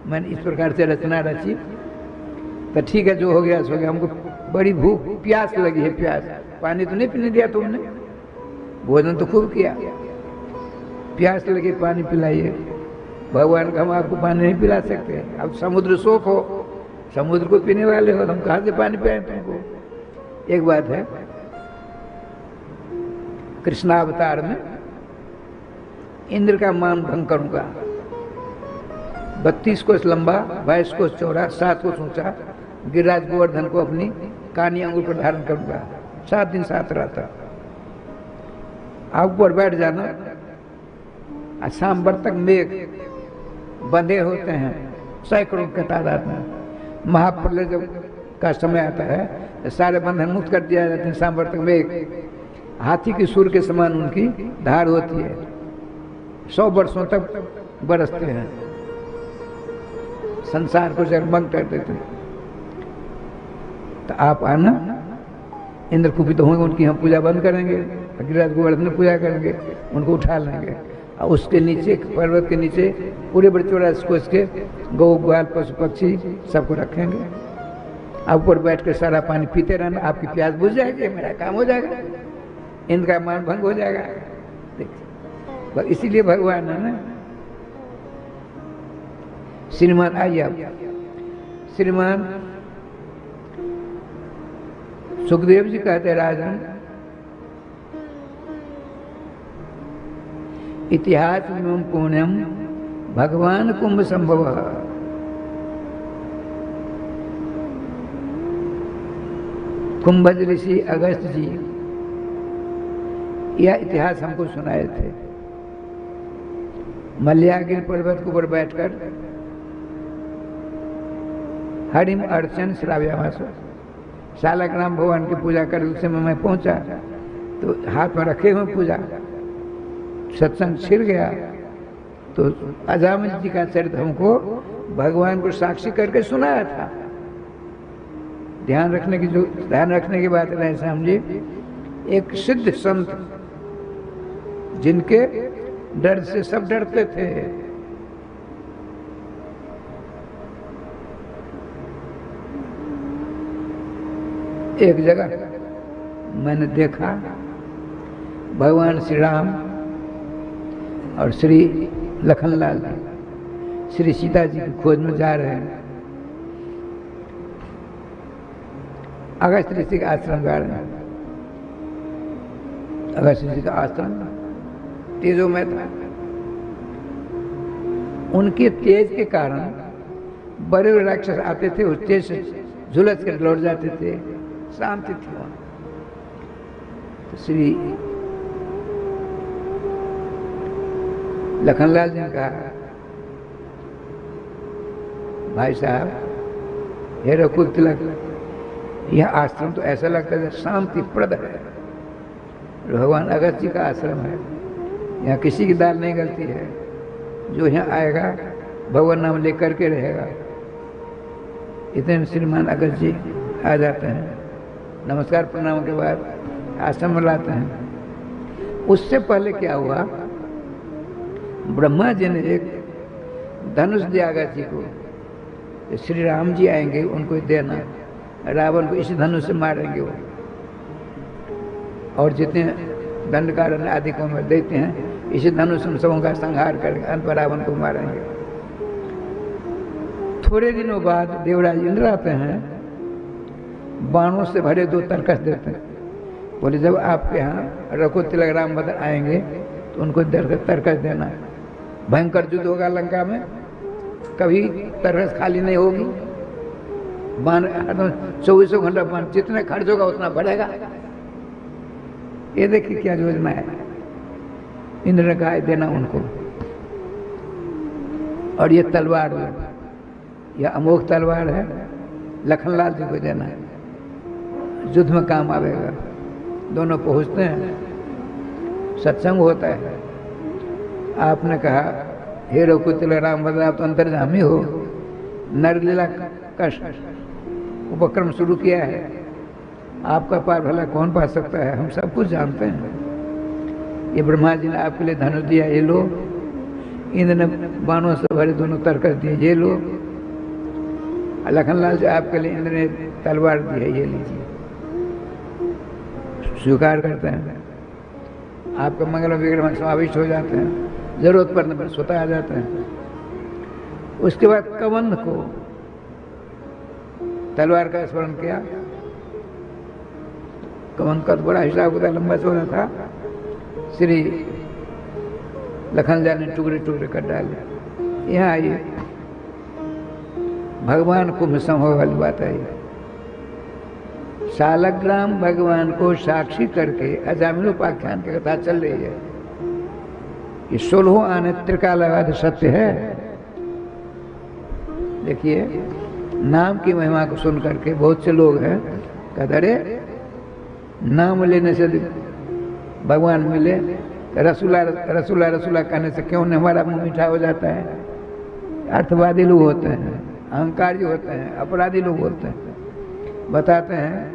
मैंने इस प्रकार से रचना रची। तो ठीक है, जो हो गया सो गया। हमको बड़ी भूख प्यास लगी है, प्यास, पानी तो नहीं पीने दिया तुमने, भोजन तो खूब किया, प्यास लगी पानी पिलाइए। भगवान का हम आपको पानी नहीं पिला सकते, अब समुद्र शोक हो, समुद्र को पीने वाले हो, हम कहाँ से पानी पिलाएं तुमको। एक बात है, कृष्णावतार में इंद्र का मान भंग करूंगा, 32 कोस लंबा, 22 कोस चौड़ा, 7 कोस ऊंचा, गिरिराज गोवर्धन को अपनी कानी अंगुल पर धारण करूंगा, 7 दिन 7 रात। आप ऊपर बैठ जाना, शाम भर तक मेघ बंधे होते हैं सैकड़ों के तादाद में। महाप्रलय जब का समय आता है, सारे बंधन मुक्त कर दिया जाते हैं। शाम भर तक मेघ हाथी की सूर के समान उनकी धार होती है, 100 वर्षों तक बरसते हैं, संसार को जगमग कर देते हैं। तो आप आना, इंद्र कुपित होंगे, उनकी हम पूजा बंद करेंगे, गिरिराज गोवर्धन पूजा करेंगे, उनको उठा लेंगे। और उसके नीचे, पर्वत के नीचे पूरे बड़े 84 कोस के गौ ग्वाल पशु पक्षी सबको रखेंगे। आप ऊपर बैठ कर सारा पानी पीते रहना, आपकी प्यास बुझ जाएगी, मेरा काम हो जाएगा, इनका मान भंग हो जाएगा। देखिए इसीलिए भगवान है ना। श्रीमान आइए आप, श्रीमान सुखदेव जी कहते राजन, इतिहास एवं पुण्यम भगवान कुंभ संभव। कुंभज ऋषि अगस्त जी यह इतिहास हमको सुनाए थे। मल्यागिर पर्वत के ऊपर बैठकर हरिम अर्चन श्राव्यामास शालग्राम भगवान की पूजा कर, उस समय मैं पहुंचा तो हाथ में रखे हुए पूजा, सत्संग छिड़ गया तो अजामिल जी का चरित्र हमको भगवान को साक्षी करके सुनाया था। ध्यान रखने की बात है श्याम जी, एक सिद्ध संत जिनके डर से सब डरते थे, एक जगह मैंने देखा भगवान श्री राम और श्री लखनलाल जी श्री सीता जी की खोज में जा रहे हैं, अगस्त ऋषि का आश्रम जा रहे हैं। अगस्त ऋषि का आश्रम तेजो में था, उनके तेज के कारण बड़े बड़े राक्षस आते थे, उस तेज से झुलस कर लौट जाते थे, शांति थी वहां। तो श्री लखनलाल जी ने कहा, भाई साहब हे रघुकुल तिलक, यह आश्रम तो ऐसा लगता है शांति प्रद है, भगवान अगस्त जी का आश्रम है, यहाँ किसी की दाल नहीं गलती है, जो यहाँ आएगा भगवान नाम लेकर के रहेगा। इतने श्रीमान अगस्त जी आ जाते हैं, नमस्कार प्रणाम के बाद आश्रम में लाते हैं। उससे पहले क्या हुआ, ब्रह्मा जी ने एक धनुष दिया अगस्त जी को, श्री राम जी आएंगे उनको देना, रावण को इसी धनुष से मारेंगे वो, और जितने दंडकारण्य आदि को में देते हैं इसी धनुष में सबों का संहार करेंगे, अंत में रावण को मारेंगे। थोड़े दिनों बाद देवराज इंद्र आते हैं, बाणों से भरे 2 तरकस देते हैं, बोले जब आपके यहाँ रघुकुल तिलक रामभद्र आएंगे तो उनको तरकस देना, भयंकर युद्ध होगा लंका में, कभी तरकस खाली नहीं होगी, बाण 24 घंटा बाण जितने खर्च होगा उतना बढ़ेगा। ये देखिए क्या योजना है, इंद्र ने कहा देना उनको। और ये तलवार है, यह अमोघ तलवार है, लखनलाल जी को देना है, युद्ध में काम आवेगा। दोनों पहुंचते हैं, सत्संग होता है। आपने कहा हे रघुकुल तिलक रामभद्र, आप तो अंतर्यामी हो, नरलीला का उपक्रम शुरू किया है, आपका पार भला कौन पा सकता है, हम सब कुछ जानते हैं। ये ब्रह्मा जी ने आपके लिए धनुष दिया, ये लो, इंद्र ने बाणों से भरे 2 तरकस दिए, ये लो, लखनलाल जी आपके लिए इंद्र ने तलवार दी है, ये लीजिए। स्वीकार करते हैं, आपका मंगल विग्रह में समाविष्ट हो जाते हैं, जरूरत पड़ने पर स्वतः आ जाते हैं। उसके बाद कवंध को तलवार का स्मरण किया, कवंध का तो बड़ा हिसाब होता, लंबा चौड़ा था, श्री लखनलाल ने टुकड़े टुकड़े कर डाले। यहाँ आइए, भगवान कुंभ संभव वाली बात आई। शालग्राम भगवान को साक्षी करके अजामिलोपाख्यान की कथा चल रही है। ये 16 आने त्रिकालवाद सत्य है। देखिए, नाम की महिमा को सुन करके बहुत से लोग हैं कहते अरे नाम लेने से भगवान मिले, रसूला रसूला रसूला कहने से क्यों नहीं हमारा मुंह मीठा हो जाता है। अर्थवादी लोग होते हैं, अहंकारी होते हैं, अपराधी लोग होते हैं। बताते हैं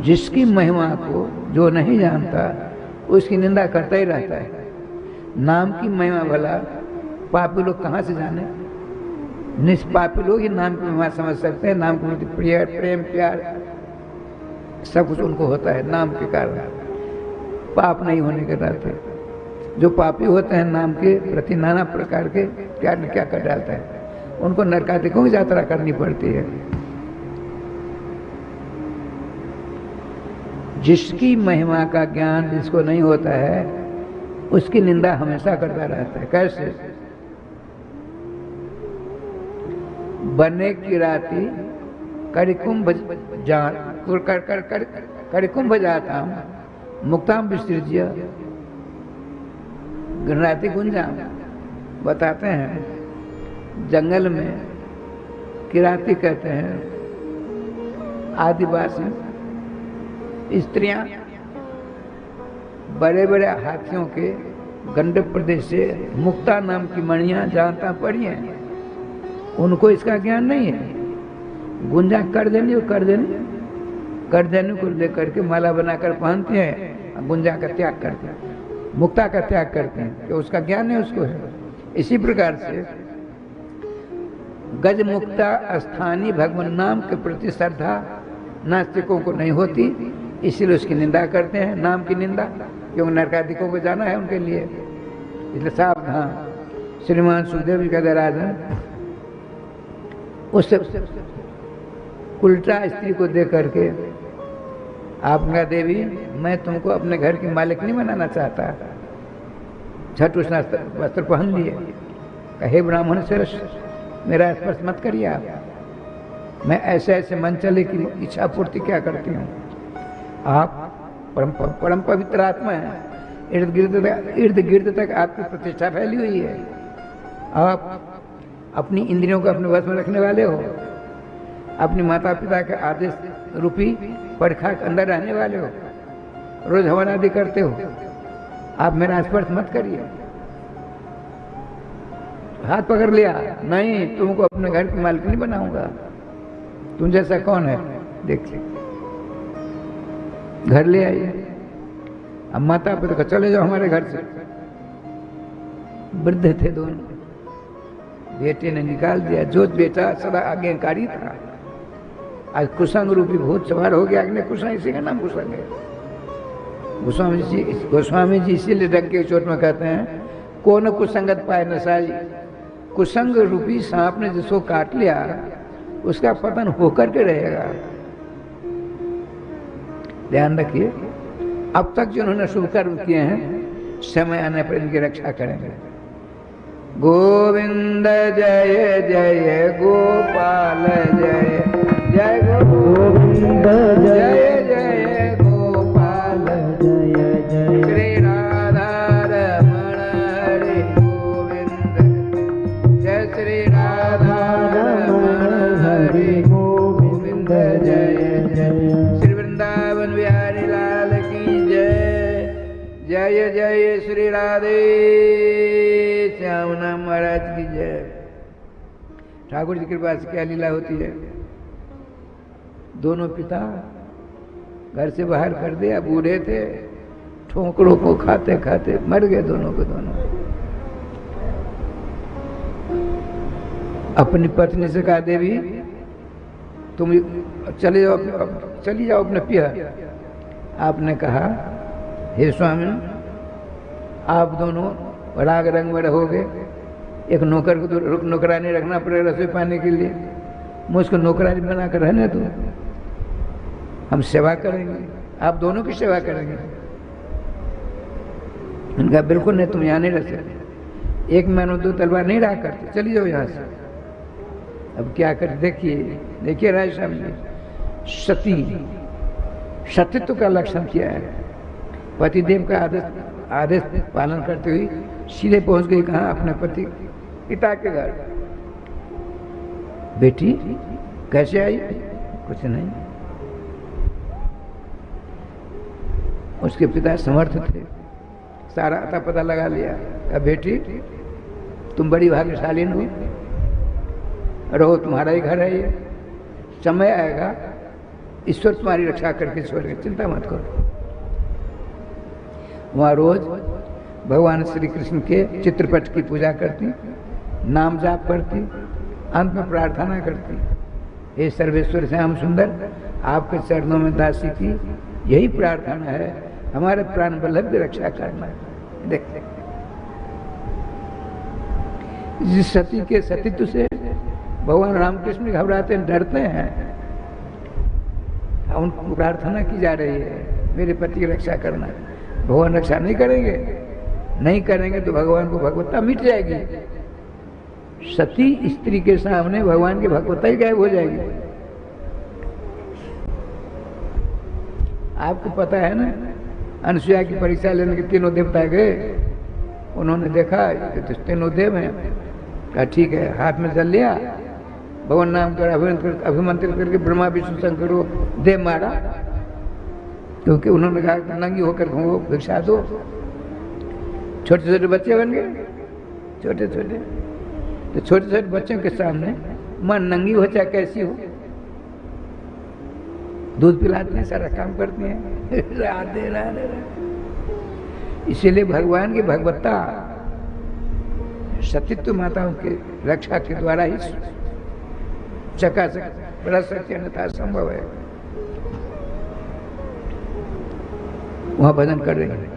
जिसकी महिमा को जो नहीं जानता उसकी निंदा करता ही रहता है। नाम की महिमा भला पापी लोग कहाँ से जाने। निष्पापी लोग ही नाम की महिमा समझ सकते हैं। नाम के प्रति प्रिय प्रेम प्यार सब कुछ उनको होता है नाम के कारण, पाप नहीं होने के नाते। जो पापी होते हैं नाम के प्रति नाना प्रकार के क्या न क्या कर डालते हैं, उनको नरकातिकों की यात्रा करनी पड़ती है। जिसकी महिमा का ज्ञान जिसको नहीं होता है उसकी निंदा हमेशा करता रहता है। कैसे? बने की राती करिकुंभ जान करिकुंभ जाता मुक्ताम विसृज्य गृहराति गुंजाम। बताते हैं जंगल में किराती कहते हैं आदिवासी स्त्रियां बड़े बड़े हाथियों के गंडक प्रदेश से मुक्ता नाम की मणियां जानता पड़ी हैं, उनको इसका ज्ञान नहीं है। गुंजा करदेनी को लेकर के माला बनाकर पहनते हैं, गुंजा का त्याग करते हैं, मुक्ता का त्याग करते हैं कि उसका ज्ञान नहीं उसको है। इसी प्रकार से गज मुक्ता स्थानीय भगवान नाम के प्रति श्रद्धा नास्तिकों को नहीं होती, इसीलिए उसकी निंदा करते हैं, नाम की निंदा, क्योंकि नरकादिकों को जाना है उनके लिए। इसलिए सावधान। श्रीमान सुखदेव जी का दराजन उससे उल्टा स्त्री को देख करके आपका देवी मैं तुमको अपने घर की मालिक नहीं बनाना चाहता। झट उसने वस्त्र पहन लिए, कहे ब्राह्मण श्रेष्ठ मेरा स्पर्श मत करिए आप, मैं ऐसे ऐसे मन चले की इच्छा पूर्ति क्या करती हूँ। आप परम पवित्र आत्मा है, इर्द गिर्द तक आपकी प्रतिष्ठा फैली हुई है। आप अपनी इंद्रियों को अपने वश में रखने वाले हो, अपने माता पिता के आदेश रूपी परीक्षा के अंदर रहने वाले हो, रोज हवन आदि करते हो। आप मेरा स्पर्श मत करिए। हाथ पकड़ लिया, नहीं तुमको अपने घर की मालिक नहीं बनाऊंगा, तुम जैसा कौन है देखिए। घर ले आइए। अब माता पिता को चले जाओ हमारे घर से। वृद्ध थे दोनों, बेटे ने निकाल दिया। जो बेटा सदा आज्ञाकारी था आज कुसंग रूपी भूत सवार हो गया। अग्नि कुसंग, इसी का नाम कुसंग है। गोस्वामी जी इसीलिए डंके की चोट में कहते हैं कौन कुसंगत पाए नसाई। कुसंग रूपी सांप ने जिसको काट लिया उसका पतन होकर के रहेगा। ध्यान रखिए, अब तक जिन्होंने शुभ कर्म किए हैं समय आने पर इनकी रक्षा करेंगे। गोविंद जय जय गोपाल जय जय गोविंद जय जय गोपाल जय जय श्री राधा रमण हरे गोविंद जय श्री राधा रमण हरे गोविंद जय जय श्री वृंदावन बिहारी लाल की जय जय जय श्री राधे श्यामना महाराज की जय। ठाकुर जी की कृपा से क्या लीला होती है। दोनों पिता घर से बाहर कर दिया, बूढ़े थे, ठोकरों को खाते खाते मर गए दोनों के दोनों। अपनी पत्नी से कहा देवी तुम चली जाओ अपने पिया। आपने कहा हे स्वामी आप दोनों राग रंग में रहोगे, एक नौकर को तो नौकरानी रखना पड़ेगा रसोई पाने के लिए, मुझको नौकरानी बना कर रहने दो, हम सेवा करेंगे, आप दोनों की सेवा करेंगे। उनका बिल्कुल नहीं, तुम यहाँ नहीं रह सकते, एक महीनों दो तलवार नहीं रहा करते, चली जाओ यहाँ से। अब क्या कर देखिए राज साहब जी सतीत्व का लक्षण किया है। पतिदेव का आदेश पालन करते हुए सीधे पहुंच गई कहाँ अपने पति पिता के घर। बेटी कैसे आई? कुछ नहीं। उसके पिता समर्थ थे, सारा अता पता लगा लिया। कहा बेटी तुम बड़ी भाग्यशालीन हो, रहो तुम्हारा ही घर है ये, समय आएगा ईश्वर तुम्हारी रक्षा करके छोड़ेंगे, चिंता मत करो। वहाँ रोज भगवान श्री कृष्ण के चित्रपट की पूजा करती, नाम जाप करती, अंत में प्रार्थना करती, हे सर्वेश्वर श्याम सुंदर, आपके चरणों में दासी की यही प्रार्थना है, हमारे प्राण वल्लभ की रक्षा करना। देखते जिस सती के सतीत्व से भगवान रामकृष्ण घबराते हैं, डरते हैं, उनको प्रार्थना की जा रही है मेरे पति की रक्षा करना। भगवान रक्षा नहीं करेंगे, नहीं करेंगे तो भगवान को भगवत्ता मिट जाएगी। सती स्त्री के सामने भगवान की भगवत्ता ही गायब हो जाएगी। आपको पता है ना, अनसुया की परीक्षा लेने के तीनों देवता गए, उन्होंने देखा तो तीनों देव हैं, कहा ठीक है, हाथ में जल लिया, भगवान नाम कर अभिमंत्रित करके ब्रह्मा विष्णु शंकर को दे मारा, क्योंकि उन्होंने कहा कि नंगी होकर घूमो, भिक्षा दो। छोटे छोटे बच्चे बन गए, छोटे छोटे, तो छोटे छोटे बच्चों के सामने मां नंगी हो चाहे कैसी हो, दूध पिलाते हैं, सारा काम करती हैं, राधे राधे। इसीलिए भगवान की भगवत्ता सतीत्व माताओं की रक्षा के द्वारा ही चकाचक बड़ा सत्य अन्यथा संभव है। वहां भजन कर रहे हैं।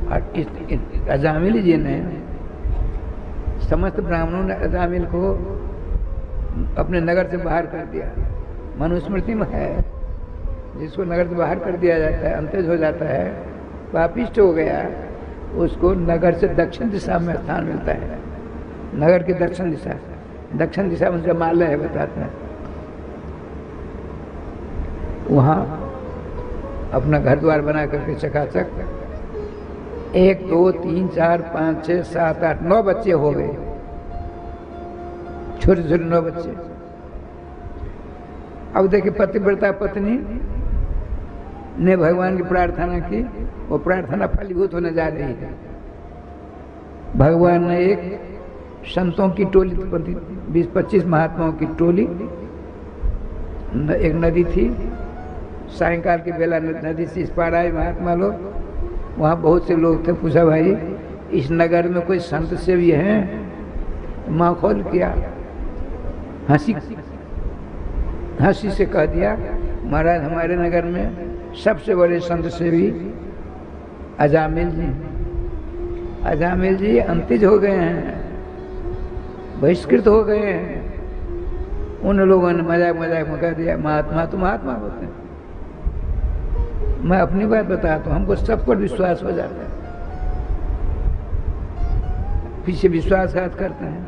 और अजामिल जी ने, समस्त ब्राह्मणों ने अजामिल को अपने नगर से बाहर कर दिया। मनुस्मृति में है, जिसको नगर से बाहर कर दिया जाता है, अंत्यज हो जाता है, पापिष्ट हो गया, उसको नगर से दक्षिण दिशा में स्थान मिलता है। नगर की दक्षिण दिशा में जमालय है, बताते हैं। वहाँ अपना घर द्वार बना करके चकाचक 1 2 3 4 5 6 7 8 9 बच्चे हो गए, छोटे छोटे 9 बच्चे। अब देखिए पतिव्रता पत्नी ने भगवान की प्रार्थना की, वो प्रार्थना फलीभूत होने जा रही है। भगवान ने एक संतों की टोली, 20-25 महात्माओं की टोली, एक नदी थी, सायंकाल की बेला नदी से इस पार आए महात्मा लोग। वहाँ बहुत से लोग थे, पूछा भाई इस नगर में कोई संत से भी हैं? माखौल किया, हंसी से कह दिया, महाराज हमारे नगर में सबसे बड़े संत सेवी अजामिल जी अंतिज हो गए हैं, बहिष्कृत हो गए हैं। उन लोगों ने मजाक में कह दिया, महात्मा तो महात्मा होते हैं। मैं अपनी बात बताता हूँ, हमको सब पर विश्वास हो जाता है, पीछे विश्वासघात करते हैं,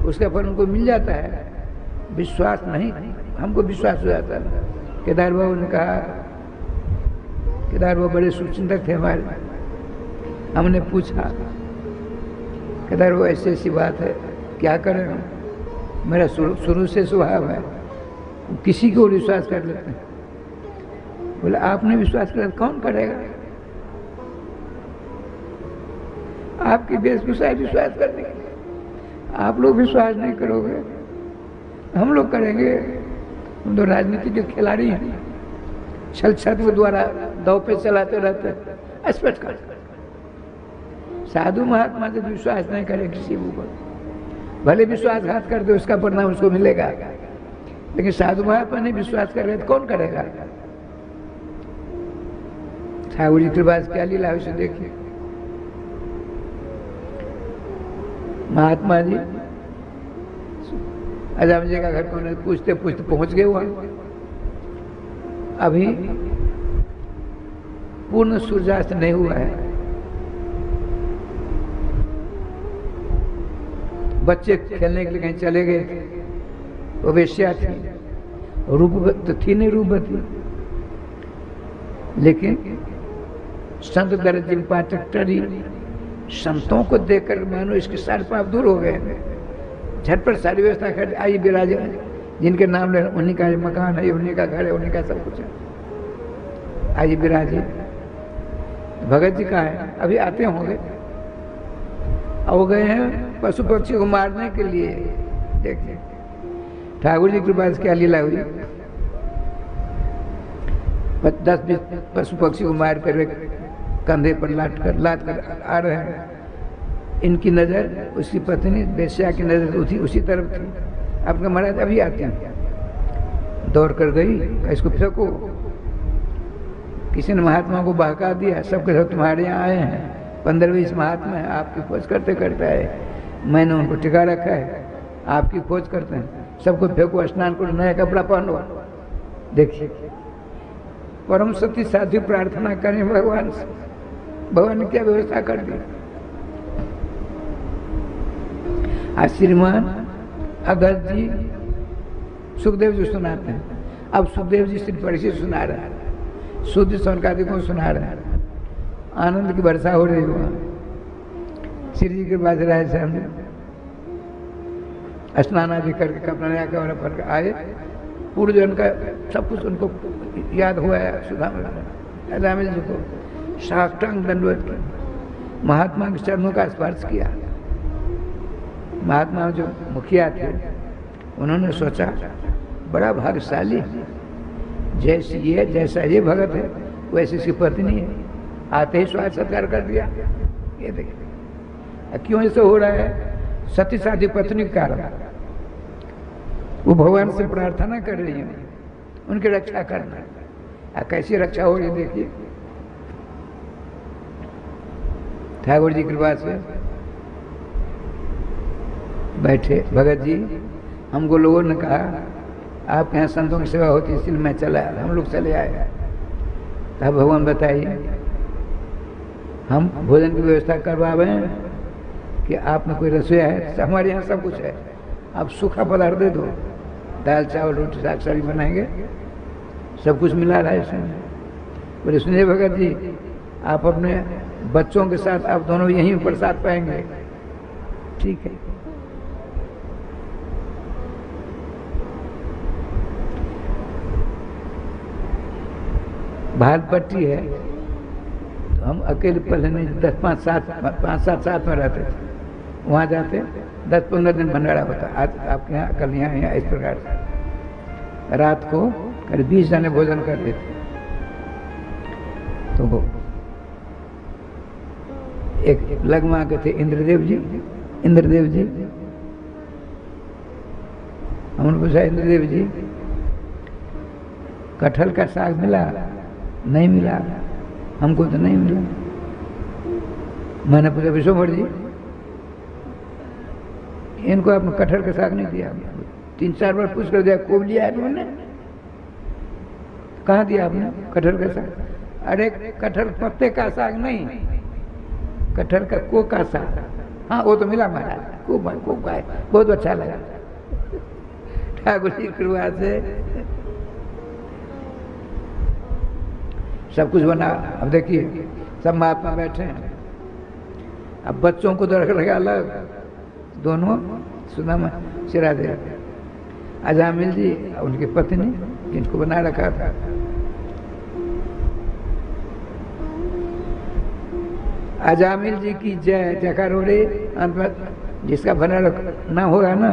उसका फल उनको मिल जाता है। विश्वास नहीं, हमको विश्वास हो जाता है। केदार बाबू ने कहा, केदार बाबू बड़े सुचिंतक थे हमारे, हमने पूछा केदार बाबू ऐसी ऐसी बात है, क्या करें हम? मेरा शुरू से स्वभाव है, किसी को विश्वास कर लेते हैं। बोले आपने विश्वास कर, कौन करेगा? आपकी वेशभूषा है विश्वास करने की, आप लोग विश्वास नहीं करोगे, हम लोग करेंगे। हम तो राजनीति के खिलाड़ी हैं, छल छत्र द्वारा दाव पे चलाते रहते हैं। स्पष्ट कर, साधु महात्मा जब विश्वास नहीं करे किसी ऊपर, भले विश्वासघात कर दे, उसका परिणाम उसको मिलेगा, लेकिन साधु महात्मा ने विश्वास कर रहे तो कौन करेगा? ठाकुर जी के पास क्या लीला उसे देखिए। महात्मा जी अजामिल जी का घर को पूछते पूछते पहुंच गए वहां। अभी पूर्ण सूर्यास्त नहीं हुआ है, बच्चे खेलने के लिए कहीं चले गए, वो वेश्या थी, रूपवती तो थी नहीं, रूपवती, लेकिन संत दर्जी पाठक टरी, संतों को देखकर मानो इसके सारे पाप दूर हो गए। झटपट सारी व्यवस्था कर, आइए विराजे, जिनके नाम ले उन्हीं का मकान है, उन्हीं का घर है, उन्हीं का सब कुछ है, आइए विराजे। भगत जी कहाँ है? अभी आते होंगे, हो गए हैं पशु पक्षी को मारने के लिए। देखिए ठाकुर जी के पास क्या लीला हुई, 10-20 पशु पक्षी को मार कर कंधे पर लाद कर आ रहे हैं। इनकी नज़र, उसकी पत्नी वेश्या की नज़र उसी तरफ थी। आपका महाराज अभी आते हैं, दौड़ कर गई, इसको फेंको। किसी ने महात्मा को बहका दिया, सबके सब तुम्हारे यहाँ आए हैं, 15-20 महात्मा है, आपकी खोज करते करते आए, मैंने उनको टिका रखा है, आपकी खोज करते हैं, सबको फेंको, स्नान करो, नया कपड़ा पहनो। देखिए परम सती साधु प्रार्थना करें भगवान से, भगवान ने क्या व्यवस्था कर दी। आज श्रीमान अगस्त जी सुखदेव जी सुनाते हैं, अब सुखदेव जी श्री परिषद सुना रहे हैं, शुद्ध सौनकादि को सुना रहे हैं, आनंद की वर्षा हो रही हुआ। श्री जी के पास रहे से हम स्नान आदि करके कपड़ा नया कपड़ा पहन के आए, पूर्व जन का सब कुछ उनको याद हुआ है। सुदामा जी को साष्टांग दंडवत की, महात्मा के चरणों का स्पर्श किया। महात्मा जो मुखिया थे उन्होंने सोचा बड़ा भाग्यशाली है, जैसा ये भगत है वैसे इसकी पत्नी है, आते ही स्वागत सत्कार कर दिया। ये देखिए क्यों ऐसा हो रहा है, सती साधी पत्नी के कारण। वो भगवान से प्रार्थना कर रही है उनकी रक्षा करना। कैसी रक्षा हो रही है देखिए, ठाकुर जी कृपा से बैठे भगत जी, हमको लोगों ने कहा आपके यहाँ संतों की सेवा होती है, इसलिए मैं चला आया, हम लोग चले आए। तब भगवान बताइए हम भोजन की व्यवस्था करवावे कि आपने कोई रसोईया है? हमारे यहाँ सब कुछ है, आप सूखा पदार्थ दे दो, दाल चावल रोटी साग सब्जी बनाएंगे, सब कुछ मिला रहा है इसमें। बोले सुनिए भगत जी, आप अपने बच्चों के साथ आप दोनों यहीं प्रसाद पाएंगे। ठीक है। भालपट्टी है तो हम अकेले पहले नहीं, 5-7 में रहते थे, वहाँ जाते 10-15 दिन भंडारा होता। आज आपके यहाँ कल यहाँ इस प्रकार से रात को करीब 20 जने भोजन करते थे। तो एक लगमा के थे इंद्रदेव जी, हमने पूछा इंद्रदेव जी कटहल का साग मिला? नहीं मिला, हमको तो नहीं मिला। मैंने पूछा विश्वभर जी इनको आपने कटहल का साग नहीं दिया? 3-4 बार पूछ कर दिया, खूब लिया है तुमने? कहाँ दिया आपने कटहल का साग? अरे कटहल पत्ते का साग नहीं, कटहल का को का साग। हाँ वो तो मिला महाराज, खूब खाए, बहुत अच्छा लगा। ठाकुर जी कृपा से सब कुछ बना। अब देखिए सब महात्मा बैठे हैं, अब बच्चों को तो रख रखा अलग, दोनों सुदामा सिराधे, अजामिल जी उनकी पत्नी जिनको बना रखा था। अजामिल जी की जय जयकार हो रही, अंत में जिसका बना ना होगा ना,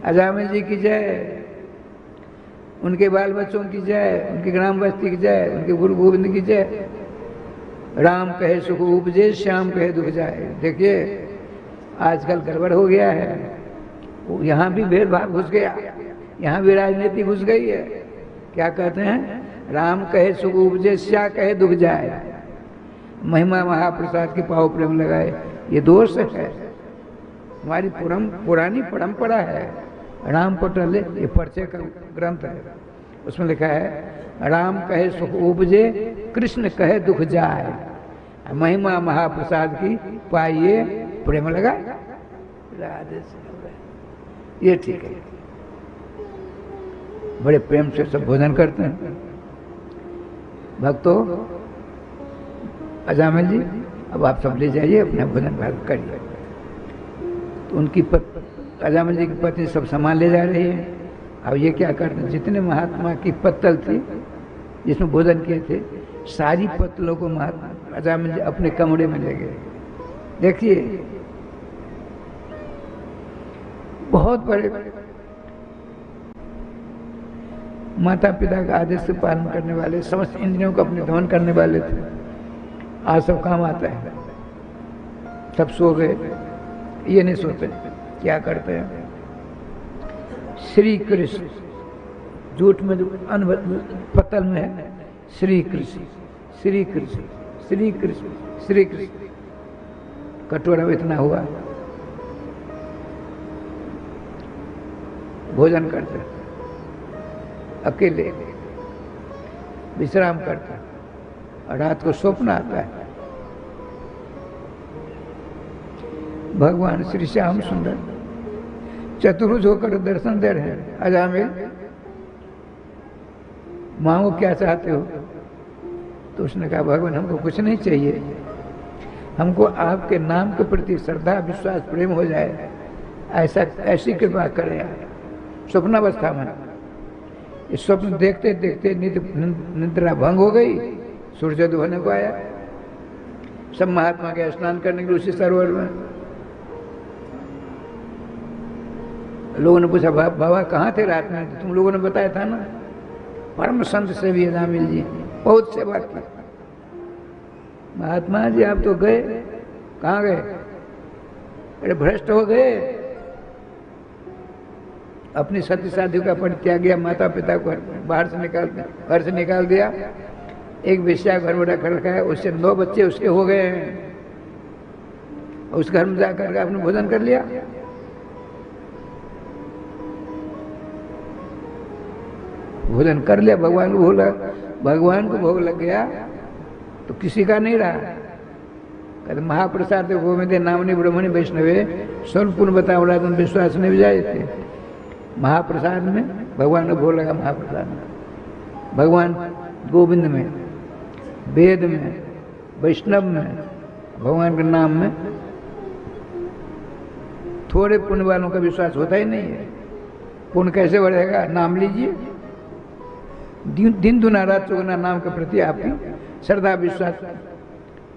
अजामिल जी की जय, उनके बाल बच्चों की जय, उनकी ग्राम बस्ती की जय, उनके गुरु गोविंद की जय। राम कहे सुख उपजे, श्याम कहे दुख जाए। देखिए आजकल गड़बड़ हो गया है, यहाँ भी भेदभाव घुस गया, यहाँ भी राजनीति घुस गई है। क्या कहते हैं? राम कहे सुख उपजे, श्या कहे दुख जाए, महिमा महाप्रसाद की पाव प्रेम लगाए। ये दोष है, हमारी पुरानी परंपरा है। राम पटल ये परिचय का ग्रंथ है, उसमें लिखा है राम कहे सुख उपजे, कृष्ण कहे दुख जाए, महिमा महाप्रसाद की पाइए प्रेम लगाए। राधे ये ठीक है, बड़े प्रेम से सब भोजन करते हैं। भक्तों अजामिल जी अब आप सब ले जाइए अपना भोजन भाग करिए। तो उनकी अजामिल जी की पत्नी सब सामान ले जा रही है। अब ये क्या करते हैं, जितने महात्मा की पत्तल थी जिसमें भोजन किए थे, सारी पत्तलों को महात्मा अजामिल जी अपने कमरे में ले गए। देखिए बहुत बड़े माता पिता का आदेश से पालन करने वाले, समस्त इंद्रियों को अपने दमन करने वाले थे। आज सब काम आता है, सब सो गए, ये नहीं सोचते क्या करते हैं। श्री कृष्ण झूठ में जो पतल में है, श्री कृष्ण श्री कृष्ण श्री कृष्ण श्री कृष्ण, कटोरा में इतना हुआ। भोजन करते अकेले, विश्राम करते, और रात को स्वप्न आता है भगवान श्री श्याम सुंदर चतुर्भुज होकर दर्शन दे रहे हैं। अजामिल मांगो क्या चाहते हो? तो उसने कहा भगवान हमको कुछ नहीं चाहिए, हमको आपके नाम के प्रति श्रद्धा विश्वास प्रेम हो जाए, ऐसा ऐसी कृपा करें। स्वप्नावस्था में इस स्वप्न देखते देखते निद्रा भंग हो गई, सूर्योदय होने को आया। सब महात्मा के स्नान करने के लिए उसी सरोवर में। लोगों ने पूछा बाबा कहाँ थे रात में? तुम लोगों ने बताया था ना, परम संत से भी अजामिल जी बहुत सेवा की। महात्मा जी आप तो गए, कहाँ गए? अरे भ्रष्ट हो गए, अपनी सती साधु का परित्याग किया, माता पिता को बाहर से घर से निकाल दिया, एक वेश्या घर में रख रखा है, उससे 9 बच्चे उसके हो गए हैं, उस घर में जाकर के आपने भोजन कर लिया। भोजन कर लिया, भगवान को भोग लग गया तो किसी का नहीं रहा। कहते महाप्रसाद गोविंदे नामनी ब्रह्मणी वैष्णवे स्वर्ण पुण्य बताओ तुम विश्वास नहीं जाए थे। महाप्रसाद में भगवान को भोग लगा, महाप्रसाद में भगवान गोविंद में, वेद में, वैष्णव में, भगवान के नाम में थोड़े पुण्य वालों का विश्वास होता ही नहीं है। पुण्य कैसे बढ़ेगा? नाम लीजिए, दिन दुना रात चौगुना नाम के प्रति आपकी श्रद्धा विश्वास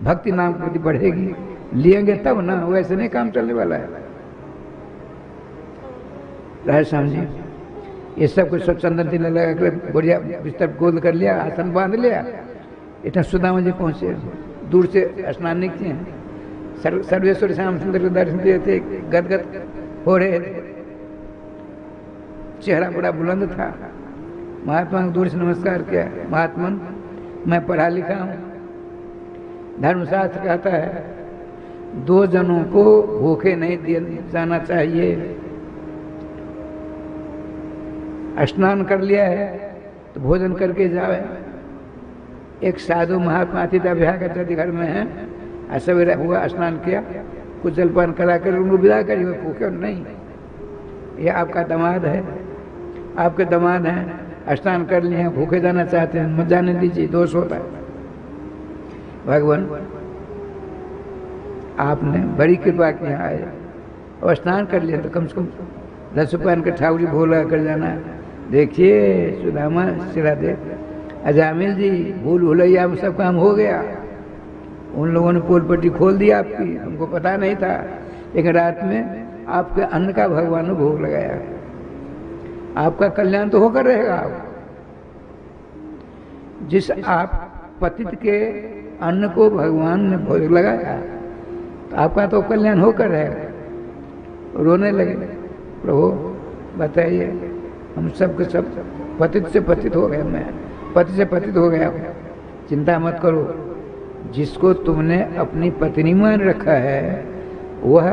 भक्ति नाम के प्रति बढ़ेगी, लिएंगे तब ना, वैसे नहीं काम चलने वाला है। राय श्याम जी ये सब कुछ सब चंदन तिल लगा कर बढ़िया बिस्तर गोद कर लिया, आसन बांध लिया। इतना सुदामा जी पहुंचे, दूर से स्नान नहीं किए हैं, सर्वेश्वर श्याम सुंदर के दर्शन दिए थे, गदगद हो रहे थे, चेहरा बड़ा बुलंद था। महात्मा को दूर से नमस्कार किया। महात्मन मैं पढ़ा लिखा हूँ, धर्मशास्त्र कहता है 2 जनों को भूखे नहीं दिया जाना चाहिए। स्नान कर लिया है तो भोजन करके जाए। एक साधु महात्मा अतिथा विवाह करते घर में है, सवेरा हुआ, स्नान किया, कुछ जलपान करा कर उनको विदा करी, हुए भूखे नहीं। यह आपका दामाद है, आपके दामाद हैं, स्नान कर लिए हैं, भूखे जाना चाहते हैं, मत जाने दीजिए, दोष होता है। भगवान आपने बड़ी कृपा की, यहाँ आए और स्नान कर लिया तो कम से कम 10 रुपये के ठाकुर भोला कर जाना। देखिए सुदामा सिरा दे, अजामिल जी भूल भुलैया में सब काम हो गया, उन लोगों ने पोल पट्टी खोल दी आपकी, हमको पता नहीं था, लेकिन रात में आपके अन्न का भगवान ने भोग लगाया। आपका कल्याण तो होकर रहेगा। जिस आप पतित के अन्न को भगवान ने भोग लगाया तो आपका तो कल्याण होकर रहेगा। रोने लगे, प्रभु बताइए हम सब के सब पतित से पतित हो गए, मैं पति से पतित हो गया। चिंता मत करो, जिसको तुमने अपनी पत्नी मान रखा है वह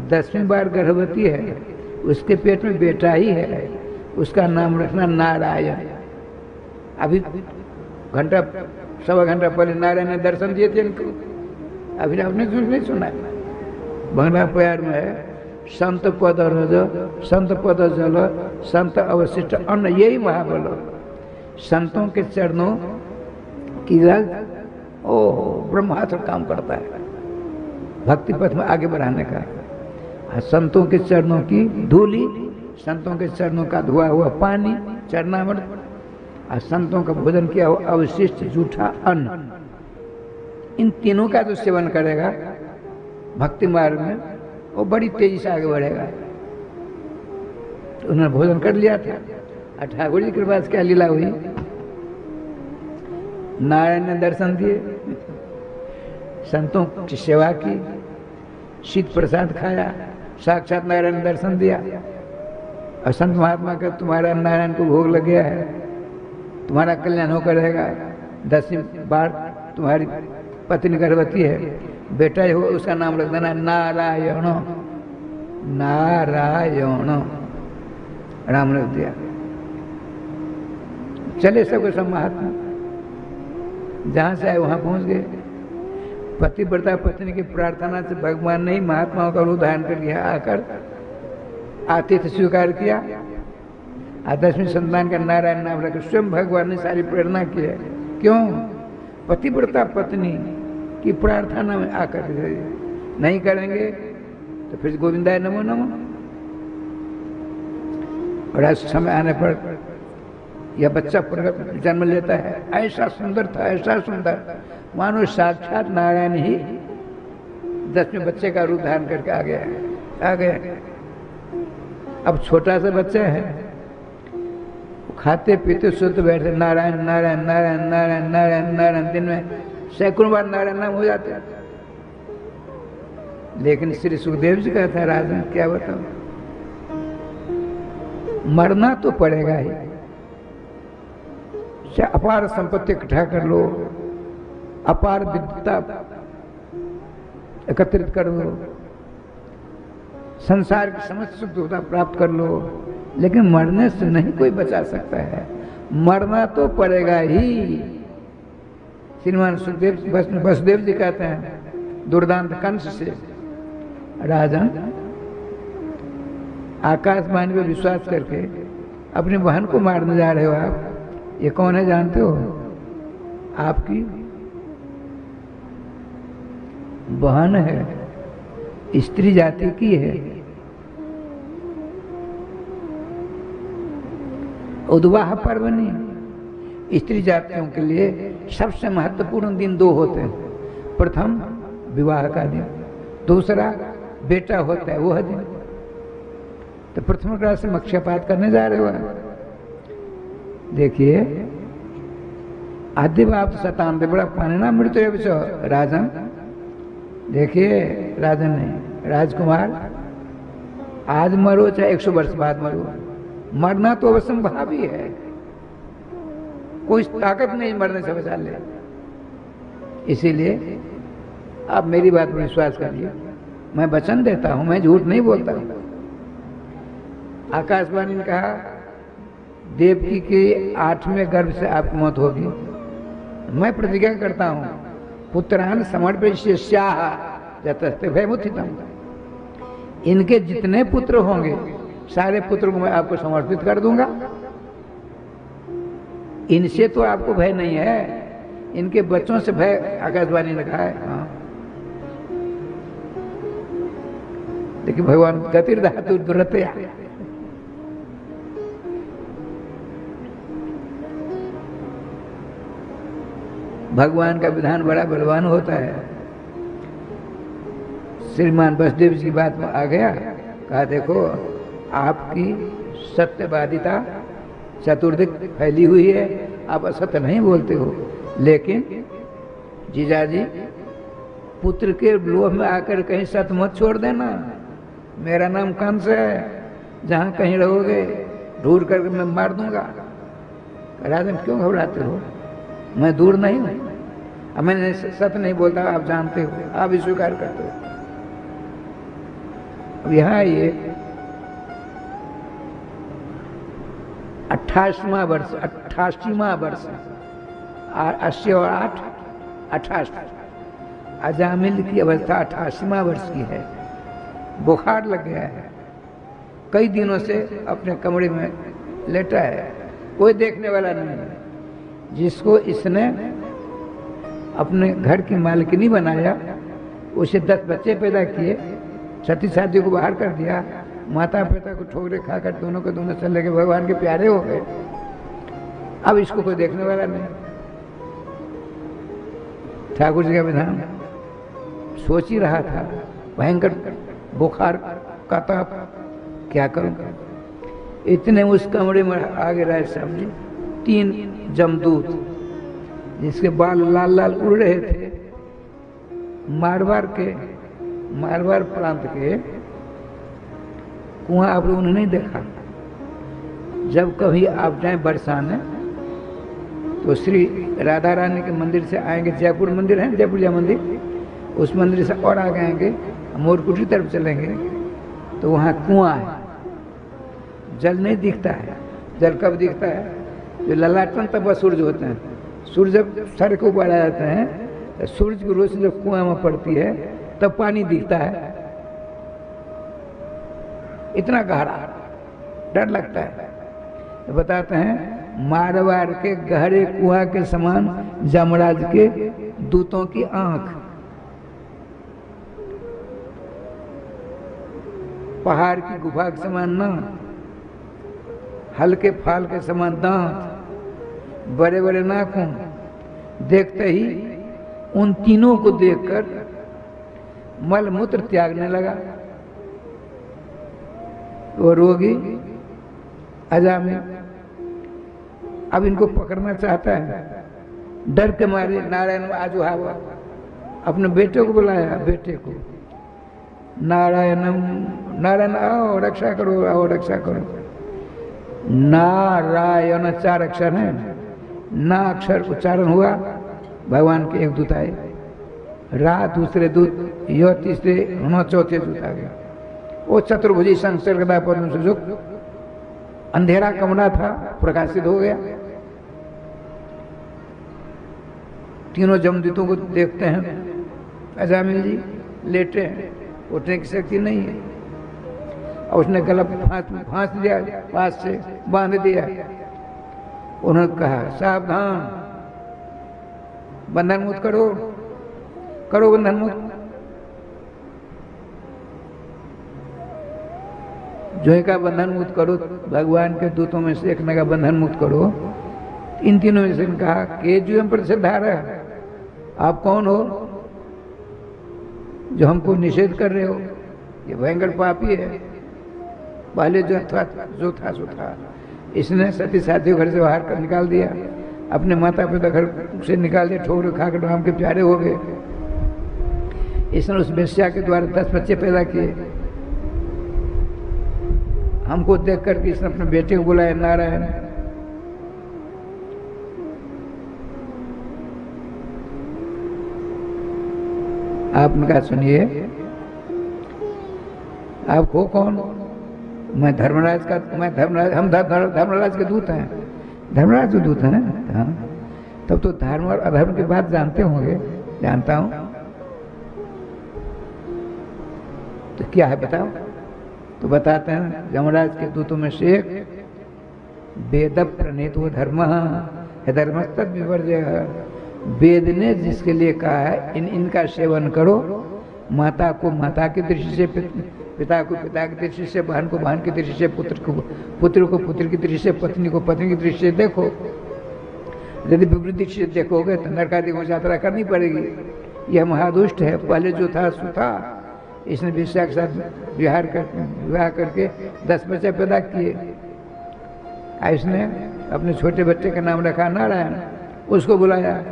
10वीं बार गर्भवती है, उसके पेट में बेटा ही है, उसका नाम रखना नारायण। अभी घंटा 1.25 घंटा पहले नारायण ने दर्शन दिए थे इनको, अभी आपने नहीं सुना? बंगला प्यार में है, संत पद रज, संत पद जल, संत अवशिष्ट अन्न, यही महाबल। संतों के चरणों की रज ब्रह्मास्त्र काम करता है भक्ति पथ में आगे बढ़ाने का। संतों के चरणों की धूली, संतों के चरणों का धुआ हुआ पानी, चरणामृत, और संतों का भोजन किया हुआ अवशिष्ट जूठा अन्न, इन तीनों का जो सेवन करेगा भक्ति मार्ग में वो बड़ी तेजी से आगे बढ़ेगा। तो उन्होंने भोजन कर लिया था। ठाकुर जी के पास क्या लीला हुई, नारायण ने दर्शन दिए, संतों की सेवा की, शीत प्रसाद खाया, साक्षात नारायण ने दर्शन दिया। और संत महात्मा का तुम्हारा नारायण को भोग लग गया है, तुम्हारा कल्याण होकर रहेगा। 10वीं बार तुम्हारी पत्नी गर्भवती है, बेटा हो उसका नाम रख देना नारायण। नारायण राम रख दिया। चले सबके सब महात्मा, जहां से आए वहां पहुंच गए। पतिव्रता पत्नी की प्रार्थना से भगवान ने ही महात्माओं का रूप धारण कर दिया, आकर आतिथ्य स्वीकार किया। 10वीं संतान का नारायण नाम रखकर स्वयं भगवान ने सारी प्रेरणा की है। क्यों? पतिव्रता पत्नी की प्रार्थना में आकर नहीं करेंगे तो फिर गोविंदाय नमो नमो। और आज समय आने पर यह बच्चा जन्म लेता है, ऐसा सुंदर था, ऐसा सुंदर, मानो साक्षात नारायण ही 10वें बच्चे का रूप धारण करके आ गया। अब छोटा सा बच्चा है, खाते पीते सोते बैठे नारायण नारायण नारायण नारायण नारायण नारायण, दिन में सैकड़ों बार नारायण नाम हो जाते हैं। लेकिन श्री सुखदेव जी कहता है, राजन क्या बताओ, मरना तो पड़ेगा ही। चाहे अपार संपत्ति इकट्ठा कर लो, अपार विद्वता एकत्रित कर लो, संसार की समस्त सुखता प्राप्त कर लो, लेकिन मरने से नहीं कोई बचा सकता है। मरना तो पड़ेगा ही। श्रीमान सुखदेव वसुदेव जी कहते हैं दुर्दांत कंस से, राजन आकाशवाणी पर विश्वास करके अपनी बहन को मारने जा रहे हो आप, ये कौन है जानते हो? आपकी बहन है, स्त्री जाति की है। उद्वाह पर्वणि, स्त्री जातियों के लिए सबसे महत्वपूर्ण दिन 2 होते हैं। प्रथम विवाह का दिन, दूसरा बेटा होता है वह दिन। तो प्रथम क्लास से मक्षपात करने जा रहे हो। देखिए आदिवाप शतान बड़ा पानी ना मृत्यु विषय। राजन देखिए, राजन नहीं राजकुमार, आज मरो चाहे 100 वर्ष बाद मरो, मरना तो असंभव ही है। कोई ताकत नहीं मरने से बचा ले। इसीलिए आप मेरी बात पर विश्वास करिए, मैं वचन देता हूं, मैं झूठ नहीं बोलता हूं। आकाशवाणी ने कहा देवकी के 8वें गर्भ से आपकी मौत होगी। मैं प्रतिज्ञा करता हूं, पुत्रान समर्पयिष्याः यतस्ते भयमुत्थितम्। इनके जितने पुत्र होंगे सारे पुत्र को मैं आपको समर्पित कर दूंगा। इनसे तो आपको भय नहीं है, इनके बच्चों से भय आकाशवाणी ने कहा है। हाँ, देखिए भगवान गतिर्धातु दुरतया। भगवान का विधान बड़ा बलवान होता है। श्रीमान वसुदेव जी की बात में आ गया, कहा देखो आपकी सत्यवादिता चतुर्दिक फैली हुई है, आप असत्य नहीं बोलते हो, लेकिन जीजाजी पुत्र के लोभ में आकर कहीं सत्य मत छोड़ देना। मेरा नाम कंस है, जहाँ कहीं रहोगे ढूंढ करके मैं मार दूंगा। राजन क्यों घबराते हो? मैं दूर नहीं हूं, अब मैंने सत्य नहीं बोलता, आप जानते हो, आप भी स्वीकार करते हो। अब यहाँ ये 88वां वर्ष 80 और 8 88। अजामिल की अवस्था 88वां वर्ष की है। बुखार लग गया है, कई दिनों से अपने कमरे में लेटा है, कोई देखने वाला नहीं है। जिसको इसने अपने घर की मालकिनी बनाया, उसे 10 बच्चे पैदा किए, सती साथी को बाहर कर दिया, माता पिता को ठोकरे खाकर दोनों के दोनों चले गए, भगवान के प्यारे हो गए। अब इसको कोई देखने वाला नहीं। ठाकुर जी का विधान सोच ही रहा था, भयंकर बुखार का ताप, क्या करूं। इतने उस कमरे में आगे रहे समझी 3 जमदूत, जिसके बाल लाल लाल उड़ रहे थे। मारवाड़ प्रांत के कुआं आप लोगों ने नहीं देखा। जब कभी आप जाएं बरसाने तो श्री राधा रानी के मंदिर से आएंगे, जयपुर मंदिर है, जयपुर मंदिर, उस मंदिर से और आगे आएंगे, मोरकुटी तरफ चलेंगे तो वहाँ कुआं है। जल नहीं दिखता है। जल कब दिखता है? जो ललाटन तब सूरज होते हैं। सूरज जब सर के ऊपर आ जाते हैं, सूरज की रोशनी जब कुआं में पड़ती है तब पानी दिखता है। इतना गहरा, डर लगता है। तो बताते हैं मारवाड़ के गहरे कुआं के समान जमराज के दूतों की आंख, पहाड़ की गुफा के समान नाक, हल्के फाल के समान दांत, बड़े बड़े नाखून। देखते ही उन तीनों को देखकर मल मूत्र त्यागने लगा। वो रोगी अजामिल अब इनको पकड़ना चाहता है। डर के मारे नारायण आजू हावा अपने बेटे को बुलाया, बेटे को, नारायणम, नारायण आओ रक्षा करो, आओ रक्षा करो। नारायण 4 अक्षर हैं, ना अक्षर उच्चारण हुआ, भगवान के एक दूत आए, रा दूसरे दूत, यो तीसरे, नो चौथे दूत आ गया। वो चतुर्भुजी संसर्ग पद्म सुजुक, अंधेरा कमरा था, प्रकाशित हो गया। तीनों जमदूतों को देखते हैं, अजामिल जी लेटे हैं, उठने की शक्ति नहीं है। और उसने गला फांस दिया, पास से बांध दिया। उन्होंने कहा सावधान, बंधन मुक्त करो, करो बंधन मुक्त। जो का बंधन मुक्त करो, भगवान के दूतों में से एक ने का बंधन मुक्त करो। इन तीनों में से कहा कि जीवन पर सिद्धार है, आप कौन हो जो हमको निषेध कर रहे हो? ये भयंकर पापी है। पहले जो था सो था। इसने सती साथी घर से बाहर कर निकाल दिया, अपने माता पिता घर से निकाल दिया, ठोकर खाकर राम के प्यारे हो गए। इसने उस वेश्या के द्वारा 10 बच्चे पैदा किए। हमको देख करके इसने अपने बेटे को बुलाया नारायण। आपने कहा सुनिए, आप हो कौन? मैं धर्मराज का, मैं धर्मराज, हम धर्मराज के दूत हैं। धर्मराज के दूत हैं? हाँ। तब तो धर्म और अधर्म की बात जानते होंगे। जानता हूं। तो क्या है बताओ? तो बताते हैं धर्मराज के दूतों में से एक, वेद प्रणीत वो धर्म है, धर्म तद विवर्जय। वेद ने जिसके लिए कहा है इनका सेवन करो। माता को माता की दृष्टि से, पिता को पिता की दृष्टि से, बहन को बहन की दृष्टि से, पुत्र को पुत्र की दृष्टि से, पत्नी को पत्नी की दृष्टि से देखो। यदि विपरीत दृष्टि से देखोगे तो नरकादि को यात्रा करनी पड़ेगी। यह महादुष्ट है। पहले जो था सो था। इसने वेश्या के साथ विवाह करके 10 बच्चे पैदा किए। इसने अपने छोटे बच्चे का नाम रखा नारायण। उसको बुलाया।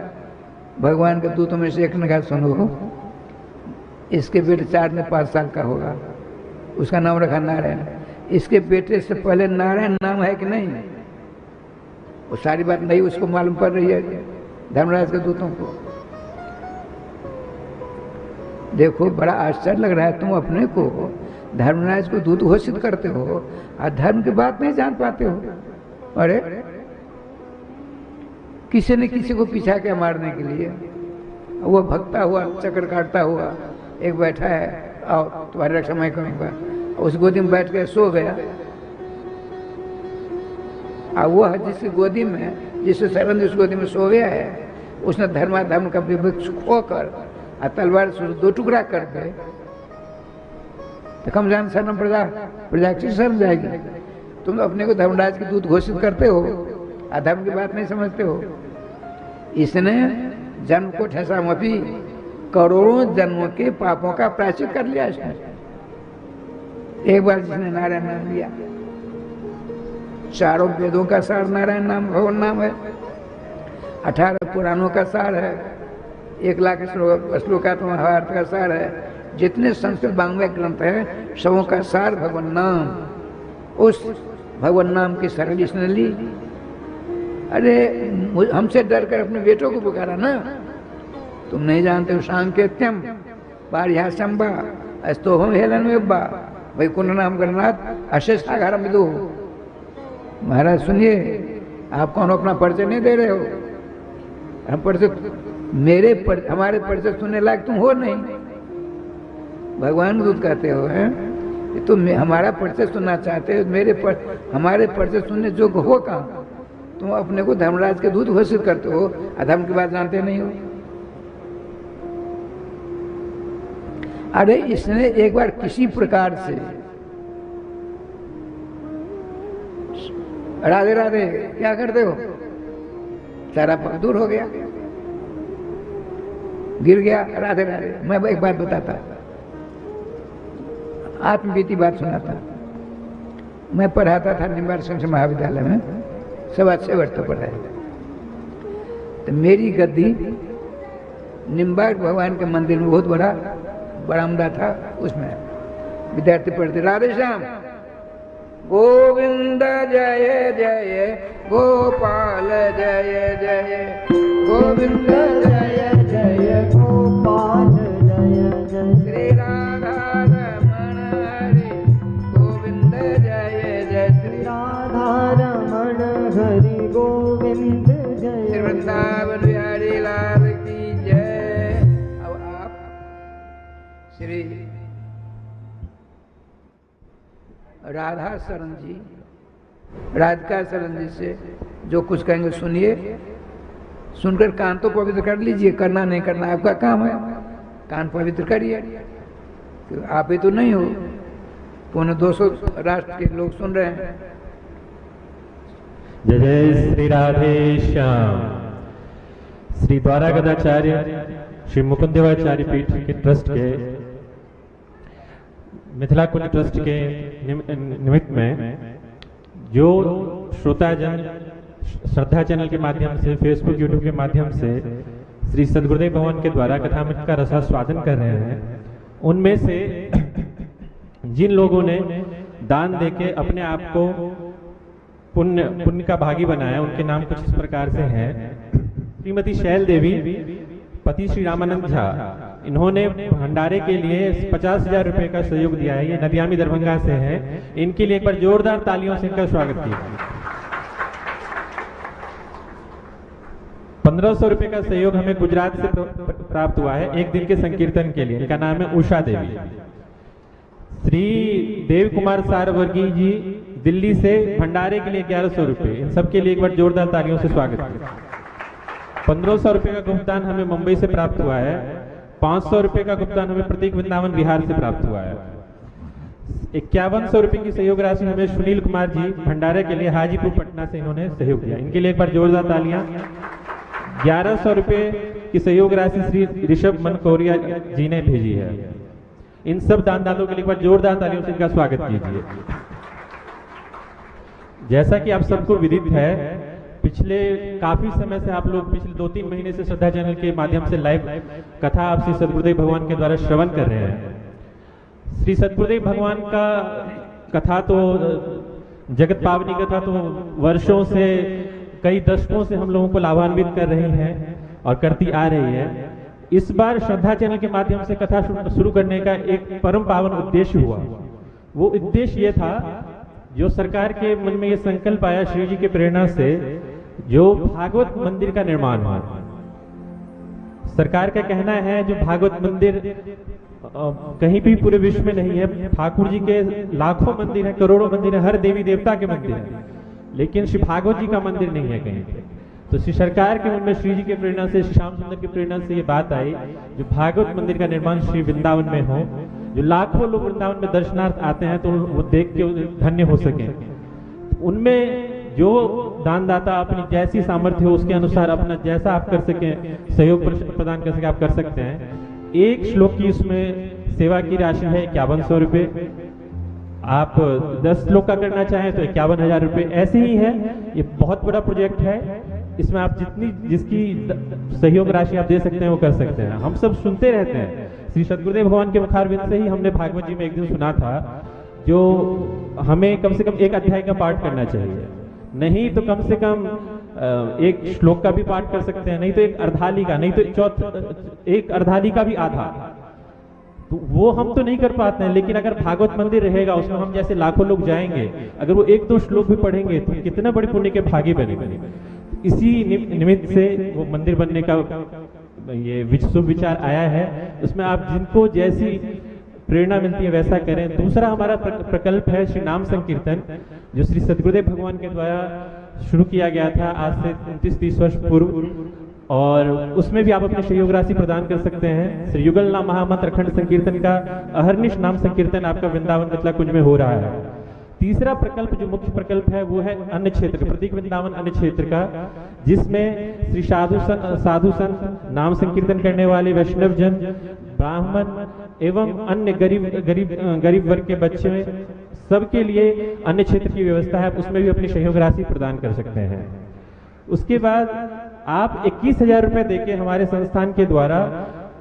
भगवान के दूतों में से एक ने कहा सुनो, इसके बेटे 4 ने 5 साल का होगा, उसका नाम रखा नारायण। इसके बेटे से पहले नारायण नाम है कि नहीं? वो सारी बात नहीं उसको मालूम पड़ रही है धर्मराज के दूतों को। देखो बड़ा आश्चर्य लग रहा है, तुम अपने को धर्मराज को दूत घोषित करते हो और धर्म की बात नहीं जान पाते हो। अरे किसी ने किसी को पीछा किया मारने के लिए, वो भगता हुआ चक्कर काटता हुआ एक बैठा है, आओ तुम्हारी रक्षा मैं करूंगा। उस गोदी में बैठ के सो गया। और वह जिस गोदी में, जिस शरण उस गोदी में सो गया है, उसने धर्माधर्म का विवक्ष खोकर और तलवार से 2 टुकड़ा कर दे तो कम जान शरण प्रजा की शरण जाएगी। तुम अपने को धर्मराज के दूत घोषित करते हो, अधर्म की बात नहीं समझते हो। इसने जन्म को ठेसा मपी, करोड़ों जन्मों के पापों का प्रायश्चित कर लिया इसने। एक बार जिसने नारायण नाम लिया, चारों वेदों का सार नारायण नाम भगवान नाम है, 18 पुराणों का सार है, 1 लाख श्लोकात्मक महाभारत का सार है, जितने संस्कृत वाङ्मय ग्रंथ है सबों का सार भगवान नाम, उस भगवान नाम की शरण इसने ली। अरे हमसे डर कर अपने बेटों को पुकारा ना, तुम नहीं जानते हो सांकेत्यम पारिहासंबा अस्तोहम हेलन वेब्बा वैकुंठ नाम करनाथ अशेष आघारम विदु। महाराज सुनिए, आप कौन अपना परिचय नहीं दे रहे हो? हम परिचय हमारे परिचय सुनने लायक तुम हो नहीं। भगवान दूत कहते हो हैं, तुम हमारा परिचय सुनना चाहते हो, हमारे परिचय सुनने योग्य हो कहाँ? तुम अपने को धर्मराज के दूत घोषित करते हो, अधर्म की बात जानते नहीं हो। अरे इसने एक बार किसी प्रकार से राधे राधे क्या करते हो, सारा पाप दूर हो गया, गिर गया, राधे राधे। मैं एक बात बताता, आत्मबीती बात सुनाता। मैं पढ़ाता था निम्बार्क संस्कृत महाविद्यालय में, सब अच्छे वर्ष तक पढ़ाए। तो मेरी गद्दी निम्बार्क भगवान के मंदिर में बहुत बड़ा बरामदा था, उसमें विद्यार्थी पढ़ते राधे श्याम गोविंद जय जय गोपाल जय जय गोविंद जय जय गोपाल जय जय श्री राधा रमण हरि गोविंद जय जय श्री राधा रमण हरि गोविंद जय श्री वृंदावन बिहारी लाल की जय। अब आप श्री राधा शरण जी, राधिका शरण जी से जो कुछ कहेंगे सुनिए, सुनकर कान तो पवित्र कर लीजिए, करना नहीं करना आपका काम है, कान पवित्र करिए। तो आप ही तो नहीं हो, पौने 200 राष्ट्र के लोग सुन रहे हैं। जय जय श्री राधे श्याम। श्री द्वारागदाचार्य श्री मुकुंदेवाचार्य पीठ के ट्रस्ट के मिथिला कुंज ट्रस्ट के निमित्त में जो श्रोताजन श्रद्धा चैनल के माध्यम से, फेसबुक यूट्यूब के माध्यम से श्री सद्गुरुदेव भगवान के द्वारा कथामृत का रसास्वादन कर रहे हैं, उनमें से जिन लोगों ने दान देके अपने आप को पुण्य का भागी बनाया, उनके नाम कुछ इस प्रकार से हैं। श्रीमती शैल देवी, पति श्री रामानंद झा, इन्होंने भंडारे के लिए 50,000 रुपए का सहयोग दिया है। ये नदियामी दरभंगा से हैं। इनके लिए एक बार जोरदार तालियों से इनका स्वागत कीजिए। 1500 रुपए का सहयोग हमें गुजरात से प्राप्त हुआ है एक दिन के संकीर्तन के लिए। इनका नाम है उषा देवी। श्री देव कुमार सारवर्गी जी, दिल्ली से भंडारे के लिए 1100 रुपए। इन सबके लिए एक बार जोरदार तालियों से स्वागत कीजिए। 1500 रुपए का भुगतान हमें मुंबई से प्राप्त हुआ है। 500 रुपए का भुगतान हमें प्रतीक वृंदावन बिहार से प्राप्त हुआ है। 5100 रुपए की सहयोग राशि हमें सुनील कुमार जी, भंडारे के लिए हाजीपुर पटना से इन्होंने सहयोग दिया। इनके लिए एक बार जोरदार तालियां। 1100 रुपए की सहयोग राशि श्री ऋषभ मनकोरिया जी ने भेजी है। इन सब दानदाताओं के लिए एक बार जोरदार तालियों से इनका स्वागत कीजिए। जैसा कि आप सबको विदित है, पिछले काफी समय से आप लोग पिछले 2-3 महीने से श्रद्धा चैनल के माध्यम से लाइव कथा आप श्री सद्गुरुदेव भगवान के द्वारा श्रवण कर रहे हैं। श्री सद्गुरुदेव भगवान का कथा तो जगत पावनी कथा तो वर्षों से, कई दशकों से हम लोगों को लाभान्वित कर रही है और करती आ रही है। इस बार श्रद्धा चैनल के माध्यम से कथा शुरू करने का एक परम पावन उद्देश्य हुआ। वो उद्देश्य ये था, जो सरकार के मन में ये संकल्प आया श्री जी की प्रेरणा से, जो भागवत मंदिर का निर्माण हुआ। सरकार का कहना है जो भागवत मंदिर कहीं भी पूरे विश्व में नहीं है। ठाकुर जी के लाखों मंदिर है, करोड़ों मंदिर है, हर देवी देवता के मंदिर है, लेकिन श्री भागवत जी का मंदिर नहीं है कहीं पे। तो श्री सरकार के मन में श्री जी की प्रेरणा से, श्री श्याम सुंदर की प्रेरणा से ये बात आई, जो भागवत मंदिर का निर्माण श्री वृंदावन में हो, जो लाखों लोग वृंदावन में दर्शनार्थ आते हैं तो वो देख के धन्य हो सके। उनमें जो दानदाता अपनी जैसी सामर्थ्य हो उसके अनुसार अपना जैसा आप कर सकें, सहयोग प्रदान कर सके, आप कर सकते हैं। एक श्लोक की उसमें सेवा की राशि है 5100 रुपये। आप 10 श्लोक का करना चाहें तो 51,000 रुपये। ऐसे ही है, ये बहुत बड़ा प्रोजेक्ट है। इसमें आप जितनी जिसकी सहयोग राशि आप दे सकते हैं वो कर सकते हैं। हम सब सुनते रहते हैं, श्री सद्गुरुदेव भगवान के मुखारविंद से ही हमने भागवत जी में एक दिन सुना था, जो हमें कम से कम एक अध्याय का पाठ करना चाहिए, नहीं तो कम से कम एक श्लोक का भी पाठ कर सकते हैं, नहीं तो एक अर्धाली का, नहीं तो एक अर्धाली का भी आधा। तो वो हम तो नहीं कर पाते हैं, लेकिन अगर भागवत मंदिर रहेगा उसमें हम जैसे लाखों लोग जाएंगे, अगर वो एक दो श्लोक भी पढ़ेंगे तो कितना बड़े पुण्य के भागी बनेंगे। इसी निमित्त से वो मंदिर बनने का ये शुभ विचार आया है। उसमें आप जिनको जैसी प्रेरणा मिलती है वैसा करें। दूसरा हमारा प्रकल्प है श्री नाम संकीर्तन, जो श्री सद्गुरुदेव भगवान के द्वारा शुरू किया गया था आज से 29-30 वर्ष पूर्व, और उसमें भी आप अपने सहयोग राशि प्रदान कर सकते हैं। श्री युगल नाम महामंत्र अखंड संकीर्तन का अहर्निश नाम संकीर्तन आपका वृंदावन मिथिला कुंज में हो रहा है। तीसरा प्रकल्प जो मुख्य प्रकल्प है वो है अन्य क्षेत्र, प्रतीक वृंदावन अन्य क्षेत्र का, जिसमें श्री साधु संत, नाम संकीर्तन करने वाले वैष्णव जन, ब्राह्मण एवं अन्य गरीब वर्ग के बच्चे, सबके लिए अन्य क्षेत्र की व्यवस्था है। उसमें भी अपनी सहयोग राशि प्रदान कर सकते हैं। उसके बाद आप 21,000 रुपए देके हमारे संस्थान के द्वारा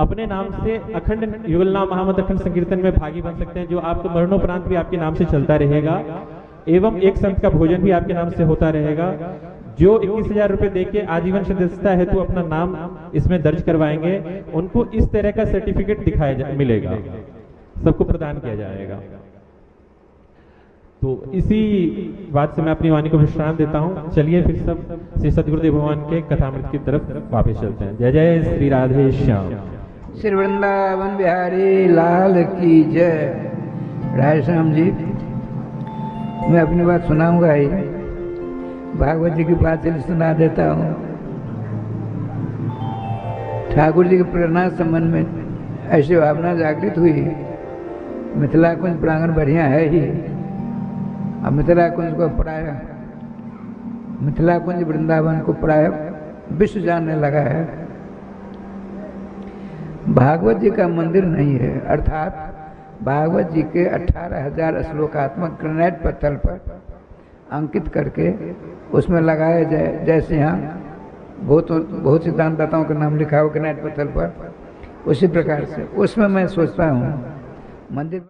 अपने नाम से अखंड युगल नाम महामंत्र अखंड संकीर्तन में भागी बन सकते हैं, जो आपको मरणोपरांत भी आपके नाम से चलता रहेगा, एवं एक संत का भोजन भी आपके नाम से होता रहेगा। जो 21,000 रुपए देके आजीवन सदस्यता हेतु अपना नाम इसमें दर्ज करवाएंगे, उनको इस तरह का सर्टिफिकेट मिलेगा, सबको प्रदान किया जाएगा। तो इसी बात से मैं अपनी वाणी को विश्राम देता हूँ। चलिए फिर सब श्री सद्गुरुदेव भगवान के कथामृत की तरफ वापस चलते हैं। जय जय श्री राधे श्याम। श्री वृंदावन बिहारी लाल की जय। राय श्याम जी, मैं अपनी बात सुनाऊंगा ही, भागवत जी की बात सुना देता हूँ। ठाकुर जी के प्रेरणा संबंध में ऐसी भावना जागृत हुई, मिथिला कुंज प्रांगण बढ़िया है ही, अब मिथिला कुंज को प्राय मिथिला कुंज वृंदावन को प्राय विश्व जानने लगा है। भागवत जी का मंदिर नहीं है, अर्थात भागवत जी के 18,000 श्लोकात्मक ग्रेनाइट पत्थर पर अंकित करके उसमें लगाया जाए, जैसे यहाँ बहुत सिद्धांतदाताओं का नाम लिखा हो ग्रेनाइट पत्थर पर, उसी प्रकार से उसमें मैं सोचता हूँ मंदिर